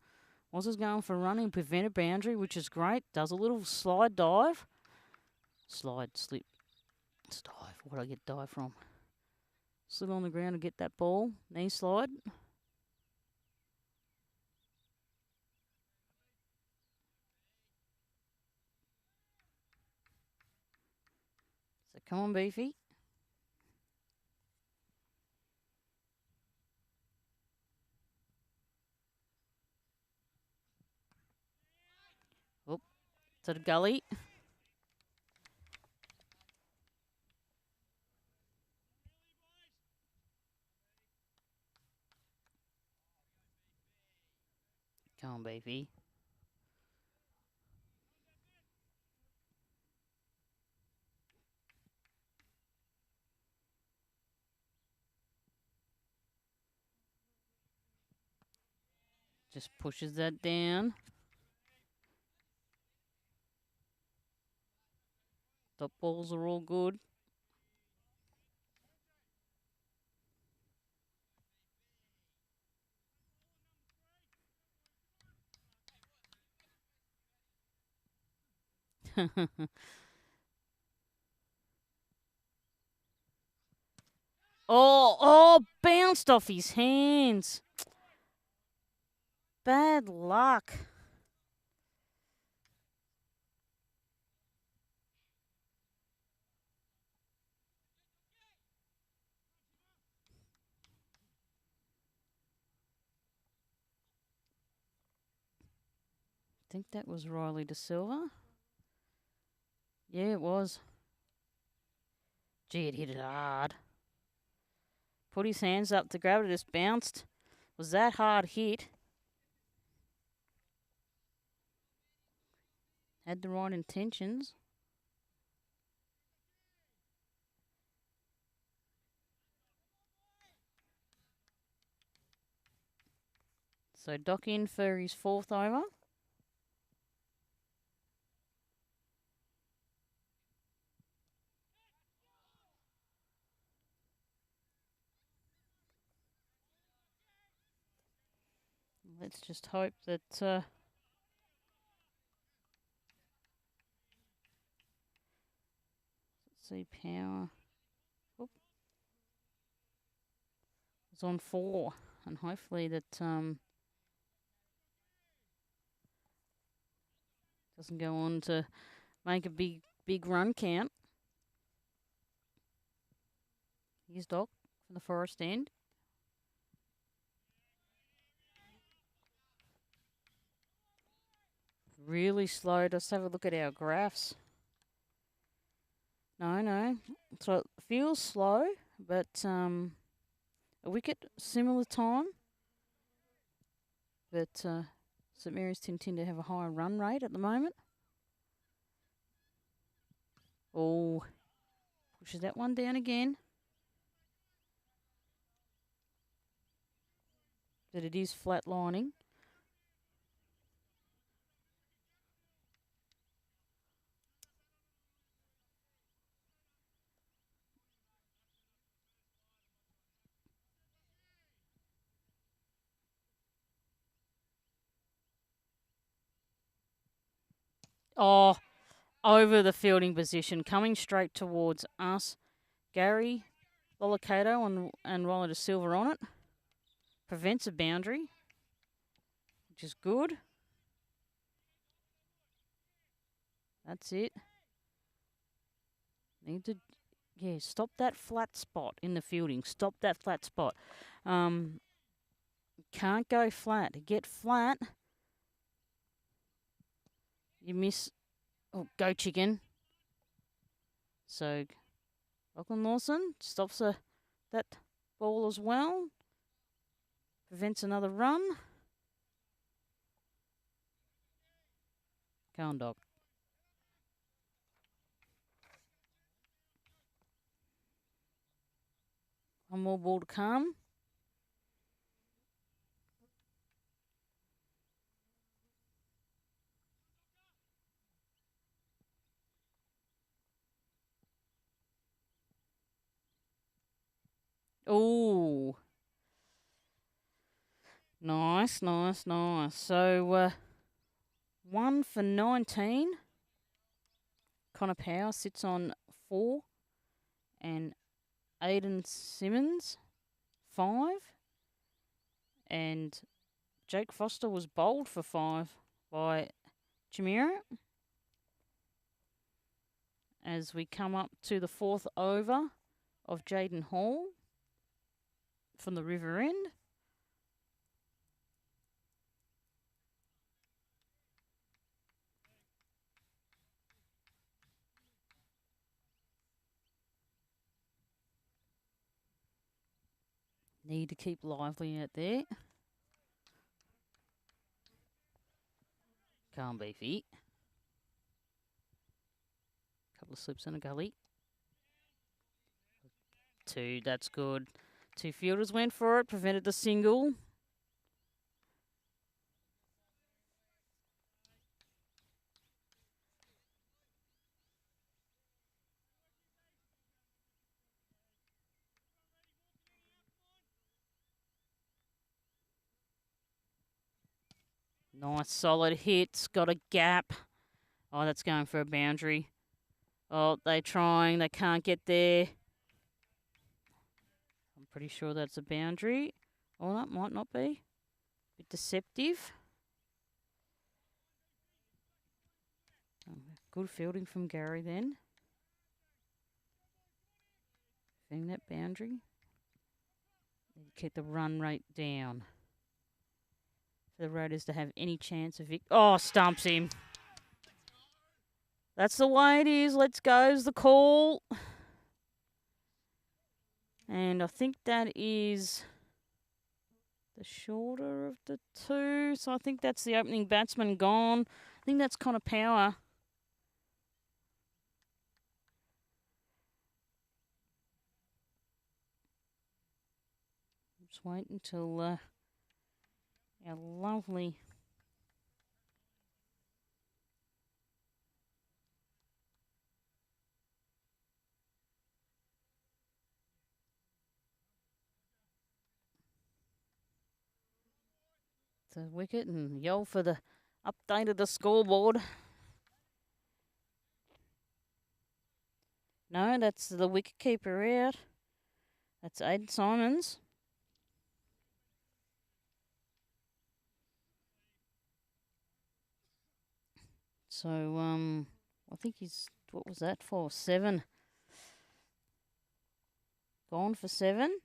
Was going for running, prevent a boundary, which is great. Does a little slide dive. Slide, slip, dive. Where did I get dive from? Slid on the ground to get that ball. Knee slide. So come on, Beefy. Oh, to the gully. Come on, Beefy. Just pushes that down. Top balls are all good. Oh, bounced off his hands. Bad luck. I think that was Riley De Silva. Yeah, it was. Gee, it hit it hard. Put his hands up to grab it, just bounced. Was that hard hit? Had the right intentions. So Doc in for his fourth over. Let's just hope that let's see power. Oop. It's on 4, and hopefully that doesn't go on to make a big run count. Here's Doc for the Forest End. Really slow. Let's have a look at our graphs. No. So it feels slow, but a wicket similar time. But St Mary's Tyntynder have a higher run rate at the moment. Oh, pushes that one down again. But it is flatlining. Oh, over the fielding position, coming straight towards us. Gary Lolacato and Riley De Silva on it. Prevents a boundary, which is good. That's it. Need to, stop that flat spot in the fielding. Stop that flat spot. Can't go flat. Get flat. You miss. Oh, go chicken. So, Lachlan Lawson stops that ball as well. Prevents another run. Go on, dog. One more ball to come. Oh, nice, nice, nice. So, 1 for 19. Connor Power sits on 4. And Aiden Simmons, 5. And Jake Foster was bowled for 5 by Chimera. As we come up to the 4th over of Jaden Hall from the River End. Need to keep lively out there. Calm beefy. Couple of slips in a gully. 2, that's good. 2 fielders went for it, prevented the single. Nice solid hits, got a gap. Oh, that's going for a boundary. Oh, they're trying, they can't get there. I'm pretty sure that's a boundary. Oh, that might not be. Bit deceptive. Good fielding from Gary then. Finding that boundary. Keep the run rate down. For the Raiders to have any chance of victory. Oh, stumps him. That's the way it is. Let's go's the call. And I think that is the shorter of the 2. So I think that's the opening batsman gone. I think that's Connor Power. Just wait until our lovely the wicket and yell for the update of the scoreboard. No, that's the wicket keeper out. That's Aiden Simons. So, I think he's, what was that for? 7. Gone for 7.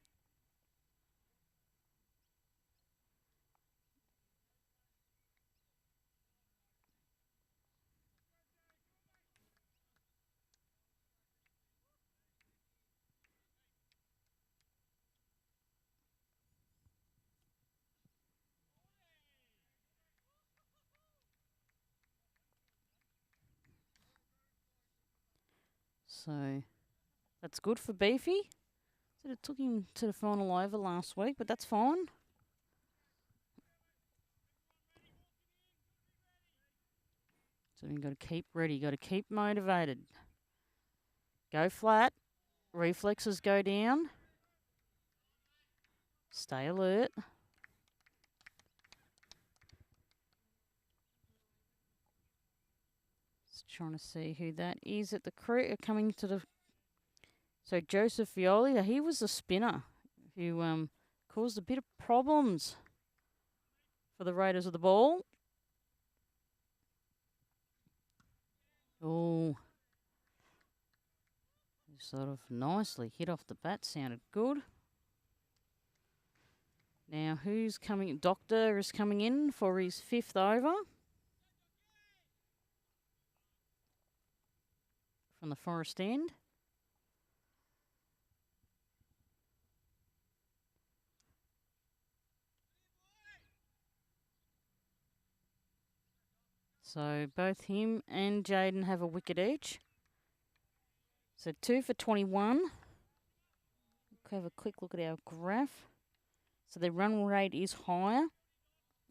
So, that's good for Beefy. So it took him to the final over last week, but that's fine. So you've got to keep ready, got to keep motivated. Go flat, reflexes go down. Stay alert. Just trying to see who that is at the crew coming to the. So Joseph Violi, he was the spinner who caused a bit of problems for the Raiders of the ball. Oh, sort of nicely hit off the bat, sounded good. Now who's coming? Doctor is coming in for his 5th over. from the Forest End. So both him and Jaden have a wicket each. So 2 for 21. Have a quick look at our graph. So their run rate is higher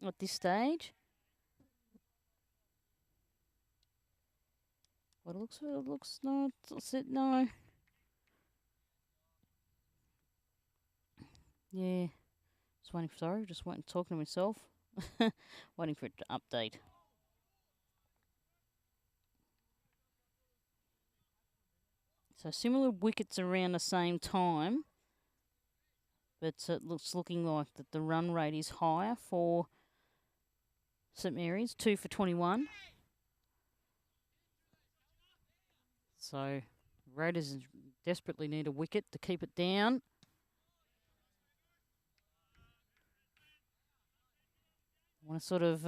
at this stage. What it looks not. No. Yeah. Just waiting, talking to myself. Waiting for it to update. So similar wickets around the same time, but it's looking like that the run rate is higher for St Mary's, 2 for 21. So Raiders desperately need a wicket to keep it down. Want to sort of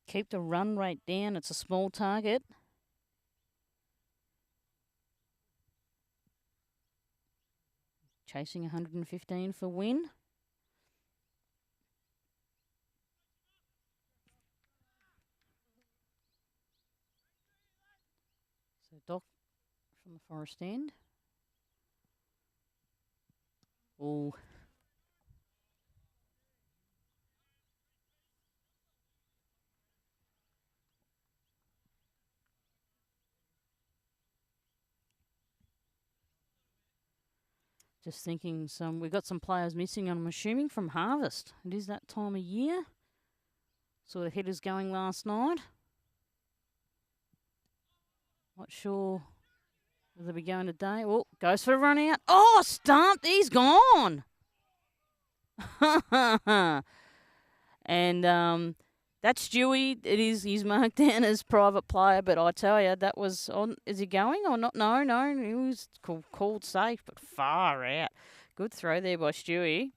keep the run rate down. It's a small target. Chasing 115 for win. So Doc from the Forest End. Oh. Just thinking we've got some players missing, I'm assuming, from Harvest. It is that time of year. Saw the hitters going last night. Not sure whether they'll be going today. Oh, goes for a run out. Oh, stumped. He's gone. And that's Stewie. He's marked down as private player, but I tell you, that was on. Is he going or not? No, he was called safe, but far out. Good throw there by Stewie.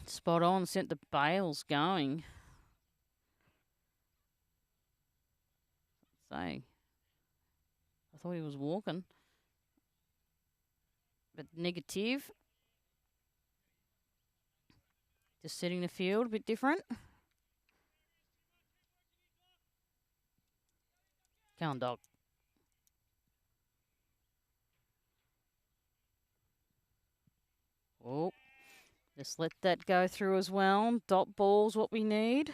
Spot on, sent the bails going. So, I thought he was walking. But negative. Just setting the field a bit different. Go on, dog. Oh, just let that go through as well. Dot ball's what we need.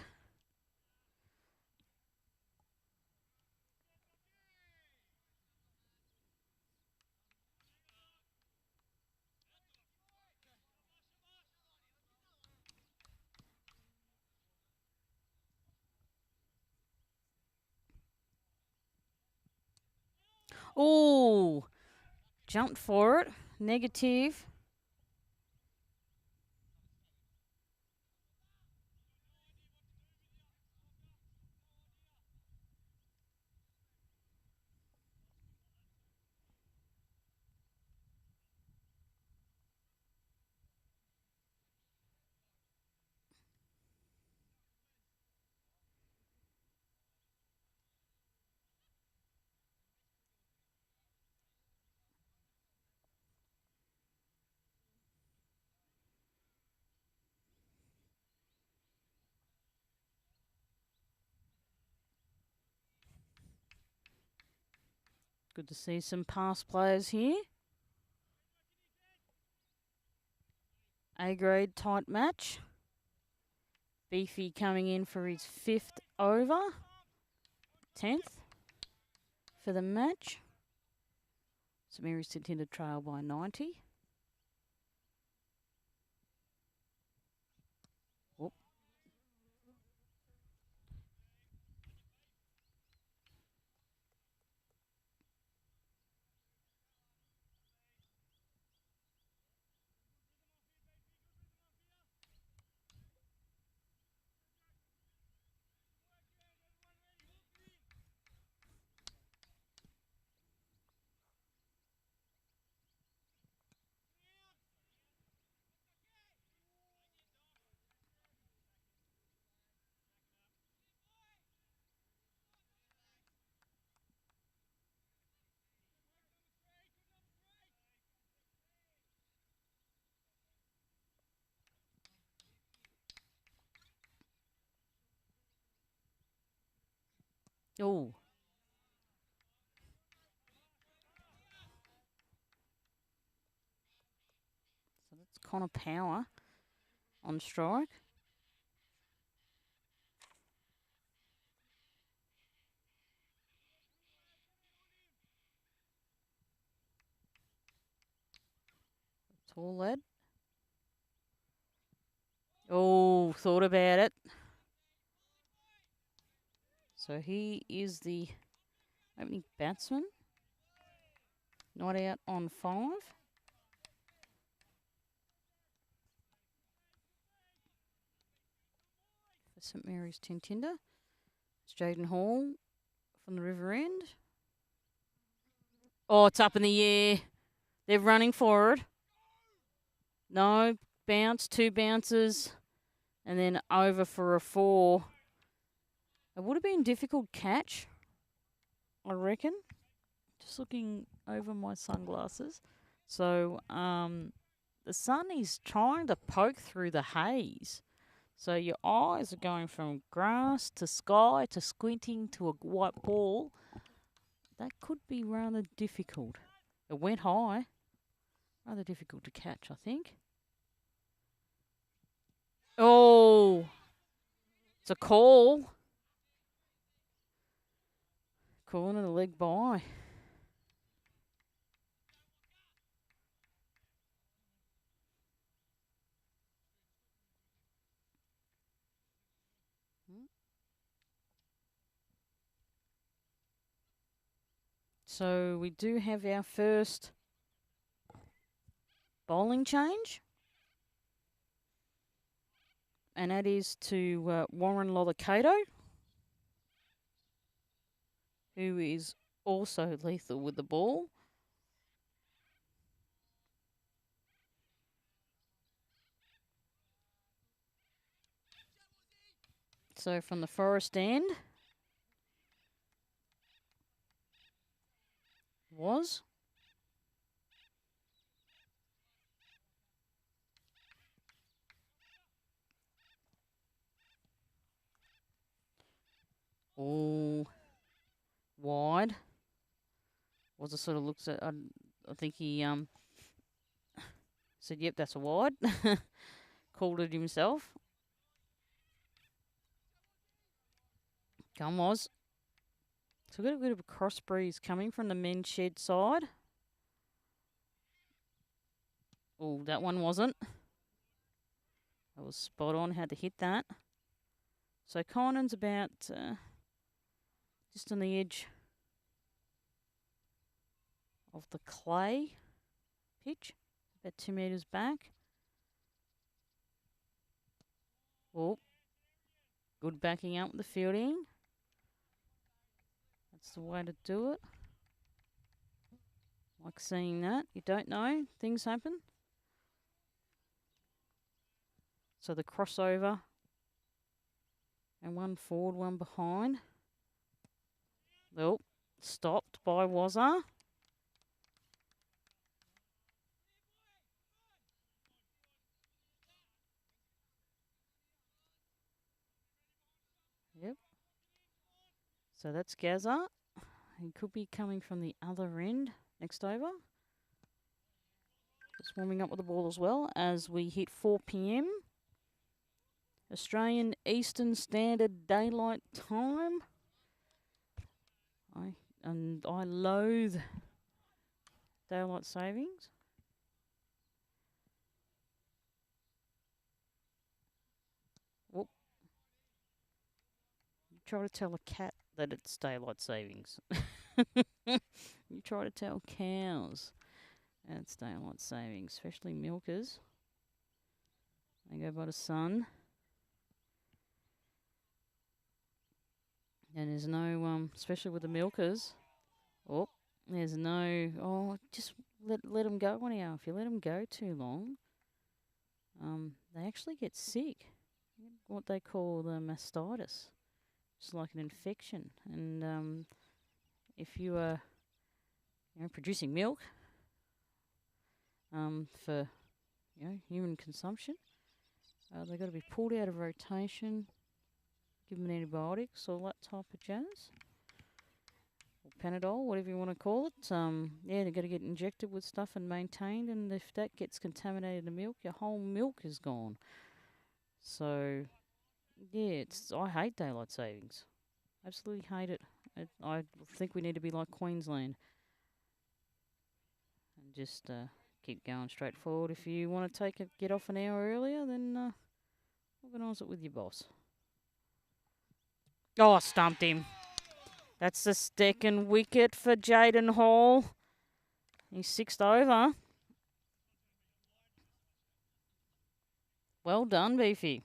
Oh, jumped for it. Negative. Good to see some past players here. A grade tight match. Beefy coming in for his 5th over. 10th for the match. St Mary's Tyntynder trail by 90. Whoop. Oh. So that's Connor Power on strike. Tall lad. Oh, thought about it. So he is the opening batsman. Not out on 5. For St Mary's Tyntynder. It's Jaden Hall from the River End. Oh, it's up in the air. They're running for it. No, bounce, 2 bounces, and then over for a 4. It would have been a difficult catch, I reckon. Just looking over my sunglasses. So the sun is trying to poke through the haze. So your eyes are going from grass to sky to squinting to a white ball. That could be rather difficult. It went high. Rather difficult to catch, I think. Oh, it's a call. Calling it a leg by. So we do have our first bowling change. And that is to Warren Lollicato, who is also lethal with the ball. So from the Forest End was all wide. Was it sort of looks at? I think he said, "Yep, that's a wide." Called it himself. Come was. So we've got a bit of a cross breeze coming from the men's shed side. Oh, that one wasn't. I was spot on. Had to hit that. So Conan's about just on the edge of the clay pitch, about 2 metres back. Oh, good backing up with the fielding. That's the way to do it. Like seeing that. You don't know. Things happen. So the crossover. And one forward, one behind. Oh, stopped by Wazza. Yep. So that's Gazza. He could be coming from the other end. Next over. Just warming up with the ball as well as we hit 4 p.m. Australian Eastern Standard Daylight Time. I loathe daylight savings. Whoop. You try to tell a cat that it's daylight savings. You try to tell cows that it's daylight savings, especially milkers. They go by the sun. And there's no, especially with the milkers. Oh, there's no. Oh, just let them go 1 hour. If you let them go too long, they actually get sick. What they call the mastitis. It's like an infection. And if you are, producing milk, for, human consumption, they've got to be pulled out of rotation, given antibiotics, all that type of jazz. Panadol, whatever you want to call it. Yeah, they've got to get injected with stuff and maintained, and if that gets contaminated in the milk, your whole milk is gone. So, yeah, I hate daylight savings. Absolutely hate it. I think we need to be like Queensland and just keep going straight forward. If you want to get off an hour earlier, then organise it with your boss. Oh, stumped him. That's the second wicket for Jaden Hall. He's 6th over. Well done, Beefy.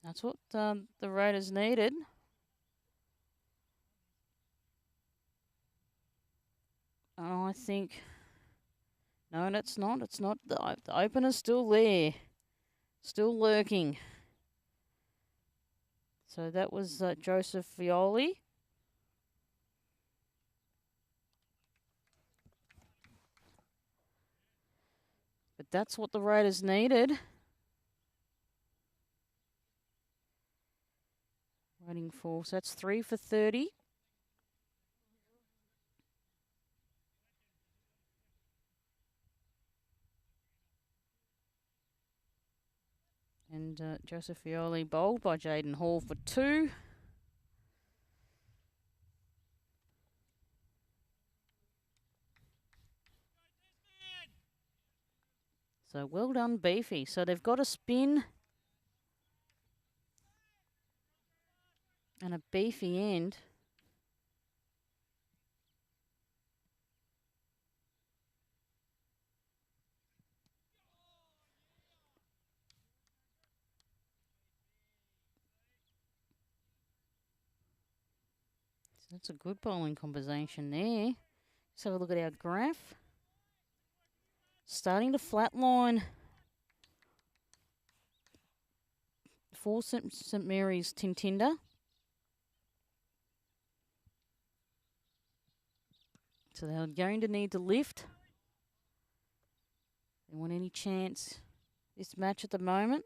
That's what the Raiders needed. I think... No, it's not. It's not. The opener's still there. Still lurking. So that was Joseph Violi. But that's what the Raiders needed. Waiting for... So that's 3 for 30. And Joseph Violi bowled by Jaden Hall for 2. So well done, Beefy. So they've got a spin and a beefy end. So that's a good bowling composition there. Let's have a look at our graph. Starting to flatline for St Mary's Tyntynder. So they're going to need to lift. They want any chance this match at the moment.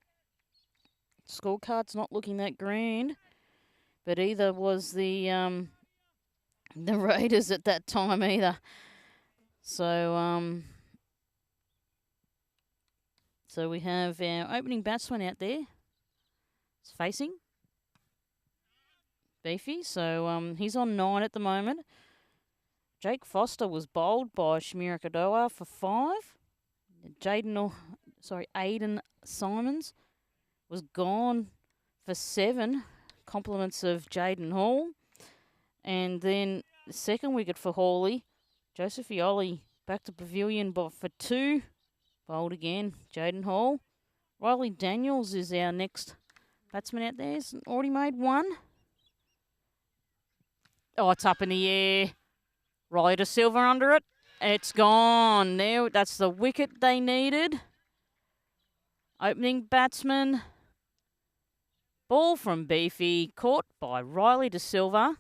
Scorecard's not looking that grand, but either was the Raiders at that time either. So so we have our opening batsman out there. It's facing Beefy. So he's on 9 at the moment. Jake Foster was bowled by Shamira Kadoa for 5. Aiden Simons was gone for 7. Compliments of Jaden Hall. And then the second wicket for Hawley, Joseph Violi back to pavilion for 2. Bowled again, Jaden Hall. Riley Daniels is our next batsman out there. He's already made 1. Oh, it's up in the air. Riley De Silva under it. It's gone. There, that's the wicket they needed. Opening batsman. Ball from Beefy, caught by Riley De Silva.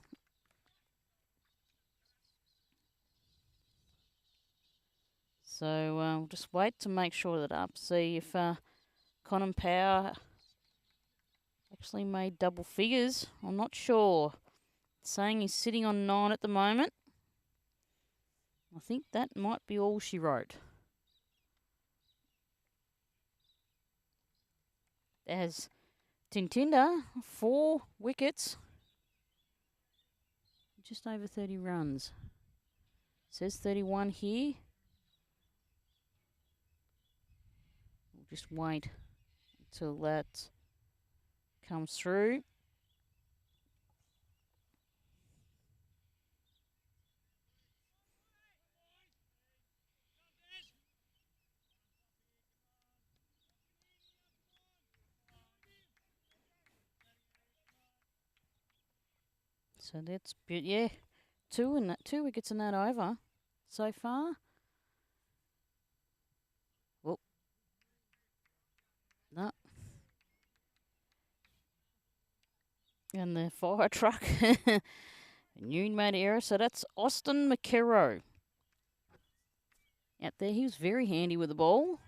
So we'll just wait to make sure that up. See if Conan Power actually made double figures. I'm not sure. It's saying he's sitting on 9 at the moment. I think that might be all she wrote. There's Tyntynder, 4 wickets. Just over 30 runs. It says 31 here. We'll just wait until that comes through. So that's, yeah, 2 wickets in that over so far. Whoop. No. And the fire truck. New made error, so that's Austin McKerrow. Out there, he was very handy with the ball.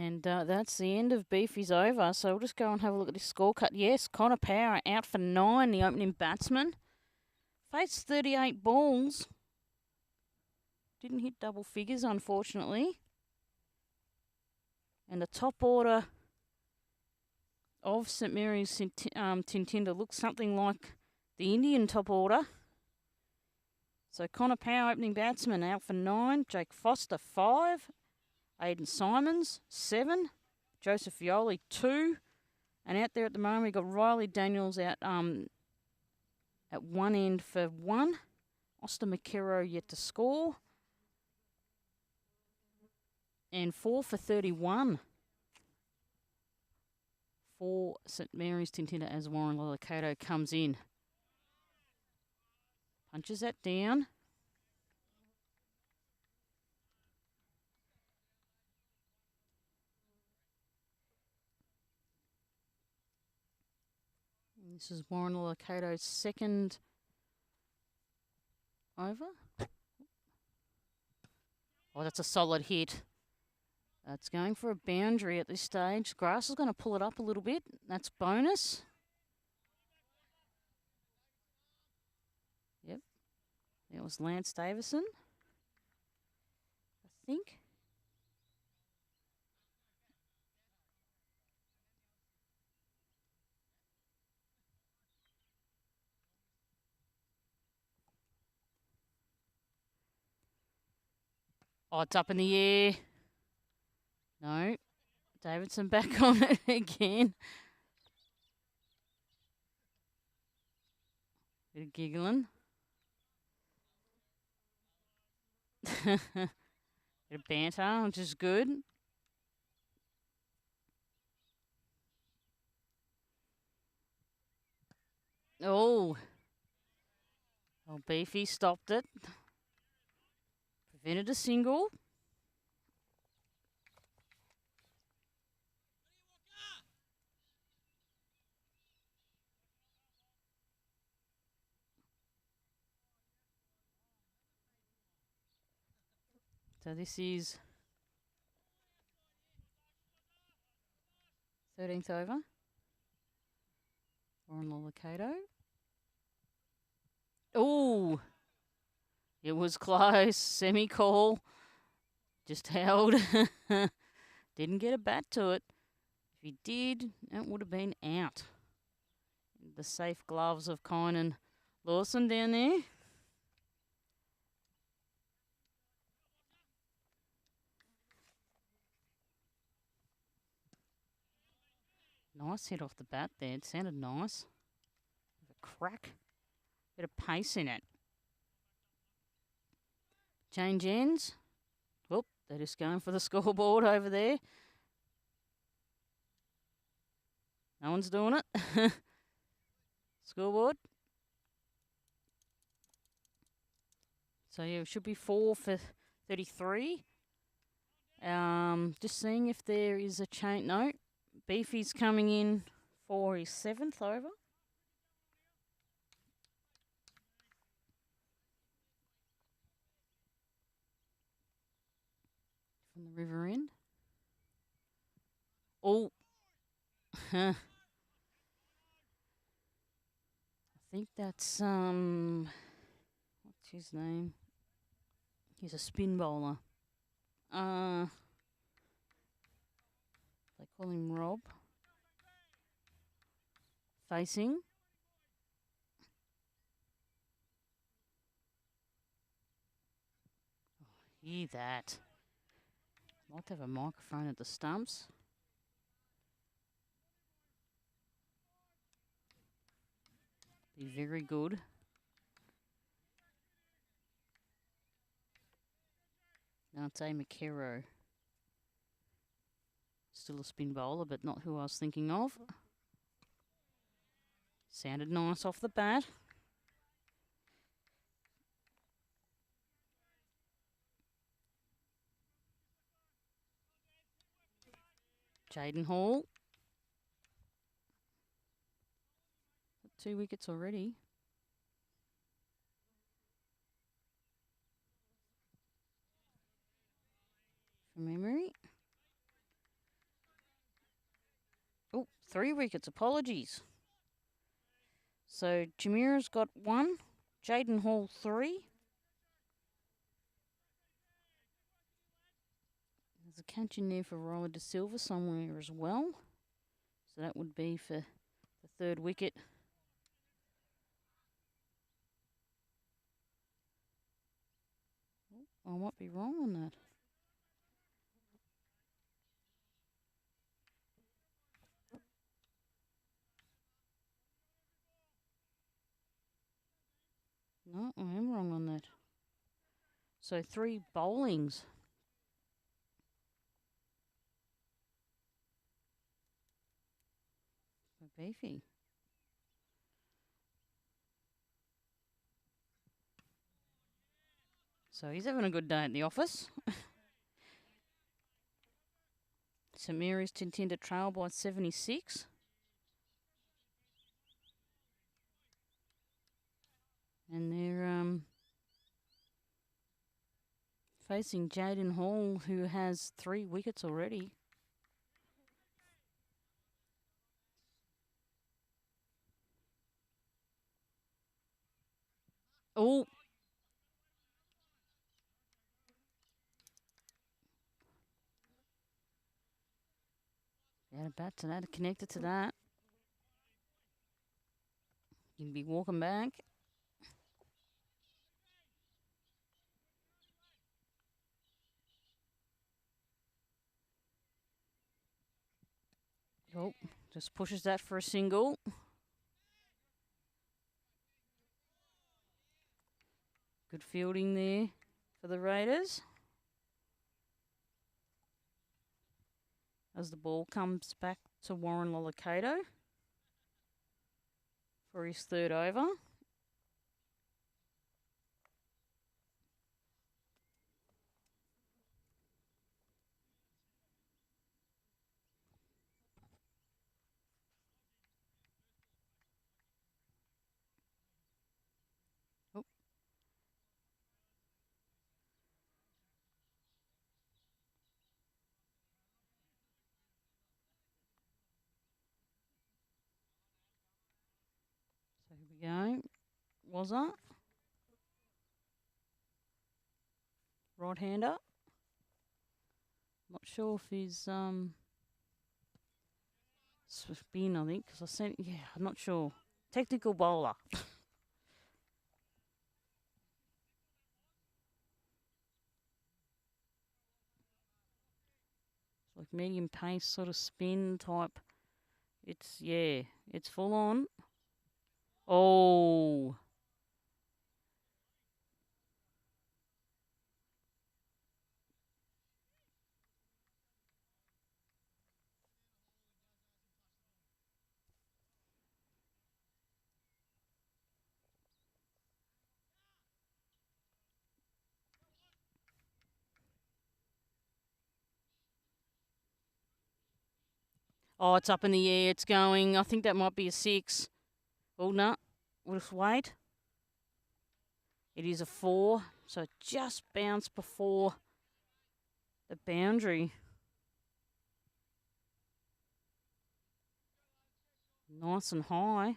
And that's the end of Beefy's over. So we'll just go and have a look at this scorecard. Yes, Connor Power out for 9, the opening batsman. Faced 38 balls. Didn't hit double figures, unfortunately. And the top order of St Mary's Tyntynder looks something like the Indian top order. So Connor Power, opening batsman, out for 9. Jake Foster, 5. Aidan Simons, 7. Joseph Violi, 2. And out there at the moment, we've got Riley Daniels out at one end for 1. Austin McKerrow yet to score. And 4 for 31 for St Mary's Tyntynder as Warren Lollicato comes in. Punches that down. This is Warren Lollicato's second over. Oh, that's a solid hit. That's going for a boundary at this stage. Grass is going to pull it up a little bit. That's bonus. Yep. It was Lance Davison, I think. Oh, it's up in the air. No. Davidson back on it again. Bit of giggling. Bit of banter, which is good. Oh. Oh, Beefy stopped it. Prevented a single. So this is 13th over. Warren Lollicato. Oh, it was close. Semi-call. Just held. Didn't get a bat to it. If he did, it would have been out. The safe gloves of Kine and Lawson down there. Nice hit off the bat there. It sounded nice. A crack. Bit of pace in it. Change ends. Whoop, they're just going for the scoreboard over there. No one's doing it. Scoreboard. So yeah, it should be 4 for 33. Just seeing if there is a change. No, Beefy's coming in for his 7th over. From the river end. Oh. I think that's what's his name? He's a spin bowler. They call him Rob. Facing. Oh, hear that. I'd like to have a microphone at the stumps. Be very good. Nate McKerrow. Still a spin bowler, but not who I was thinking of. Sounded nice off the bat. Jaden Hall. 2 wickets already. From memory. Oh, 3 wickets. Apologies. So Jamira's got 1. Jaden Hall 3. There's a catch in there for Riley De Silva somewhere as well. So that would be for the 3rd wicket. I might be wrong on that. No, I am wrong on that. So 3 bowlings. Beefy. So he's having a good day at the office. St Mary's Tyntynder trail by 76. And they're facing Jaden Hall, who has 3 wickets already. Oh. Yeah, bat to that, connected to that. You can be walking back. Oh, just pushes that for a single. Good fielding there for the Raiders. As the ball comes back to Warren Lollicato for his 3rd over. Oh. So here we go. Was that? Right-hander. Not sure if he's spin, I think, because I said, yeah, I'm not sure. Technical bowler. Like medium pace sort of spin type. It's full on. Oh. Oh, it's up in the air. It's going. I think that might be a 6. Oh, no. We'll just wait. It is a 4. So it just bounced before the boundary. Nice and high.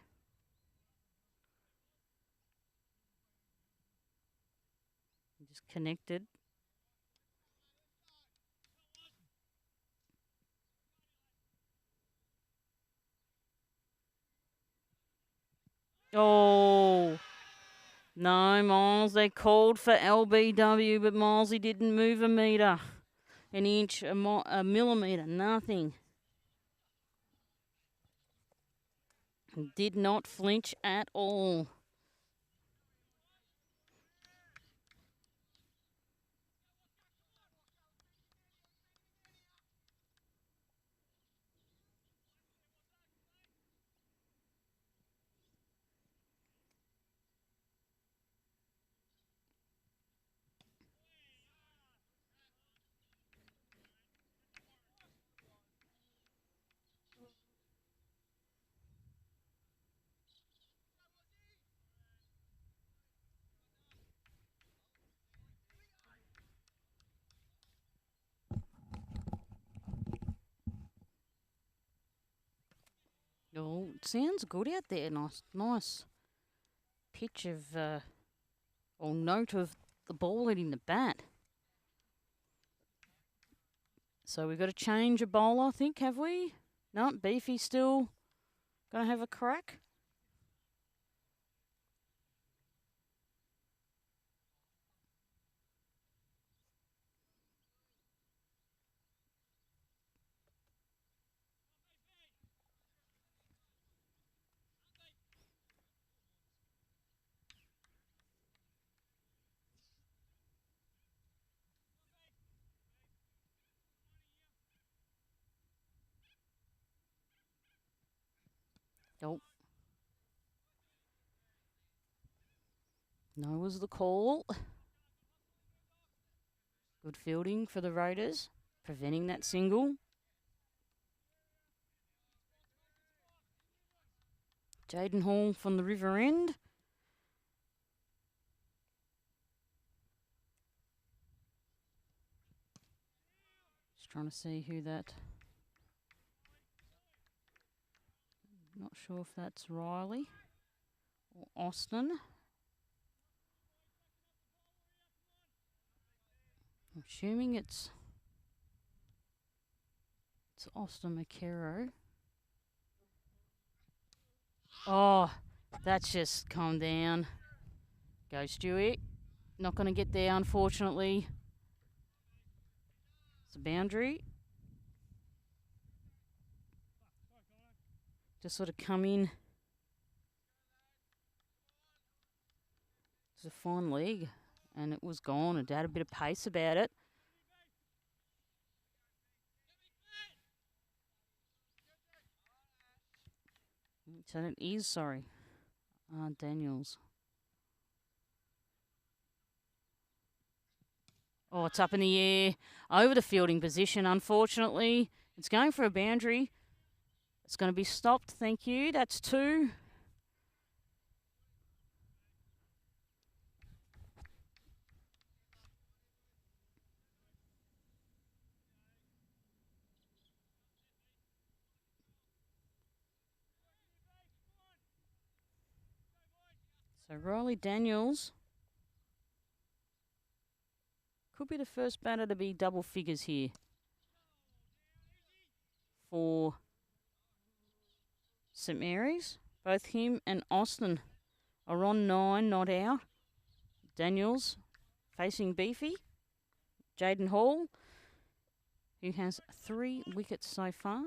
Just connected. Oh. No, Miles, they called for LBW, but Milesy didn't move a metre, an inch, a millimetre, nothing. Did not flinch at all. sounds good out there. Nice pitch of, or note of the ball hitting the bat. So we've got to change a bowler, I think, have we? No, Beefy still going to have a crack. Nope. No was the call. Good fielding for the Raiders, preventing that single. Jaden Hall from the river end. Just trying to see who that... Not sure if that's Riley or Austin. I'm assuming it's Austin McKerrow. Oh, that's just come down. Go, Stewie. Not going to get there, unfortunately. It's a boundary. Just sort of come in. It's a fine leg, and it was gone. It had a bit of pace about it. So it is, sorry, Daniels. Oh, it's up in the air, over the fielding position, unfortunately. It's going for a boundary. It's going to be stopped, thank you. That's 2. So Riley Daniels could be the first batter to be double figures here for St Mary's. Both him and Austin are on 9, not out. Daniels facing Beefy. Jaden Hall, who has 3 wickets so far.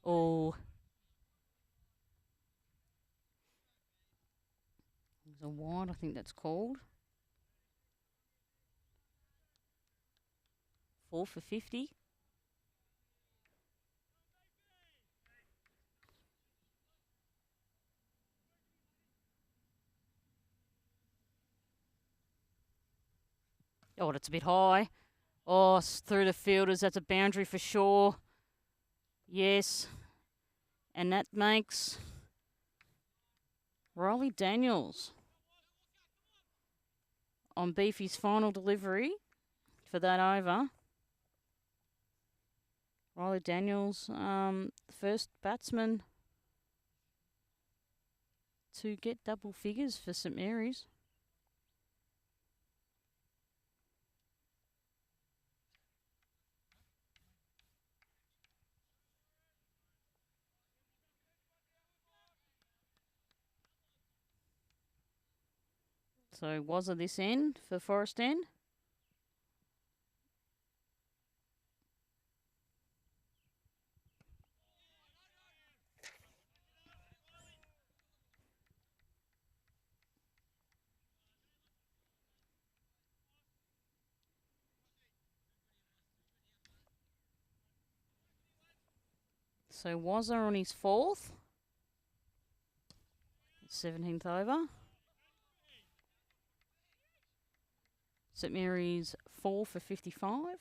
Oh. There's a wide, I think that's called. 4 for 50. Oh, that's a bit high. Oh, it's through the fielders. That's a boundary for sure. Yes. And that makes Riley Daniels on Beefy's final delivery for that over. Riley Daniels, the first batsman to get double figures for St Mary's. So was it this end for Forest End? So Wazza on his 4th. 17th over. St Mary's 4 for 55.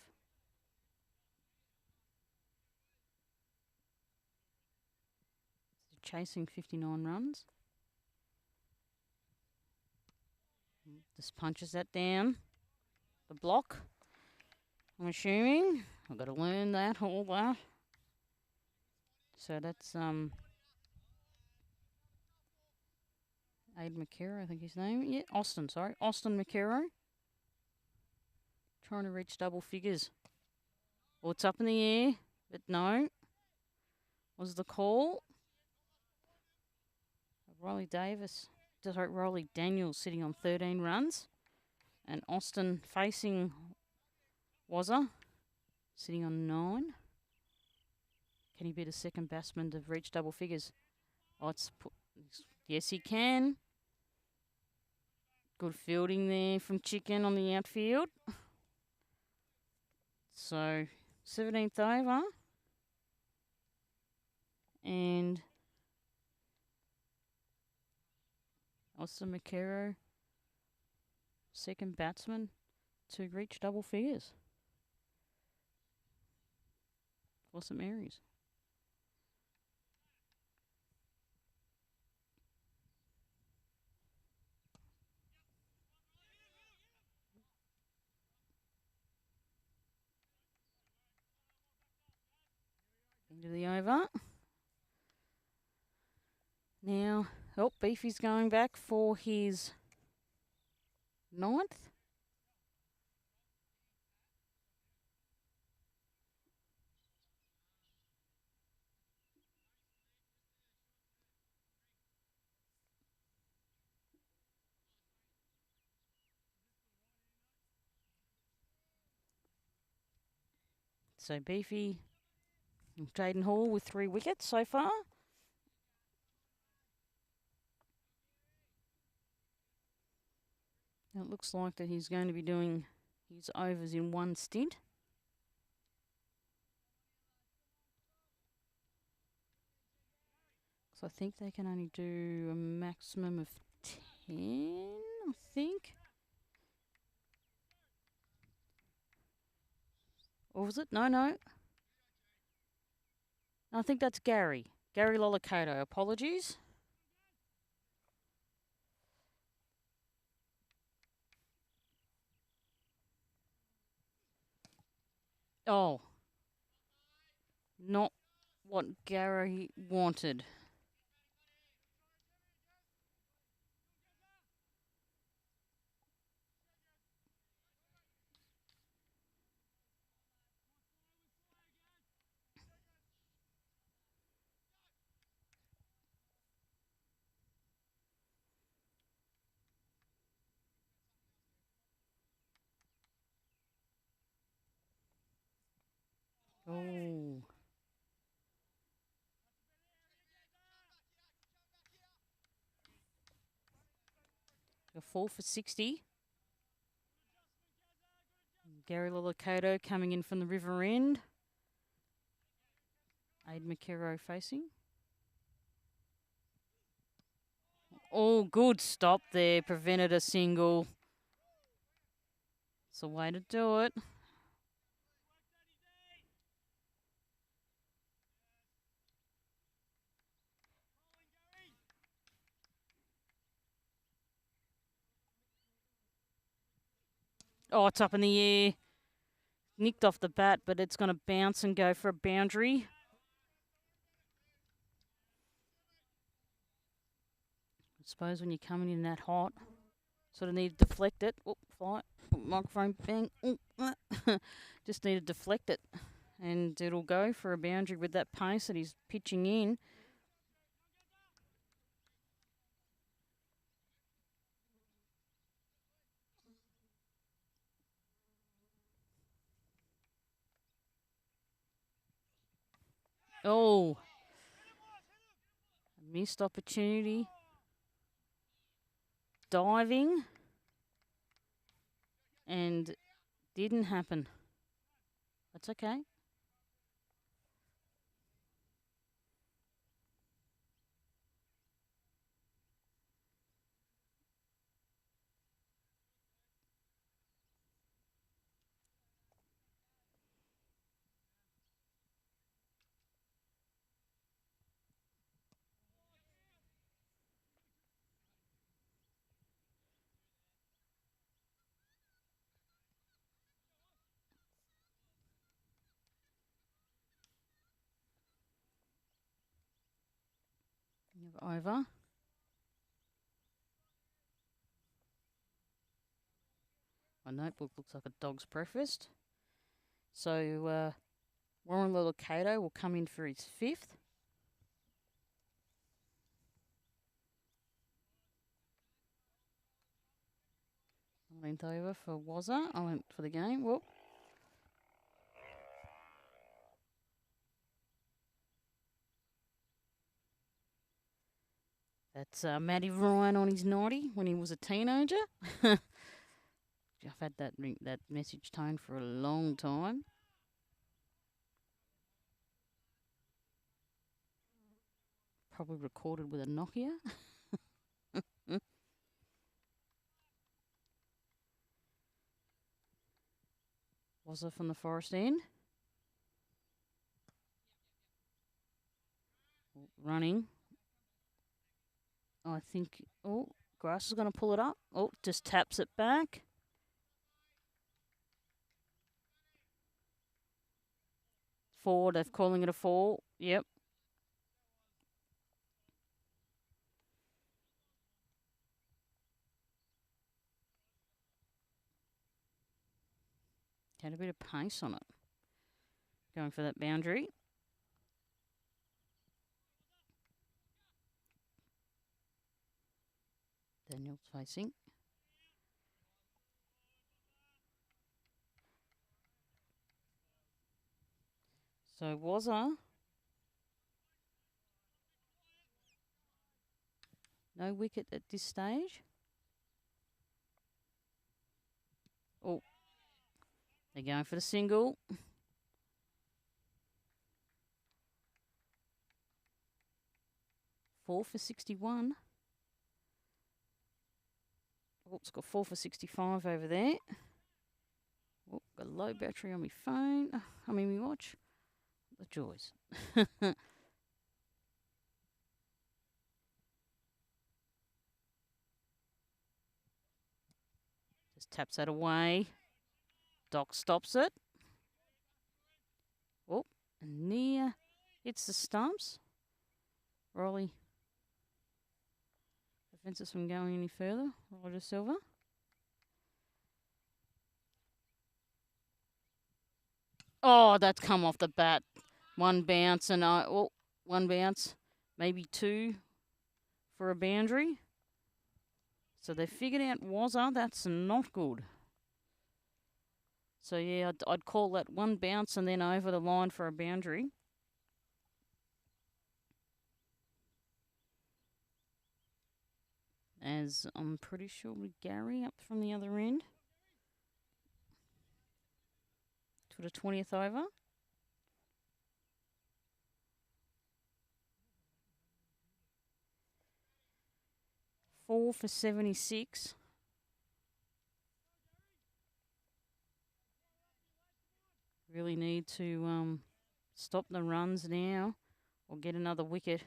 Chasing 59 runs. Just punches that down. The block. I'm assuming. I've got to learn that, all that. So that's Aid McKerrow, I think his name. Yeah, Austin, sorry. Austin McKerrow. Trying to reach double figures. Well, it's up in the air, but no. Was the call. Riley Daniels sitting on 13 runs. And Austin facing Wazza, sitting on 9. Can he be the second batsman to reach double figures? Oh, yes, he can. Good fielding there from Chicken on the outfield. So, 17th over. And Austin McKerrow, second batsman to reach double figures for St Mary's. Into the over. Now, Beefy's going back for his 9th. So Beefy and Jaden Hall with 3 wickets so far. Now it looks like that he's going to be doing his overs in one stint. So I think they can only do a maximum of 10, I think. Or was it? No. I think that's Gary. Gary Lollicato. Apologies. Oh. Not what Gary wanted. Oh. A 4 for 60. Gary Lollicato coming in from the river end. Aid McKerrow facing. Oh, good stop there. Prevented a single. It's a way to do it. Oh, it's up in the air. Nicked off the bat, but it's going to bounce and go for a boundary. I suppose when you're coming in that hot, sort of need to deflect it. Oh, fly. Microphone, bang. Just need to deflect it. And it'll go for a boundary with that pace that he's pitching in. Oh, missed opportunity. Diving. And didn't happen. That's okay. Over. My notebook looks like a dog's breakfast. So Warren Lillicato will come in for his 5th. I went over for Wazza. I went for the game. Whoop. That's Matty Ryan on his 90 when he was a teenager. I've had that message tone for a long time. Probably recorded with a Nokia. Was it from the Forest End? Running. I think, Grass is going to pull it up. Just taps it back. Four, they're calling it a 4. Yep. Had a bit of pace on it. Going for that boundary. Daniel's facing. So Wazza. No wicket at this stage. They're going for the single. Four for 61. It's got 4 for 65 over there. Got a low battery on my phone. My watch. The joys. Just taps that away. Doc stops it. And near. Hits the stumps. Rolly prevents us from going any further. Roger Silver. That's come off the bat. One bounce and one bounce, maybe 2 for a boundary. So they figured out Wazza. That's not good. So yeah, I'd call that one bounce and then over the line for a boundary. As I'm pretty sure with Gary up from the other end. To the 20th over. Four for 76. Really need to stop the runs now or get another wicket.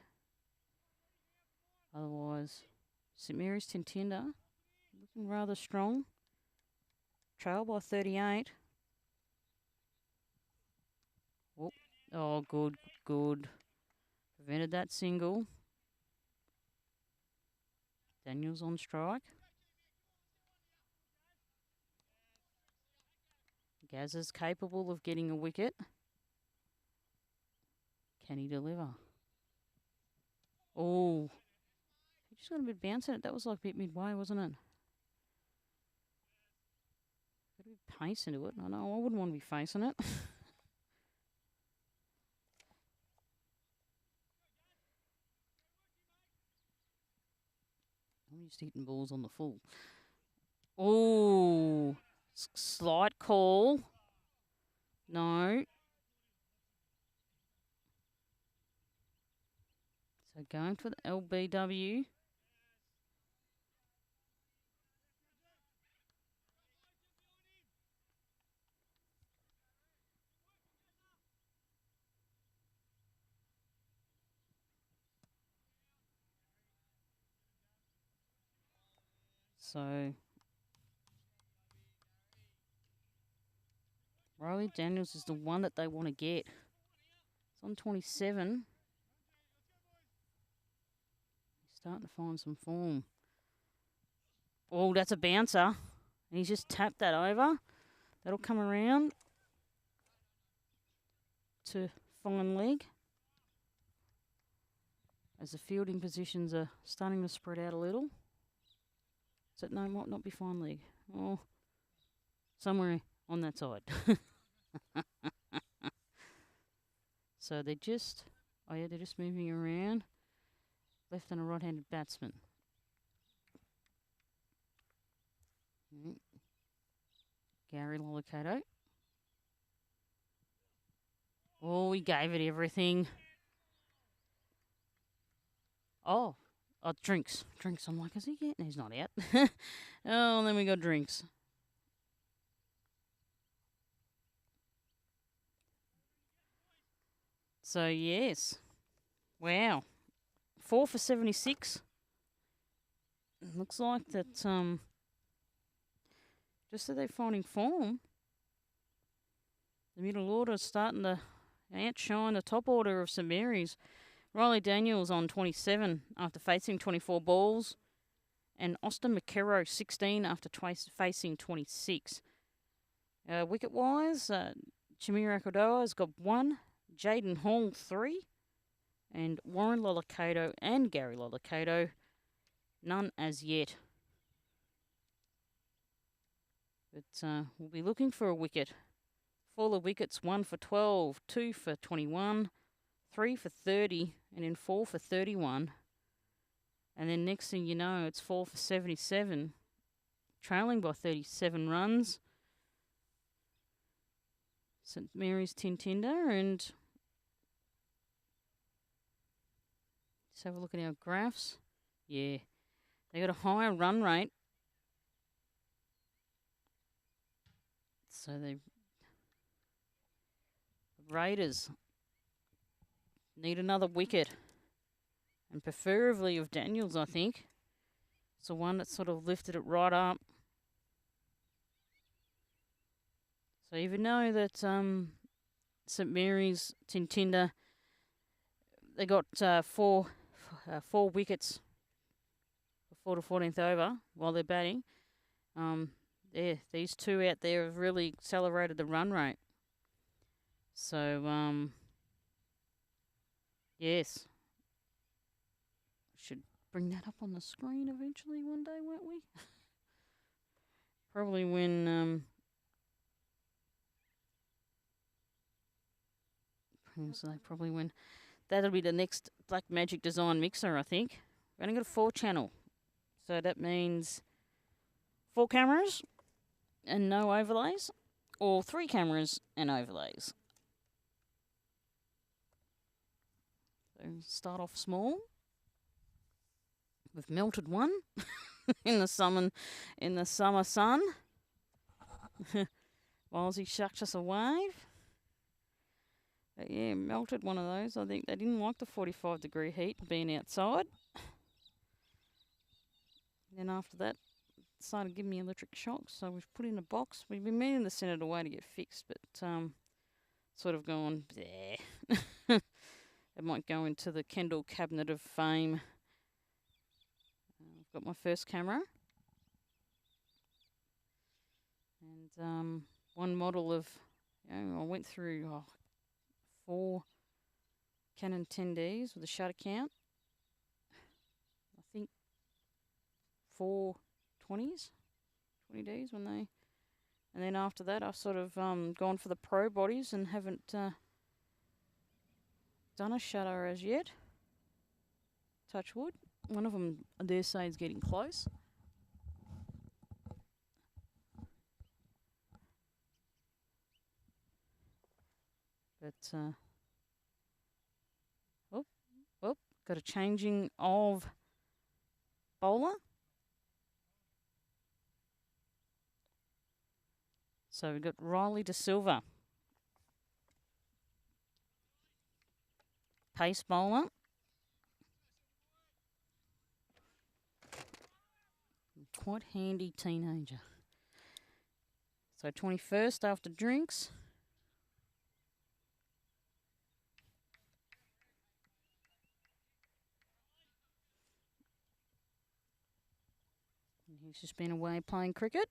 Otherwise, St Mary's Tyntynder looking rather strong. Trail by 38. Good. Prevented that single. Daniel's on strike. Gaz is capable of getting a wicket. Can he deliver? He just got a bit bouncing it. That was like a bit midway, wasn't it? Got a bit of pace into it. I know I wouldn't want to be facing it. I'm used to hitting balls on the full. Slight call. No. So going for the LBW. So Riley Daniels is the one that they want to get. It's on 27. starting to find some form. Oh, that's a bouncer. He's just tapped that over. That'll come around to fine leg. As the fielding positions are starting to spread out a little. So no, might not be fine leg. Oh, somewhere on that side. So they're just, they're just moving around. Left and a right-handed batsman. Gary Lollicato. Oh, he gave it everything. Oh, drinks. Drinks. I'm like, is he getting? He's not out. Oh, and then we got drinks. So, yes. Wow. 4 for 76. Looks like that, just that they're finding form. The middle order is starting to outshine the top order of St Mary's. Riley Daniels on 27 after facing 24 balls. And Austin McKerrow 16 after facing 26. Wicket-wise, Chimera Kodoa has got 1. Jaden Hall 3. And Warren Lollicato and Gary Lollicato, none as yet. But we'll be looking for a wicket. Full of wickets, 1 for 12, 2 for 21, 3 for 30, and then 4 for 31. And then next thing you know, it's 4 for 77, trailing by 37 runs. St Mary's Tyntynder, and let's have a look at our graphs. Yeah, they got a higher run rate. So the Raiders need another wicket. And preferably of Daniels, I think. It's the one that sort of lifted it right up. So even though that St Mary's Tyntynder, they got 4 wickets before the 14th over while they're batting. These two out there have really accelerated the run rate. So, yes. Should bring that up on the screen eventually one day, won't we? Probably when that'll be the next Black Magic Design mixer, I think. We're only got a 4-channel, so that means 4 cameras and no overlays, or 3 cameras and overlays. So start off small. We've melted one in the summer sun. Whilst he shucked us a wave. But yeah, melted one of those. I think they didn't like the 45-degree heat being outside. Then after that, it started giving me electric shocks. So we've put in a box. We've been meaning to send it away to get fixed, but sort of going, bleh. It might go into the Kendall Cabinet of Fame. I've got my first camera. And one model of, I went through 4 Canon 10Ds with a shutter count. I think 4 20s, 20Ds when they, and then after that I've sort of gone for the pro bodies and haven't done a shutter as yet. Touch wood. One of them, I dare say, is getting close. But, got a changing of bowler. So we've got Riley De Silva. Pace bowler. Quite handy teenager. So 21st after drinks. He's just been away playing cricket.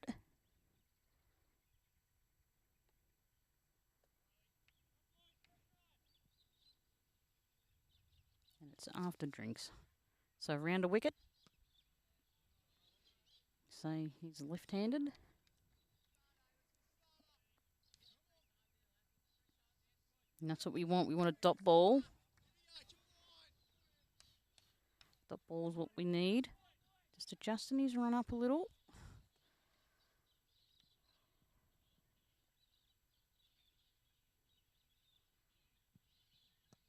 And it's after drinks. So round a wicket. Say he's left-handed. And that's what we want. We want a dot ball. Dot ball is what we need. Just adjusting his run up a little.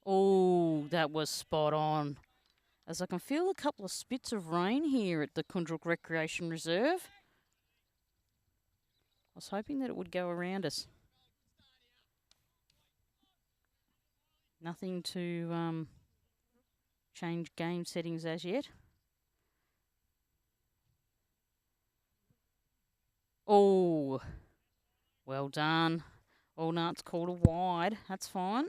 Oh, that was spot on. As I can feel a couple of spits of rain here at the Koondrook Recreation Reserve. I was hoping that it would go around us. Nothing to change game settings as yet. Oh, well done. Oh, no, it's called a wide. That's fine.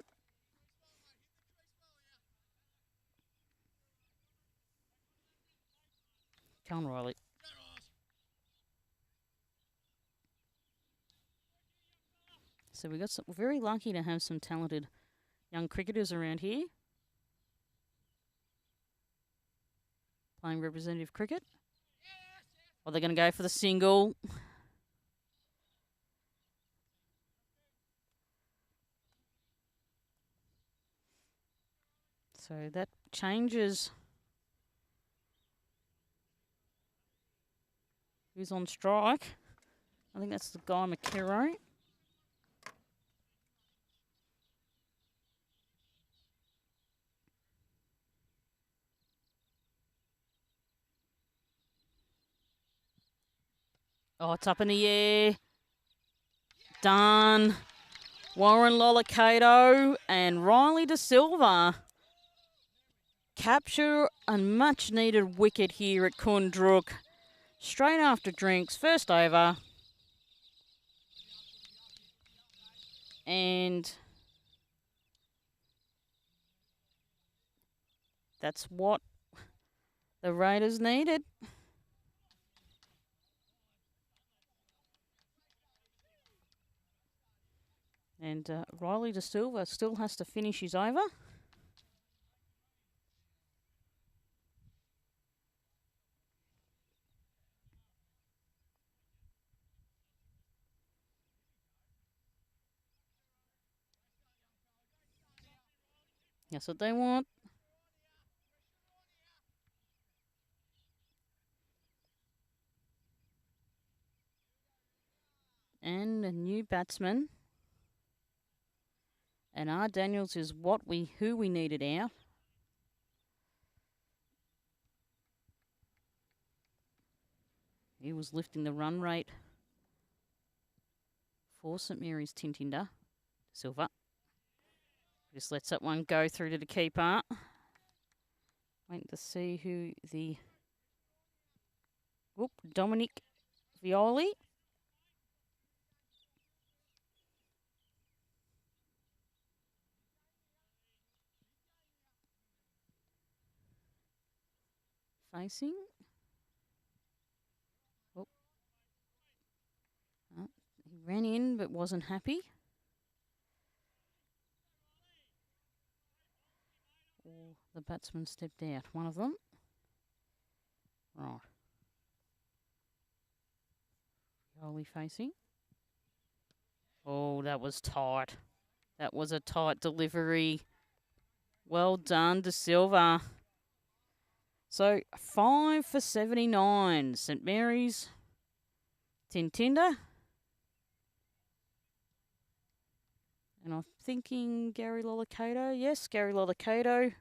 Come on, Riley. So we got some, we're very lucky to have some talented young cricketers around here playing representative cricket. Or they're going to go for the single. So that changes who's on strike. I think that's the guy McKerrow. Oh, it's up in the air. Done. Warren Lollicato and Riley De Silva capture a much-needed wicket here at Koondrook. Straight after drinks, first over. And that's what the Raiders needed. And Riley De Silva still has to finish his over. That's what they want. And a new batsman. And R. Daniels is who we needed out. He was lifting the run rate for St Mary's Tyntynder. Silva. Just lets that one go through to the keeper. Waiting to see who the... Whoop, Dominic Violi. Facing. Oh. Oh, he ran in but wasn't happy. Oh, the batsman stepped out, one of them. Right. Violi facing. Oh, that was tight. That was a tight delivery. Well done, De Silva. So 5 for 79. St Mary's, Tyntynder. And I'm thinking Gary Lollicato. Yes, Gary Lollicato.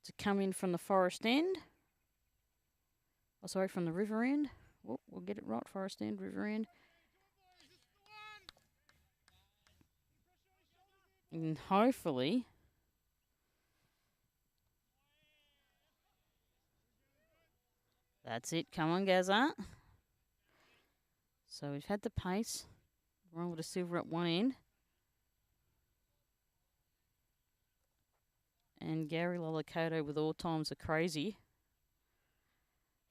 To come in from the forest end. Oh, sorry, from the river end. Oh, we'll get it right. Forest end, river end. And hopefully... That's it. Come on, Gazza. So we've had the pace. We're over to Silver at one end. and Gary Lollicato with All Times Are Crazy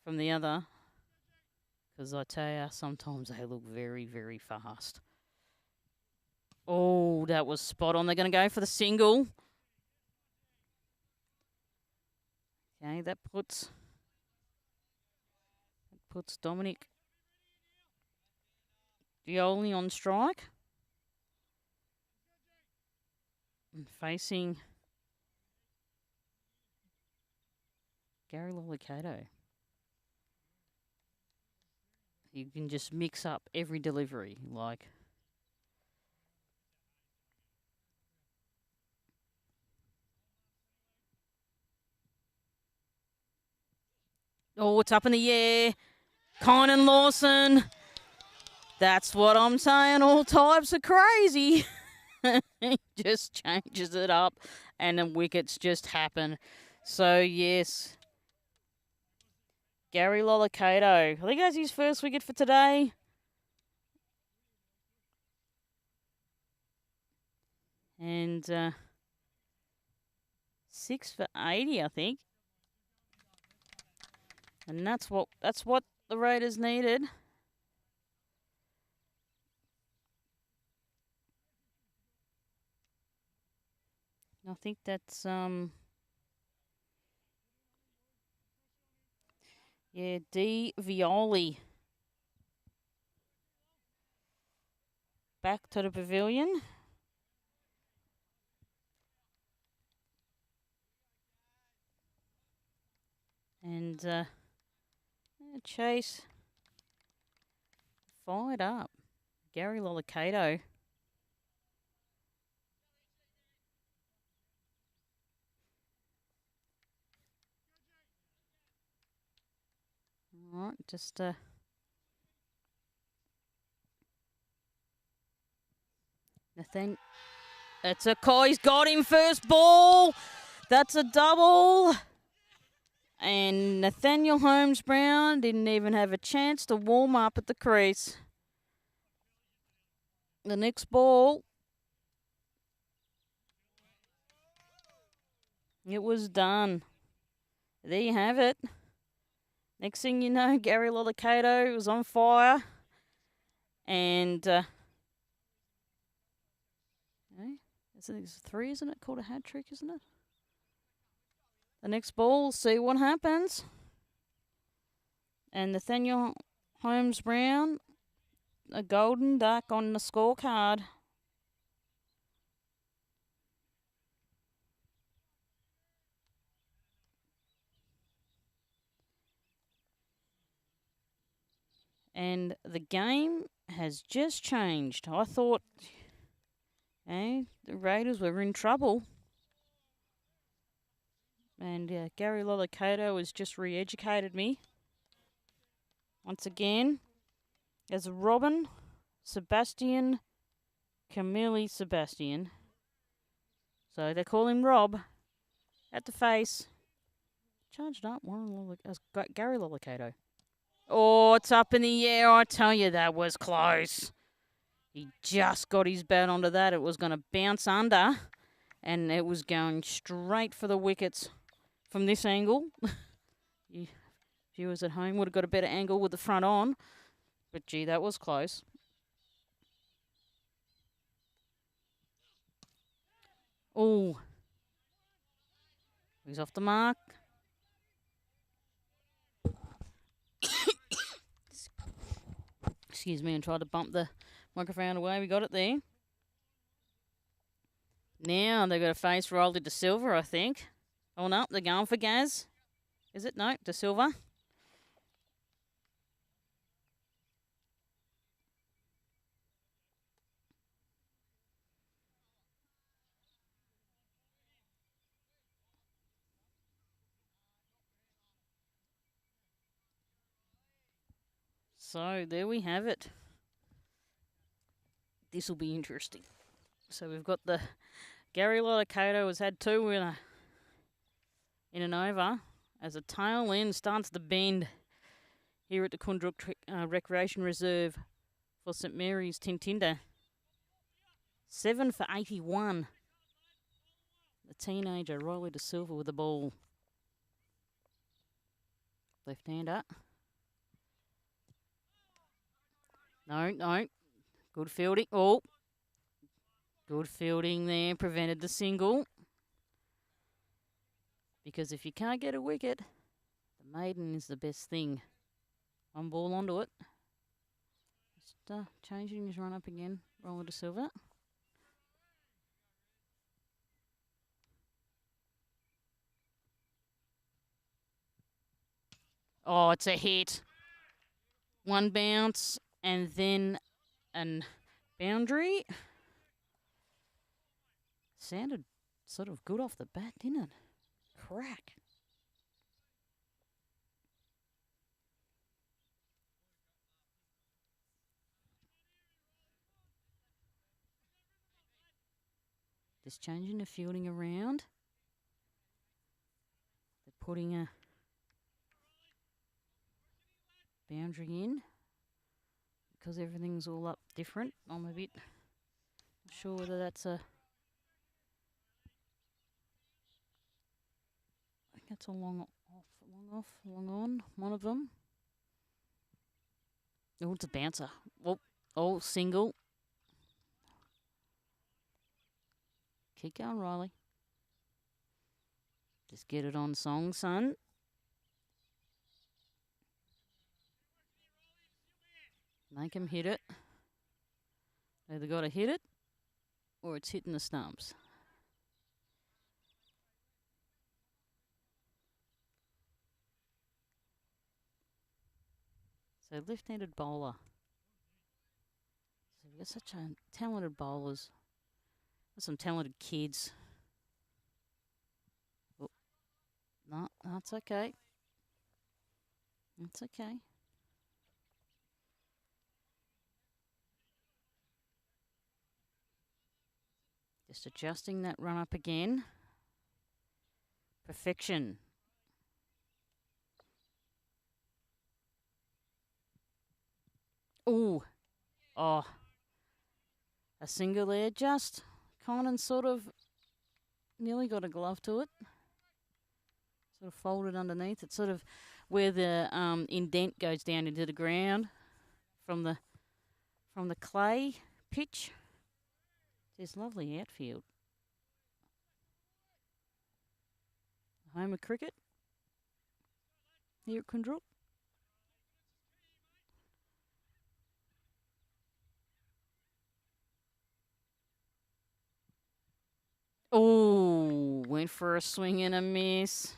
from the other. Because I tell you, sometimes they look very, very fast. Oh, that was spot on. They're going to go for the single. Okay, that puts Dominic Dioli on strike. And facing Gary Lollicato. You can just mix up every delivery, like. Oh, it's up in the air. Kynan Lawson. That's what I'm saying. All types are crazy. He just changes it up, and the wickets just happen. So, yes. Gary Lollicato. I think that's his first wicket for today. And 6 for 80, I think. And that's what the Raiders needed. I think that's D Violi back to the pavilion. And Chase fired up. Gary Lollicato. All right, just Nathan. That's a call. He's got him first ball. That's a double. And Nathaniel Holmes-Brown didn't even have a chance to warm up at the crease. The next ball. It was done. There you have it. Next thing you know, Gary Lollicato was on fire. And it's 3, isn't it? Called a hat trick, isn't it? The next ball, we'll see what happens. And Nathaniel Holmes-Brown, a golden duck on the scorecard. And the game has just changed. I thought, the Raiders were in trouble. And Gary Lollicato has just re-educated me. Once again, as Robin Sebastian Camille Sebastian. So they call him Rob. At the face. Charged up. Gary Lollicato. Oh, it's up in the air. I tell you, that was close. He just got his bat onto that. It was going to bounce under. And it was going straight for the wickets from this angle. Viewers at home would have got a better angle with the front on. But, gee, that was close. Oh. He's off the mark. Excuse me, and tried to bump the microphone away. We got it there. Now they've got a face roll to De Silva, I think. Oh, no, they're going for Gaz. Is it? No, De Silva. So there we have it. This will be interesting. So we've got the Gary Lollicato has had 2 in an over as a tail end starts to bend here at the Koondrook Recreation Reserve for St Mary's Tyntynder. 7 for 81. the teenager, Riley De Silva, with the ball. Left-hander. No. Good fielding. Oh. Good fielding there. Prevented the single. Because if you can't get a wicket, the maiden is the best thing. One ball onto it. Just changing his run up again. Riley De Silva. Oh, it's a hit. One bounce and then an boundary. Sounded sort of good off the bat, didn't it? Crack. Just changing the fielding around. They're putting a boundary in because everything's all up different. I'm a bit not sure whether that's a... I think that's a long off, long on, one of them. Oh, it's a bouncer. Oh, single. Keep going, Riley. Just get it on song, son. Make him hit it. Either got to hit it or it's hitting the stumps. So left-handed bowler. So we've got such talented bowlers. Got some talented kids. Oh, no, that's okay. That's okay. Just adjusting that run up again. Perfection. Ooh. Oh. A single there, just kind of sort of nearly got a glove to it. Sort of folded underneath. It's sort of where the indent goes down into the ground from the clay pitch. There's lovely outfield. Home of cricket here at Koondrook. Oh, went for a swing and a miss.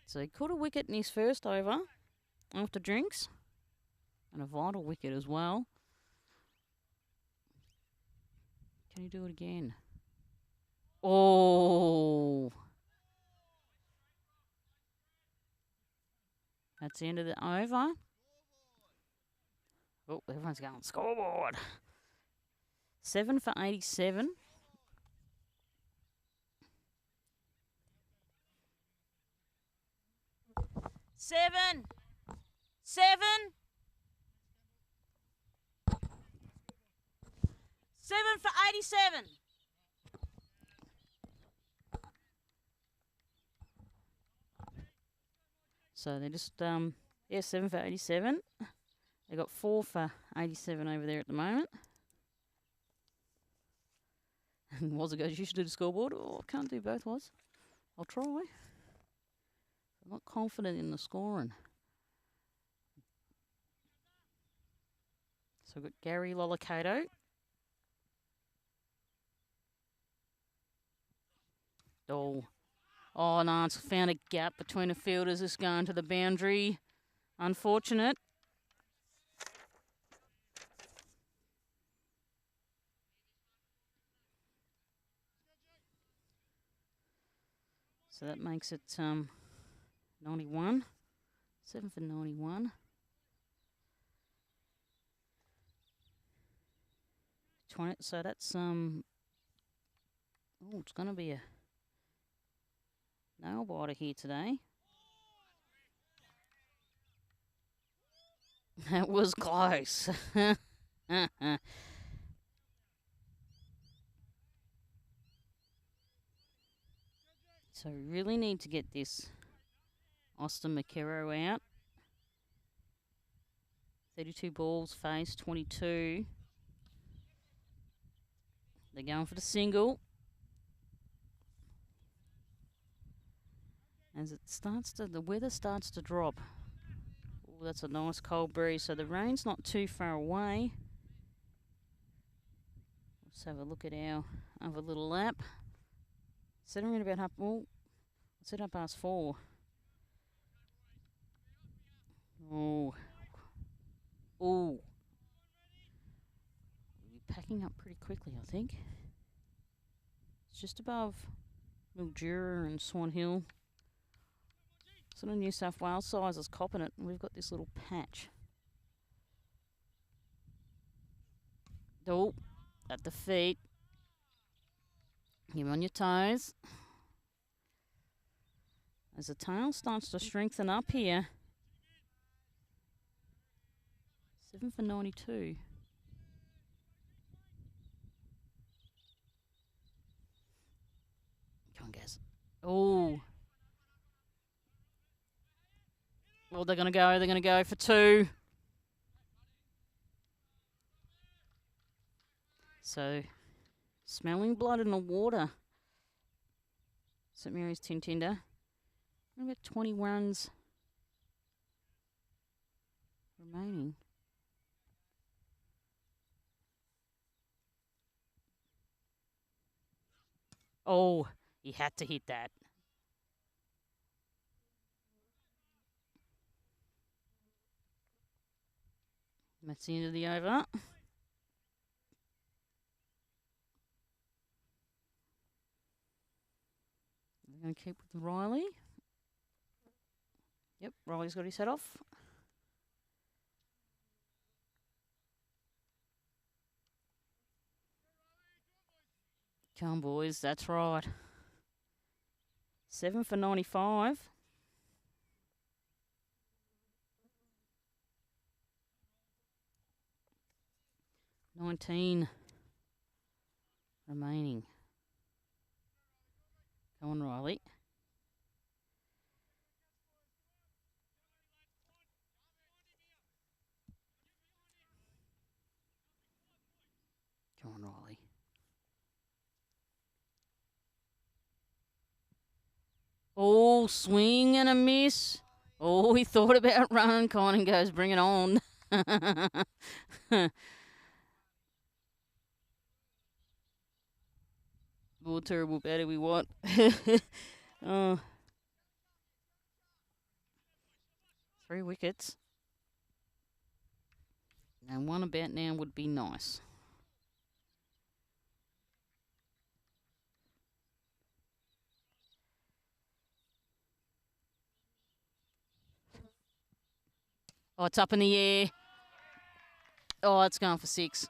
So he caught a wicket in his first over after drinks. And a vital wicket as well. Can he do it again? Oh. That's the end of the over. Oh, everyone's going scoreboard. 7 for 87. Seven for 87. So they're just 7 for 87. They got 4 for 87 over there at the moment. And Wazza goes, you should do the scoreboard. Oh, I can't do both, Waz. I'll try. I'm not confident in the scoring. So we've got Gary Lollicato. Oh, no, it's found a gap between the fielders. It's going to the boundary. Unfortunate. So that makes it 91. 7 for 91. 20. So that's it's going to be a nail biter here today. That was close. So we really need to get this Austin McKerrow out. 32 balls, face 22. They're going for the single. As it starts to, the weather starts to drop. Oh, that's a nice cold breeze. So the rain's not too far away. Let's have a look at our other little lap. Set around about half. Oh, set up past 4. Oh, oh. We'll be packing up pretty quickly, I think. It's just above Mildura and Swan Hill. Sort of New South Wales size is copping it, and we've got this little patch. Oh, at the feet. You're on your toes. As the tail starts to strengthen up here. 7 for 92. Come on, Gaz. Oh. Well, they're going to go. They're going to go for 2. So, smelling blood in the water. St Mary's Tyntynder. About 20 runs remaining. Oh, he had to hit that. That's the end of the over. We're going to keep with Riley. Yep, Riley's got his head off. Come on, boys, that's right. 7 for 95. $19 remaining. Come on, Riley. Come on, Riley. Oh, swing and a miss. Oh, he thought about running. Conan goes, bring it on. More terrible batter we want. Oh. 3 wickets. And 1 about now would be nice. Oh, it's up in the air. Oh, it's going for 6.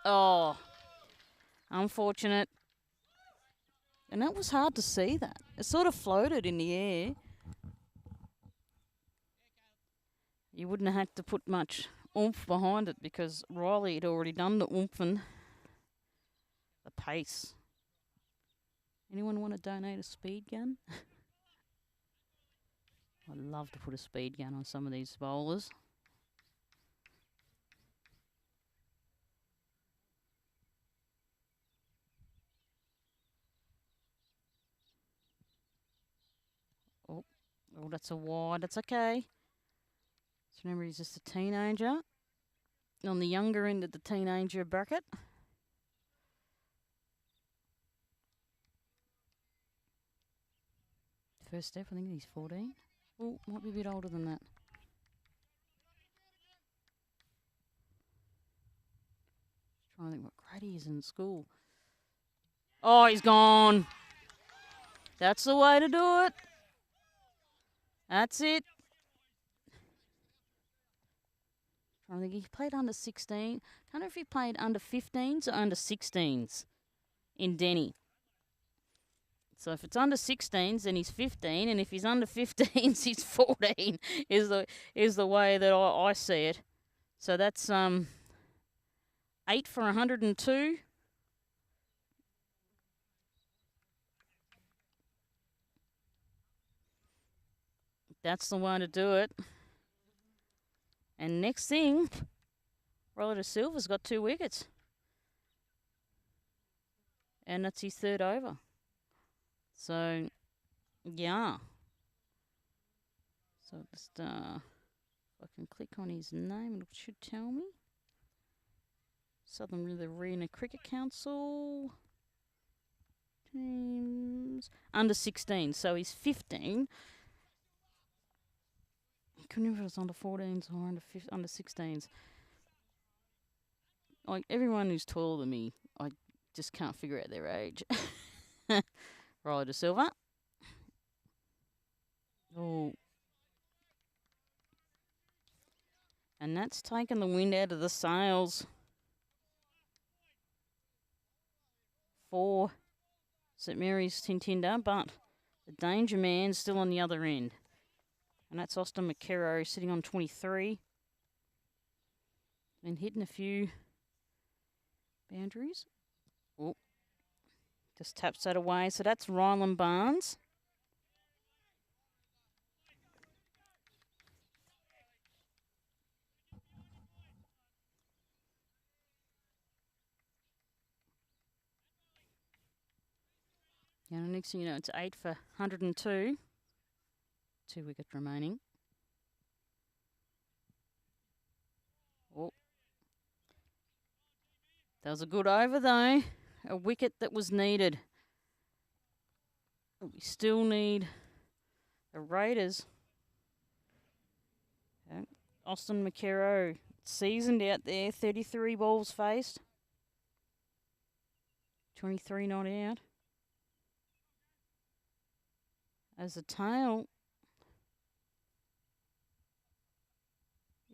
Oh, unfortunate. And that was hard to see that. It sort of floated in the air. You wouldn't have had to put much oomph behind it because Riley had already done the oomph and the pace. Anyone want to donate a speed gun? I'd love to put a speed gun on some of these bowlers. Oh, that's a wide. That's okay. So remember, he's just a teenager. On the younger end of the teenager bracket. First step, I think he's 14. Oh, might be a bit older than that. Trying to think what grade he is in school. Oh, he's gone. That's the way to do it. That's it. I think he played under 16. Can't know if he played under 15s or under 16s in Denny. So if it's under 16s, then he's 15, and if he's under 15s, he's 14. Is the way that I see it. So that's 8 for 102. That's the one to do it. And next thing, Roller de Silva's got 2 wickets. And that's his 3rd over. So, yeah. So just, if I can click on his name, it should tell me. Southern River Arena Cricket Council. Teams. Under 16. So he's 15. I couldn't remember if it was under 14s or under 16s. Like, everyone who's taller than me, I just can't figure out their age. Roller de Silva. Oh. And that's taken the wind out of the sails for St Mary's Tyntynder, but the danger man's still on the other end. And that's Austin McKerrow sitting on 23. Been hitting a few boundaries. Oh, just taps that away. So that's Ryland Barnes. And next thing you know, it's 8 for 102. 2 wickets remaining. Oh. That was a good over, though. A wicket that was needed. We still need the Raiders. Okay. Austin McKerrow, seasoned out there. 33 balls faced. 23 not out. As the tail,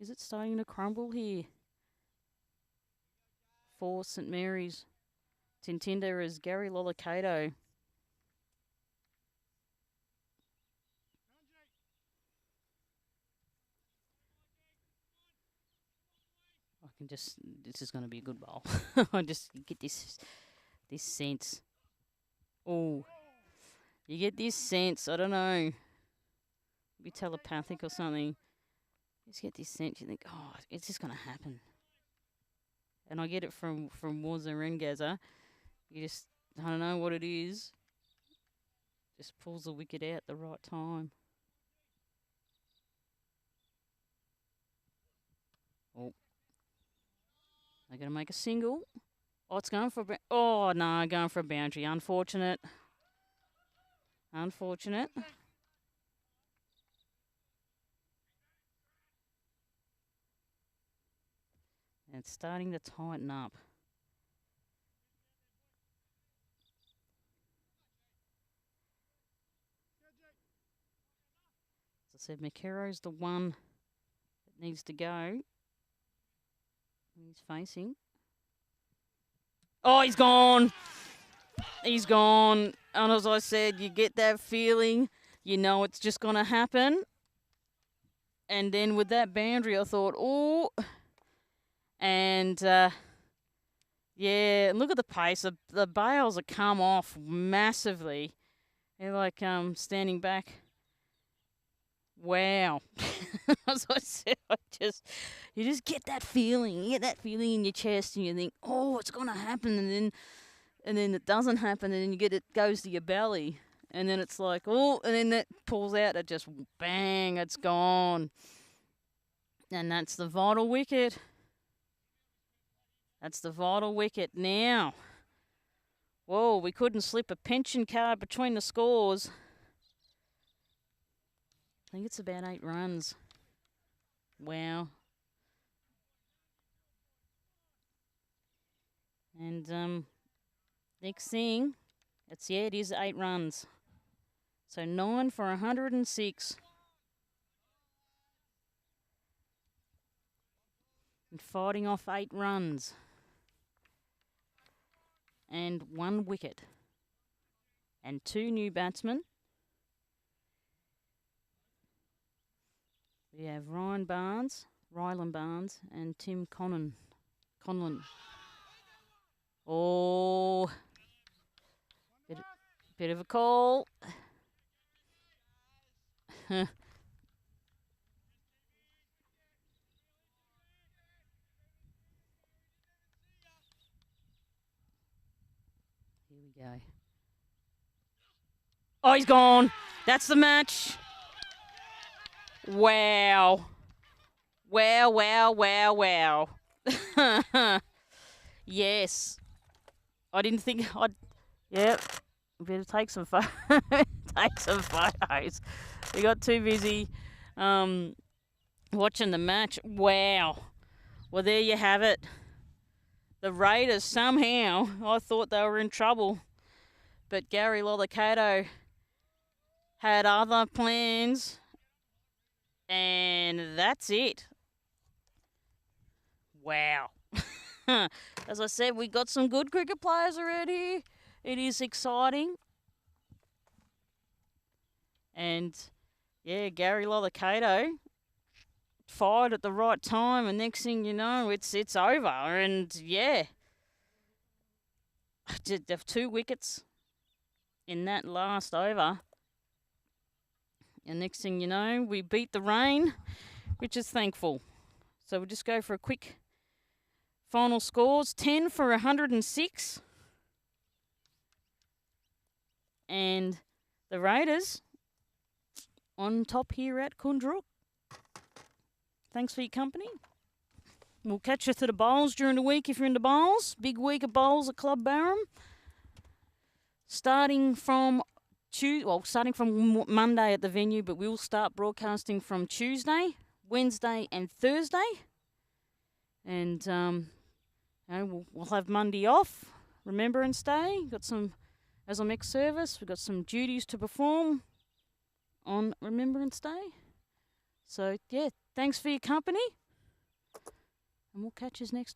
is it starting to crumble here? For St Mary's Tyntynder is Gary Lollicato. This is going to be a good bowl. I just get this sense. Oh, you get this sense. I don't know. Be telepathic or something. You just get this sense. You think, oh, it's just going to happen. And I get it from Warza Rengaza. You just, I don't know what it is. Just pulls the wicket out at the right time. Oh. They're going to make a single. Oh, it's going for oh, no, going for a boundary. Unfortunate. Unfortunate. And it's starting to tighten up. As I said, McKerrow's the one that needs to go. He's facing. Oh, he's gone. He's gone. And as I said, you get that feeling, you know it's just going to happen. And then with that boundary, I thought, oh. And, yeah, look at the pace. The bails have come off massively. They're like standing back. Wow. As I said, you just get that feeling. You get that feeling in your chest and you think, oh, it's going to happen. And then it doesn't happen. And then it goes to your belly. And then it's like, oh, and then that pulls out. It just, bang, it's gone. And that's the vital wicket. That's the vital wicket now. Whoa, we couldn't slip a pension card between the scores. I think it's about 8 runs. Wow. And next thing, it is 8 runs. So 9 for 106. And fighting off 8 runs. And 1 wicket. And 2 new batsmen. We have Ryan Barnes Ryland Barnes and Tim Conlon. Oh, bit of a call. Here we go. Oh, he's gone. That's the match. Wow. Wow, wow, wow, wow. Yes. I didn't think I'd... Yep. Better take some take some photos. We got too busy watching the match. Wow. Well, there you have it. The Raiders, somehow, I thought they were in trouble. But Gary Lollicato had other plans. And that's it. Wow. As I said, we got some good cricket players already. It is exciting. And, yeah, Gary Lollicato fired at the right time, and next thing you know, it's over. And, yeah, did have 2 wickets in that last over. And next thing you know, we beat the rain, which is thankful. So we'll just go for a quick final scores. 10 for 106. And the Raiders on top here at Koondrook. Thanks for your company. We'll catch you to the bowls during the week if you're in the bowls. Big week of bowls at Club Barham. Starting from Monday at the venue, but we'll start broadcasting from Tuesday, Wednesday and Thursday. And we'll have Monday off, Remembrance Day. Got some, as I'm ex-service, we've got some duties to perform on Remembrance Day. So, yeah, thanks for your company. And we'll catch you next time.